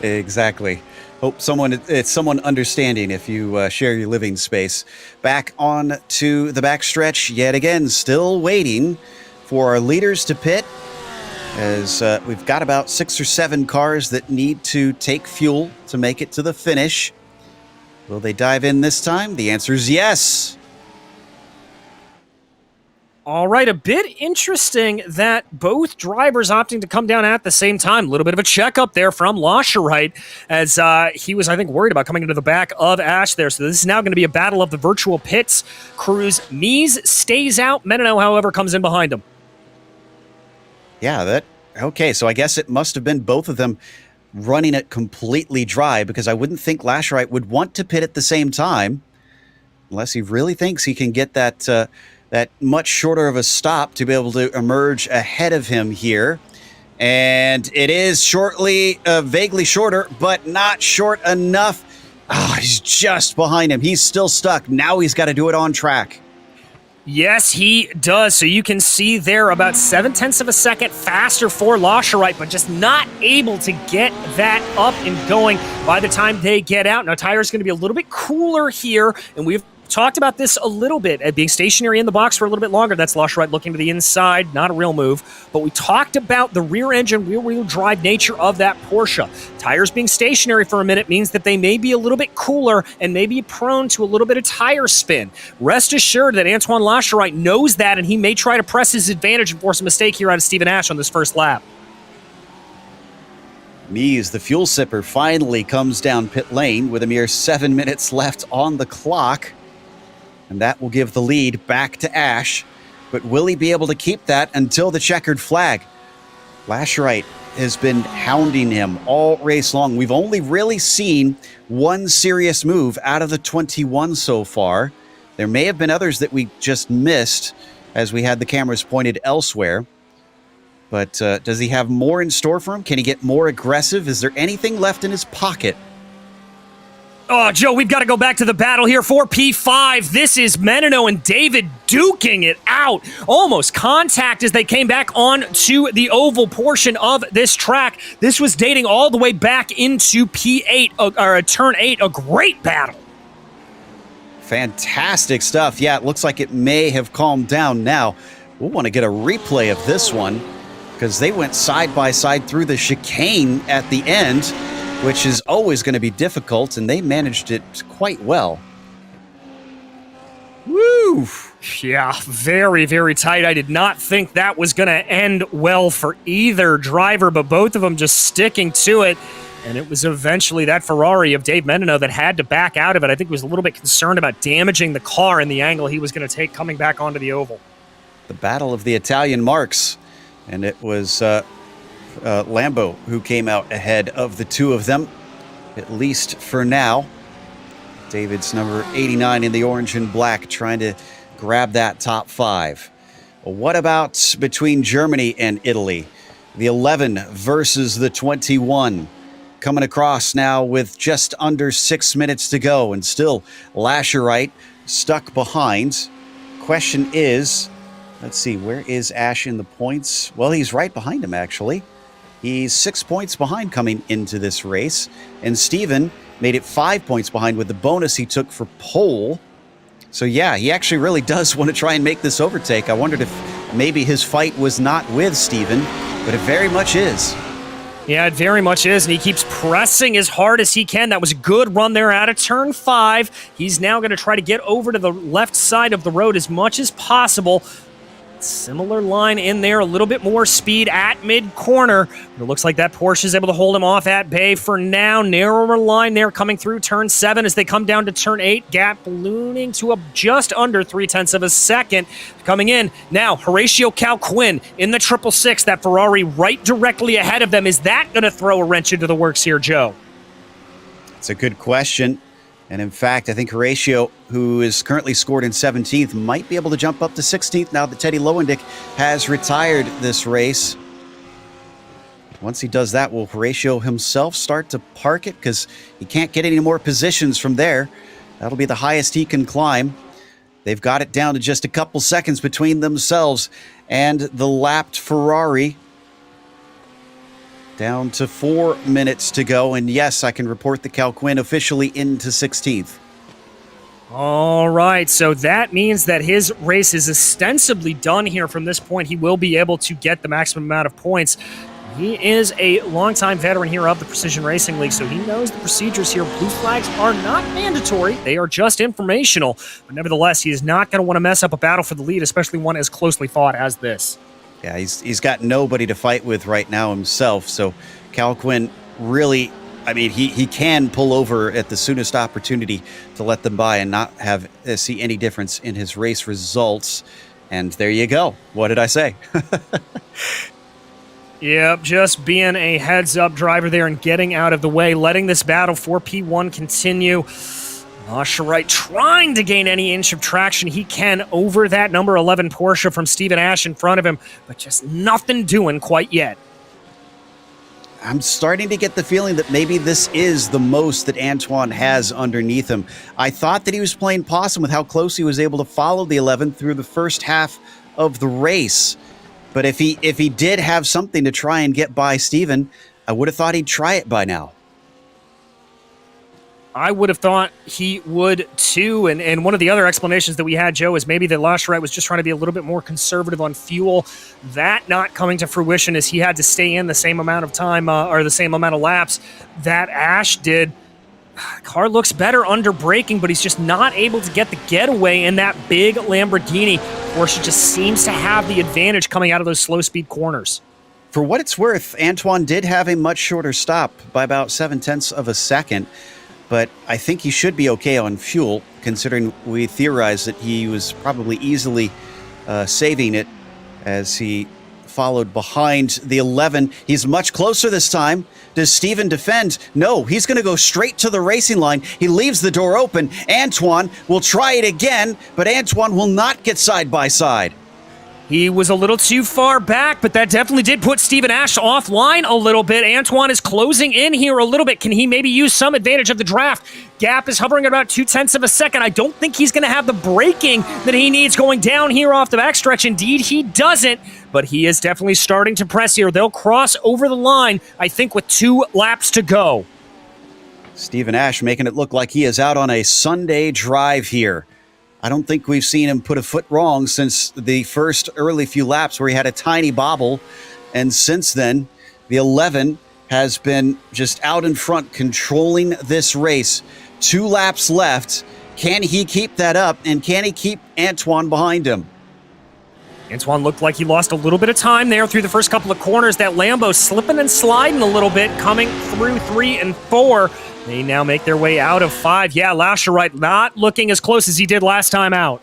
Exactly. Hope it's someone understanding if you share your living space. Back on to the backstretch yet again, still waiting for our leaders to pit, as we've got about 6 or 7 cars that need to take fuel to make it to the finish. Will they dive in this time? The answer is yes. All right, a bit interesting that both drivers opting to come down at the same time. A little bit of a checkup there from Lascherite as he was, I think, worried about coming into the back of Ash there. So this is now going to be a battle of the virtual pits. Cruz Mies stays out. Menino, however, comes in behind him. Yeah, okay, so I guess it must have been both of them running it completely dry, because I wouldn't think Lascherite would want to pit at the same time unless he really thinks he can get that much shorter of a stop to be able to emerge ahead of him here. And it is vaguely shorter, but not short enough. He's just behind him. He's still stuck. Now he's got to do it on track. Yes, he does. So you can see there about 0.7 of a second faster for Lascherite, but just not able to get that up and going by the time they get out. Now, tire's going to be a little bit cooler here, and we've talked about this a little bit, at being stationary in the box for a little bit longer. That's Lascherite looking to the inside, not a real move. But we talked about the rear engine, rear-wheel drive nature of that Porsche. Tires being stationary for a minute means that they may be a little bit cooler and may be prone to a little bit of tire spin. Rest assured that Antoine Lascherite knows that, and he may try to press his advantage and force a mistake here out of Stephen Ash on this first lap. Mies, the fuel sipper, finally comes down pit lane with a mere 7 minutes left on the clock. And that will give the lead back to Ash. But will he be able to keep that until the checkered flag? Lascherite has been hounding him all race long. We've only really seen one serious move out of the 21 so far. There may have been others that we just missed as we had the cameras pointed elsewhere. But does he have more in store for him? Can he get more aggressive? Is there anything left in his pocket? Oh, Joe, we've got to go back to the battle here for P5. This is Menino and David duking it out. Almost contact as they came back on to the oval portion of this track. This was dating all the way back into P8, or turn 8. A great battle. Fantastic stuff. Yeah, it looks like it may have calmed down now. We'll want to get a replay of this one because they went side by side through the chicane at the end, which is always going to be difficult, and they managed it quite well. Woo! Yeah, very, very tight. I did not think that was going to end well for either driver, but both of them just sticking to it. And it was eventually that Ferrari of Dave Menino that had to back out of it. I think he was a little bit concerned about damaging the car and the angle he was going to take coming back onto the oval. The battle of the Italian marks, and it was Lambo who came out ahead of the two of them, at least for now. David's number 89 in the orange and black trying to grab that top 5. Well, what about between Germany and Italy? The 11 versus the 21. Coming across now with just under 6 minutes to go, and still Lascherite stuck behind. Question is, let's see, where is Ash in the points? Well, he's right behind him, actually. He's 6 points behind coming into this race, and Steven made it 5 points behind with the bonus he took for pole. So yeah, he actually really does want to try and make this overtake. I wondered if maybe his fight was not with Steven, but it very much is. Yeah, it very much is, and he keeps pressing as hard as he can. That was a good run there out of turn 5. He's now going to try to get over to the left side of the road as much as possible. Similar line in there, a little bit more speed at mid-corner. It looks like that Porsche is able to hold him off at bay for now. Narrower line there coming through turn 7 as they come down to turn 8. Gap ballooning to just under 0.3 of a second. Coming in now, Horatio Calquin in the 666. That Ferrari right directly ahead of them. Is that going to throw a wrench into the works here, Joe? It's a good question. And in fact, I think Horatio, who is currently scored in 17th, might be able to jump up to 16th now that Teddy Lowendick has retired this race. Once he does that, will Horatio himself start to park it? Because he can't get any more positions from there. That'll be the highest he can climb. They've got it down to just a couple seconds between themselves and the lapped Ferrari. Down to 4 minutes to go, and yes, I can report the Calquin officially into 16th. All right, so that means that his race is ostensibly done here from this point. He will be able to get the maximum amount of points. He is a longtime veteran here of the Precision Racing League, so he knows the procedures here. Blue flags are not mandatory. They are just informational. But nevertheless, he is not going to want to mess up a battle for the lead, especially one as closely fought as this. Yeah, he's got nobody to fight with right now himself, so Calquin really, I mean, he can pull over at the soonest opportunity to let them by and not have see any difference in his race results. And there you go. What did I say? Yep, just being a heads-up driver there and getting out of the way, letting this battle for P1 continue. Lascherite trying to gain any inch of traction he can over that number 11 Porsche from Stephen Ash in front of him, but just nothing doing quite yet. I'm starting to get the feeling that maybe this is the most that Antoine has underneath him. I thought that he was playing possum with how close he was able to follow the 11 through the first half of the race. But if he did have something to try and get by Steven, I would have thought he'd try it by now. I would have thought he would too, and one of the other explanations that we had, Joe, is maybe that Lascherite was just trying to be a little bit more conservative on fuel. That not coming to fruition as he had to stay in the same amount of time or the same amount of laps that Ash did. Car looks better under braking, but he's just not able to get the getaway in that big Lamborghini. Porsche just seems to have the advantage coming out of those slow speed corners. For what it's worth, Antoine did have a much shorter stop by about 0.7 of a second. But I think he should be okay on fuel, considering we theorized that he was probably easily saving it as he followed behind the 11. He's much closer this time. Does Steven defend? No, he's going to go straight to the racing line. He leaves the door open. Antoine will try it again, but Antoine will not get side by side. He was a little too far back, but that definitely did put Stephen Ash offline a little bit. Antoine is closing in here a little bit. Can he maybe use some advantage of the draft? Gap is hovering at about 0.2 of a second. I don't think he's going to have the braking that he needs going down here off the backstretch. Indeed, he doesn't, but he is definitely starting to press here. They'll cross over the line, I think, with 2 laps to go. Stephen Ash making it look like he is out on a Sunday drive here. I don't think we've seen him put a foot wrong since the first early few laps where he had a tiny bobble. And since then, the 11 has been just out in front controlling this race. 2 laps left. Can he keep that up? And can he keep Antoine behind him? Antoine looked like he lost a little bit of time there through the first couple of corners. That Lambo slipping and sliding a little bit, coming through 3 and 4. They now make their way out of 5. Yeah, Lascherite not looking as close as he did last time out.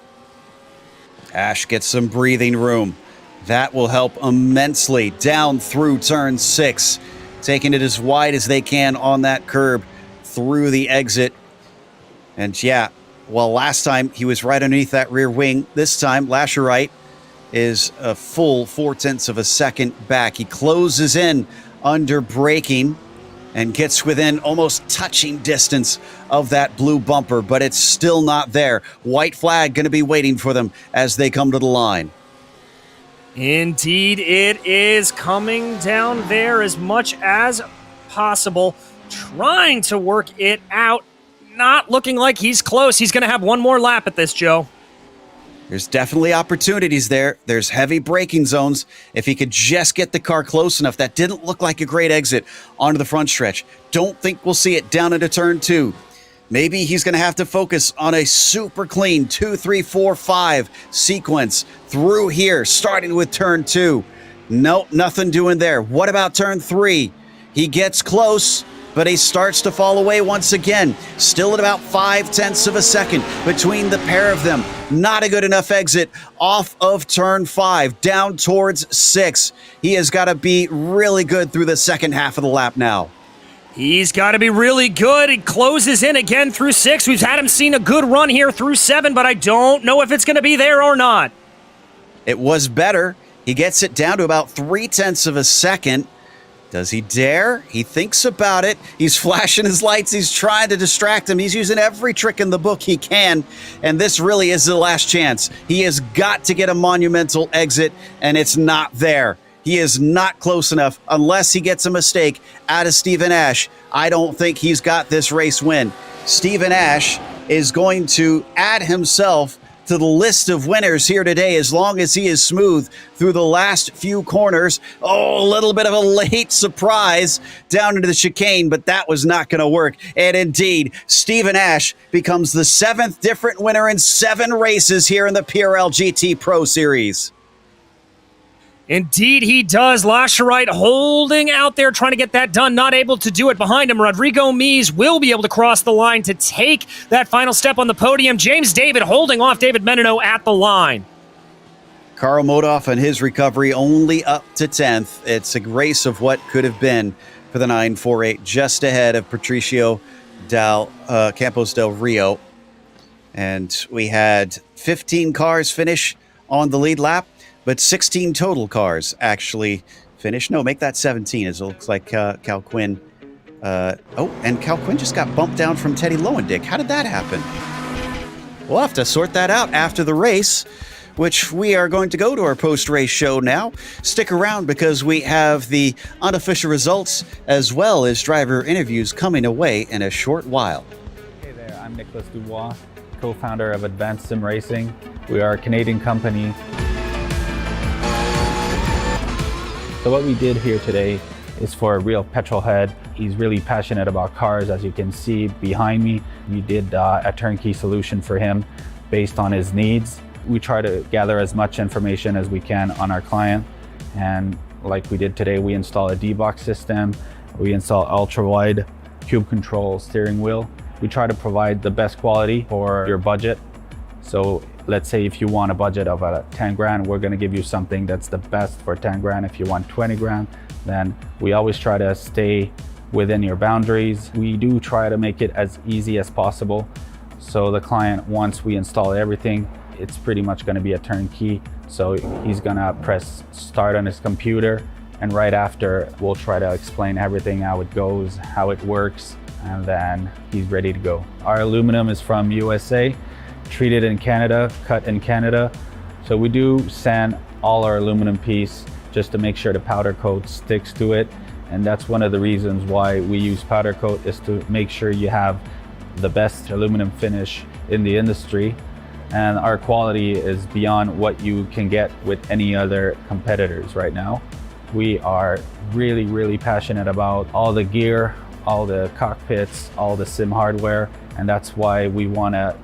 Ash gets some breathing room. That will help immensely down through turn 6. Taking it as wide as they can on that curb through the exit. And yeah, well, last time he was right underneath that rear wing. This time, Lascherite is a full 0.4 of a second back. He closes in under braking and gets within almost touching distance of that blue bumper, but it's still not there. White flag going to be waiting for them as they come to the line. Indeed, it is coming down there as much as possible, trying to work it out. Not looking like he's close. He's going to have one more lap at this, Joe. There's definitely opportunities there. There's heavy braking zones. If he could just get the car close enough, that didn't look like a great exit onto the front stretch. Don't think we'll see it down into turn 2. Maybe he's going to have to focus on a super clean 2, 3, 4, 5 sequence through here, starting with turn 2. Nope, nothing doing there. What about turn 3? He gets close, but he starts to fall away once again. Still at about 0.5 of a second between the pair of them. Not a good enough exit off of turn 5, down towards 6. He has got to be really good through the second half of the lap now. He's got to be really good. He closes in again through 6. We've had him seen a good run here through 7, but I don't know if it's going to be there or not. It was better. He gets it down to about 0.3 of a second. Does he dare? He thinks about it. He's flashing his lights. He's trying to distract him. He's using every trick in the book he can. And this really is the last chance. He has got to get a monumental exit, and it's not there. He is not close enough unless he gets a mistake out of Stephen Ash. I don't think he's got this race win. Stephen Ash is going to add himself to the list of winners here today as long as he is smooth through the last few corners. Oh, a little bit of a late surprise down into the chicane, but that was not going to work. And indeed, Stephen Ash becomes the 7th different winner in 7 races here in the PRL GT Pro Series. Indeed, he does. Lascherite holding out there, trying to get that done. Not able to do it behind him. Rodrigo Mies will be able to cross the line to take that final step on the podium. James David holding off David Menino at the line. Karl Modoff and his recovery only up to 10th. It's a race of what could have been for the 948, just ahead of Patricio Campos del Rio. And we had 15 cars finish on the lead lap, but 16 total cars actually finish. No, make that 17, as it looks like Cal Quinn. And Cal Quinn just got bumped down from Teddy Lowendick. How did that happen? We'll have to sort that out after the race, which we are going to go to our post-race show now. Stick around because we have the unofficial results as well as driver interviews coming away in a short while. Hey there, I'm Nicholas Dubois, co-founder of Advanced SimRacing. We are a Canadian company. So what we did here today is for a real petrol head. He's really passionate about cars, as you can see behind me. We did a turnkey solution for him based on his needs. We try to gather as much information as we can on our client. And like we did today, we install a D-box system. We install ultra-wide cube control steering wheel. We try to provide the best quality for your budget. So let's say if you want a budget of 10 grand, we're gonna give you something that's the best for 10 grand. If you want 20 grand, then we always try to stay within your boundaries. We do try to make it as easy as possible. So the client, once we install everything, it's pretty much gonna be a turnkey So he's gonna press start on his computer, and right after we'll try to explain everything, how it goes, how it works, and then he's ready to go. Our aluminum is from USA, treated in Canada, cut in Canada. So we do sand all our aluminum piece just to make sure the powder coat sticks to it. And that's one of the reasons why we use powder coat, is to make sure you have the best aluminum finish in the industry. And our quality is beyond what you can get with any other competitors right now. We are really, really passionate about all the gear, all the cockpits, all the sim hardware, and that's why we want to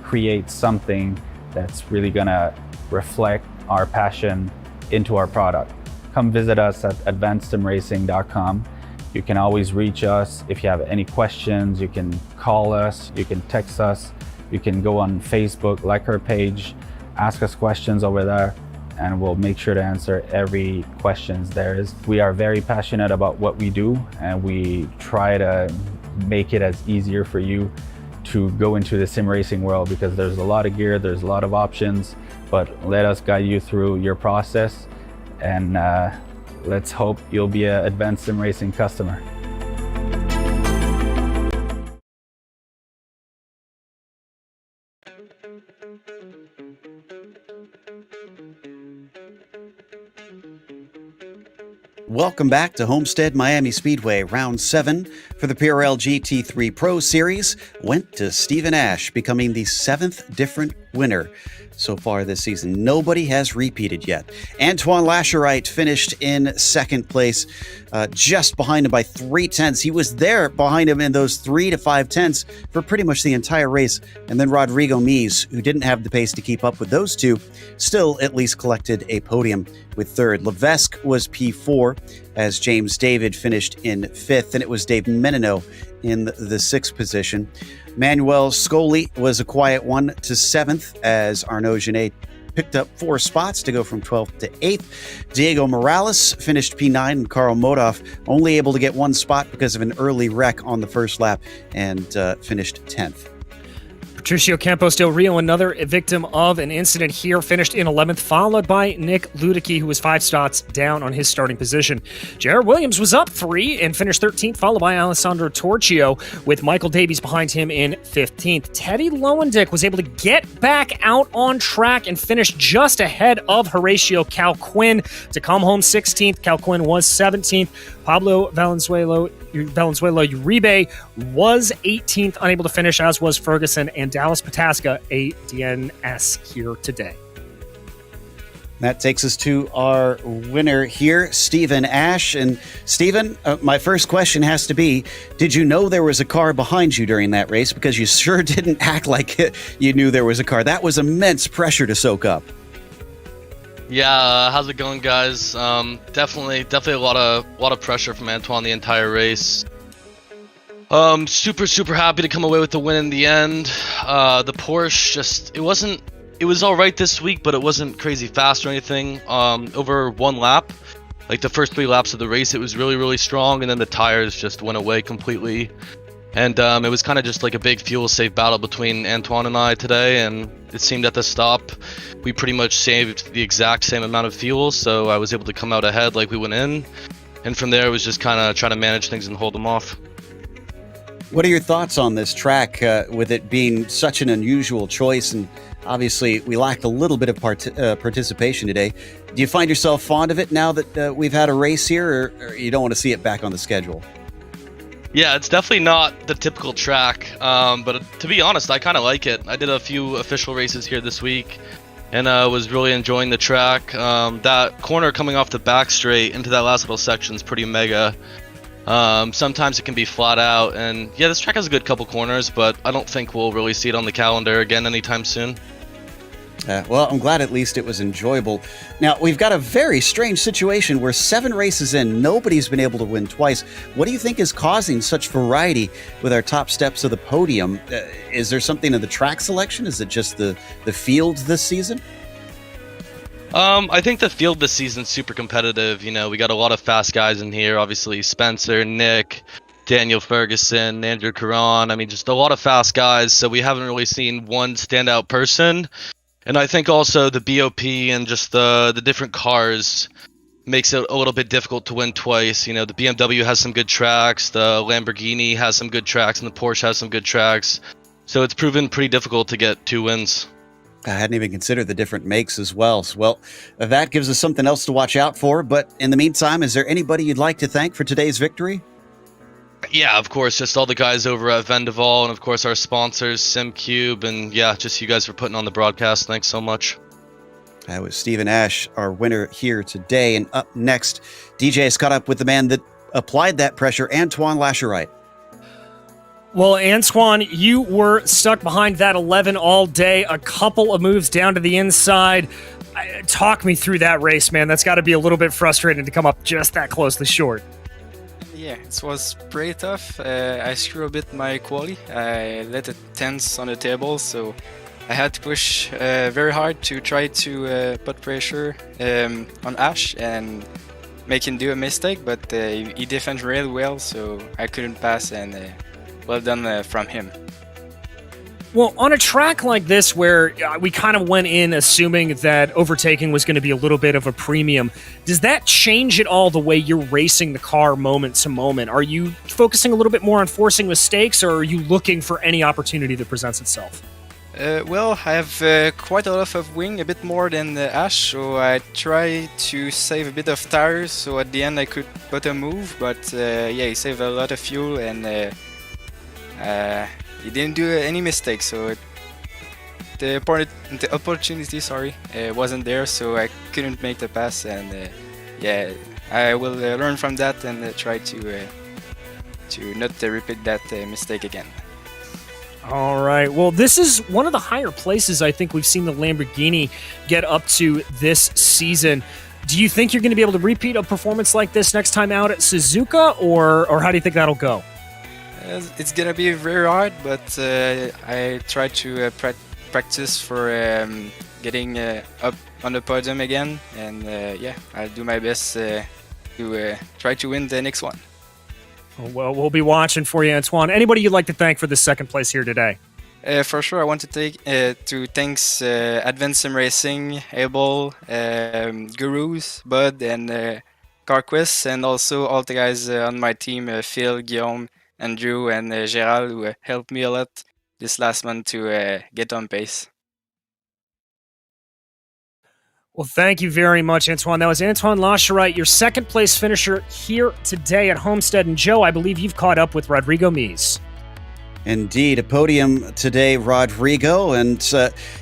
create something that's really going to reflect our passion into our product. Come visit us at advancedsimracing.com. You can always reach us if you have any questions. You can call us, you can text us, you can go on Facebook, like our page, ask us questions over there, and we'll make sure to answer every questions there is. We are very passionate about what we do, and we try to make it as easier for you to go into the sim racing world, because there's a lot of gear, there's a lot of options, but let us guide you through your process, and let's hope you'll be an Advanced Sim Racing customer. Welcome back to Homestead Miami Speedway. Round 7 for the PRL GT3 Pro Series went to Stephen Ash, becoming the 7th different winner so far this season. Nobody has repeated yet. Antoine Lascherite finished in 2nd place, just behind him by 3/10. He was there behind him in those 3 to 5 tenths for pretty much the entire race. And then Rodrigo Mies, who didn't have the pace to keep up with those two, still at least collected a podium with 3rd. Levesque was P4 as James David finished in 5th, and it was Dave Menino in the 6th position. Manuel Scoli was a quiet 1 to 7th as Arnaud Genet picked up 4 spots to go from 12th to 8th. Diego Morales finished P9, and Carl Modoff only able to get 1 spot because of an early wreck on the first lap, and finished 10th. Patricio Campos del Rio, another victim of an incident here, finished in 11th, followed by Nick Ludicky, who was 5 spots down on his starting position. Jared Williams was up 3 and finished 13th, followed by Alessandro Torchio, with Michael Davies behind him in 15th. Teddy Lowendick was able to get back out on track and finish just ahead of Horatio Calquin to come home 16th. Calquin was 17th. Pablo Valenzuela Uribe was 18th, unable to finish, as was Ferguson, and Dallas Pataska, a DNS here today. That takes us to our winner here, Stephen Ash. And Stephen, my first question has to be, did you know there was a car behind you during that race? Because you sure didn't act like you knew there was a car. That was immense pressure to soak up. Yeah, how's it going, guys? Definitely a lot of pressure from Antoine the entire race. Super happy to come away with the win in the end. The Porsche it was all right this week, but it wasn't crazy fast or anything. Over 1 lap, like the first 3 laps of the race, it was really strong, and then the tires just went away completely. And it was kind of just like a big fuel safe battle between Antoine and I today, and it seemed at the stop we pretty much saved the exact same amount of fuel, so I was able to come out ahead like we went in, and from there it was just kind of trying to manage things and hold them off. What are your thoughts on this track, with it being such an unusual choice, and obviously we lacked a little bit of participation today? Do you find yourself fond of it now that we've had a race here, or you don't want to see it back on the schedule? Yeah, it's definitely not the typical track, but to be honest, I kind of like it. I did a few official races here this week, and was really enjoying the track. That corner coming off the back straight into that last little section is pretty mega. Sometimes it can be flat out, and yeah, this track has a good couple corners, but I don't think we'll really see it on the calendar again anytime soon. Well, I'm glad at least it was enjoyable. Now, we've got a very strange situation where 7 races in, nobody's been able to win twice. What do you think is causing such variety with our top steps of the podium? Is there something in the track selection? Is it just the field this season? I think the field this season's super competitive. You know, we got a lot of fast guys in here. Obviously, Spencer, Nick, Daniel Ferguson, Andrew Caron. I mean, just a lot of fast guys. So we haven't really seen one standout person. And I think also the BOP and just the different cars makes it a little bit difficult to win twice. You know, the BMW has some good tracks, the Lamborghini has some good tracks, and the Porsche has some good tracks. So it's proven pretty difficult to get 2 wins. I hadn't even considered the different makes as well. Well, that gives us something else to watch out for. But in the meantime, is there anybody you'd like to thank for today's victory? Yeah, of course, just all the guys over at Vendaval, and of course our sponsors, SimCube, and yeah, just you guys for putting on the broadcast. Thanks so much. That was Stephen Ash, our winner here today. And up next, DJ has caught up with the man that applied that pressure, Antoine Lascherite. Well, Antoine, you were stuck behind that 11 all day, a couple of moves down to the inside. Talk me through that race, man. That's got to be a little bit frustrating to come up just that closely short. Yeah, it was pretty tough. I screwed a bit my quali. I let it tense on the table, so I had to push very hard to try to put pressure on Ash and make him do a mistake, but he defended really well, so I couldn't pass, and well done from him. Well, on a track like this where we kind of went in assuming that overtaking was going to be a little bit of a premium, does that change at all the way you're racing the car moment to moment? Are you focusing a little bit more on forcing mistakes, or are you looking for any opportunity that presents itself? Well, I have quite a lot of wing, a bit more than Ash, so I try to save a bit of tires, so at the end I could put a move, but yeah, he saved a lot of fuel, and he didn't do any mistakes, so the opportunity wasn't there, so I couldn't make the pass, and yeah, I will learn from that and try to not repeat that mistake again. All right. Well, this is one of the higher places I think we've seen the Lamborghini get up to this season. Do you think you're going to be able to repeat a performance like this next time out at Suzuka, or how do you think that'll go? It's gonna be very hard, but I try to practice for getting up on the podium again, and yeah, I'll do my best to try to win the next one. Well, we'll be watching for you, Antoine. Anybody you'd like to thank for the second place here today? For sure, I want to thanks Advanced SimRacing, Abel, Gurus, Bud, and CarQuest, and also all the guys on my team, Phil, Guillaume, Andrew, and Gerald, who helped me a lot this last month to get on pace. Well, thank you very much, Antoine. That was Antoine Lascherite, your second place finisher here today at Homestead. And Joe, I believe you've caught up with Rodrigo Mies. Indeed, a podium today, Rodrigo, and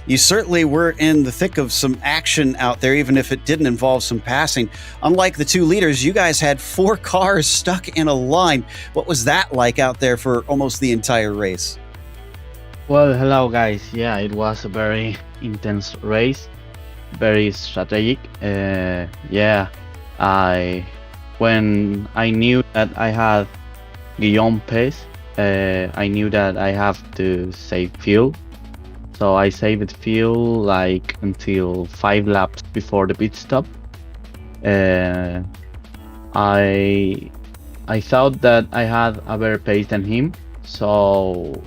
you certainly were in the thick of some action out there, even if it didn't involve some passing. Unlike the two leaders, you guys had 4 cars stuck in a line. What was that like out there for almost the entire race? Well, hello guys. Yeah, it was a very intense race, very strategic. Yeah, when I knew that I had Guillaume pace, I knew that I have to save fuel, so I saved fuel like until 5 laps before the pit stop. I thought that I had a better pace than him, so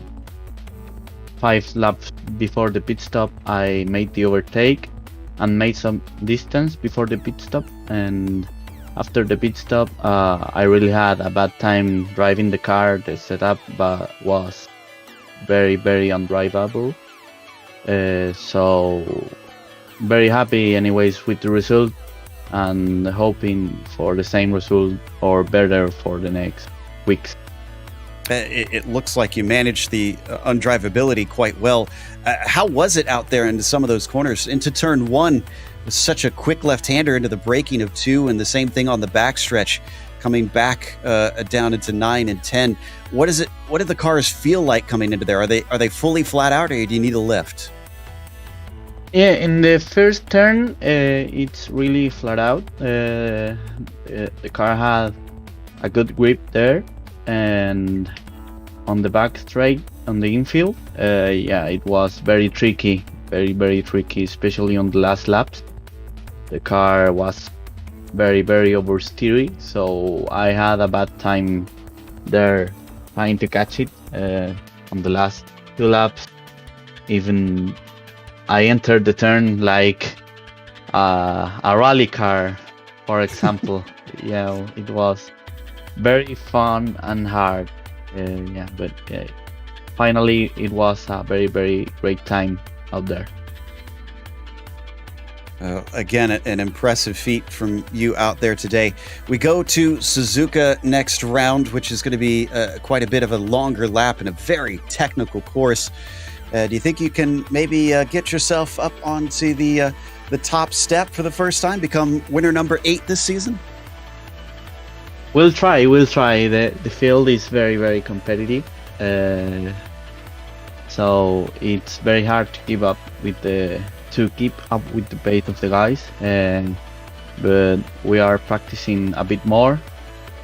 5 laps before the pit stop I made the overtake and made some distance before the pit stop, and after the pit stop, I really had a bad time driving the car. The setup was very, very undrivable. So very happy anyways with the result, and hoping for the same result or better for the next weeks. It looks like you managed the undrivability quite well. How was it out there into some of those corners? Into turn 1, with such a quick left-hander into the braking of 2, and the same thing on the backstretch, coming back down into 9 and 10. What did the cars feel like coming into there? Are they fully flat out, or do you need a lift? Yeah, in the first turn, it's really flat out. The car had a good grip there, and on the back straight, on the infield, yeah, it was very tricky, very, very tricky, especially on the last laps. The car was very, very oversteery, so I had a bad time there trying to catch it on the last 2 laps. Even I entered the turn like a rally car, for example. It was very fun and hard. But finally it was a very, very great time out there. Again, an impressive feat from you out there today. We go to Suzuka next round, which is going to be quite a bit of a longer lap and a very technical course. Do you think you can maybe get yourself up onto the top step for the first time, become winner number 8 this season? We'll try. The field is very, very competitive. So it's very hard to keep up with the pace of the guys, but we are practicing a bit more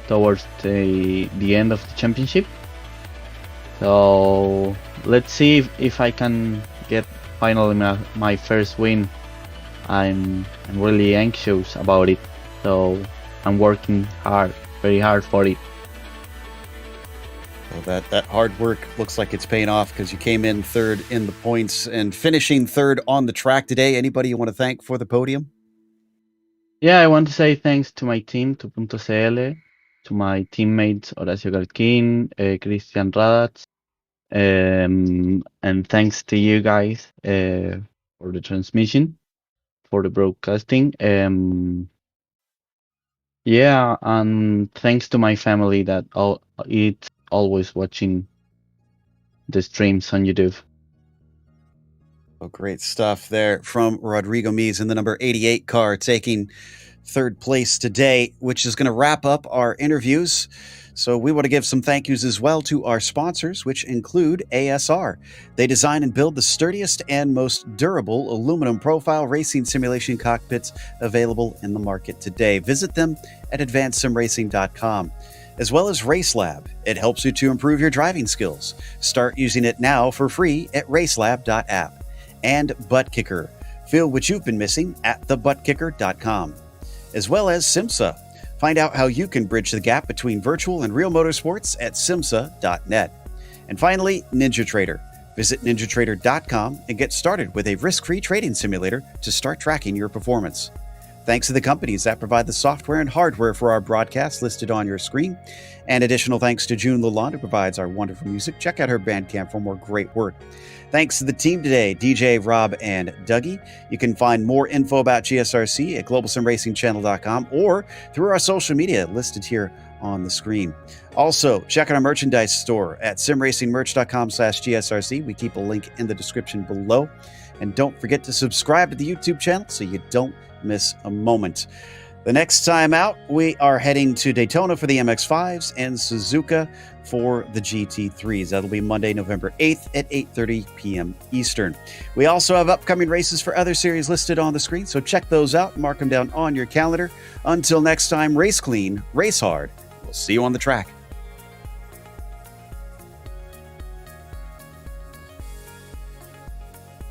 towards the end of the championship. So let's see if I can get finally my first win. I'm really anxious about it, so I'm working very hard for it. Well, that hard work looks like it's paying off, because you came in third in the points and finishing third on the track today. Anybody you want to thank for the podium? Yeah, I want to say thanks to my team, to .cl, to my teammates Horacio Garquin, Christian Radatz, and thanks to you guys for the transmission, for the broadcasting. And thanks to my family that it's always watching the streams on YouTube. Oh, great stuff there from Rodrigo Mies in the number 88 car, taking third place today, which is going to wrap up our interviews. So we want to give some thank yous as well to our sponsors, which include ASR. They design and build the sturdiest and most durable aluminum profile racing simulation cockpits available in the market today. Visit them at advancedsimracing.com. As well as RaceLab. It helps you to improve your driving skills. Start using it now for free at RaceLab.app. And ButtKicker. Feel what you've been missing at thebutkicker.com. As well as SimMSA. Find out how you can bridge the gap between virtual and real motorsports at SIMMSA.net. And finally, NinjaTrader. Visit NinjaTrader.com and get started with a risk-free trading simulator to start tracking your performance. Thanks to the companies that provide the software and hardware for our broadcast listed on your screen. And additional thanks to June Lalonde, who provides our wonderful music. Check out her Bandcamp for more great work. Thanks to the team today, DJ, Rob, and Dougie. You can find more info about GSRC at globalsimracingchannel.com or through our social media listed here on the screen. Also, check out our merchandise store at simracingmerch.com/GSRC. We keep a link in the description below. And don't forget to subscribe to the YouTube channel so you don't miss a moment. The next time out, we are heading to Daytona for the MX-5s and Suzuka for the GT3s. That'll be Monday, November 8th at 8:30 p.m. Eastern. We also have upcoming races for other series listed on the screen, so check those out and mark them down on your calendar. Until next time, race clean, race hard. We'll see you on the track.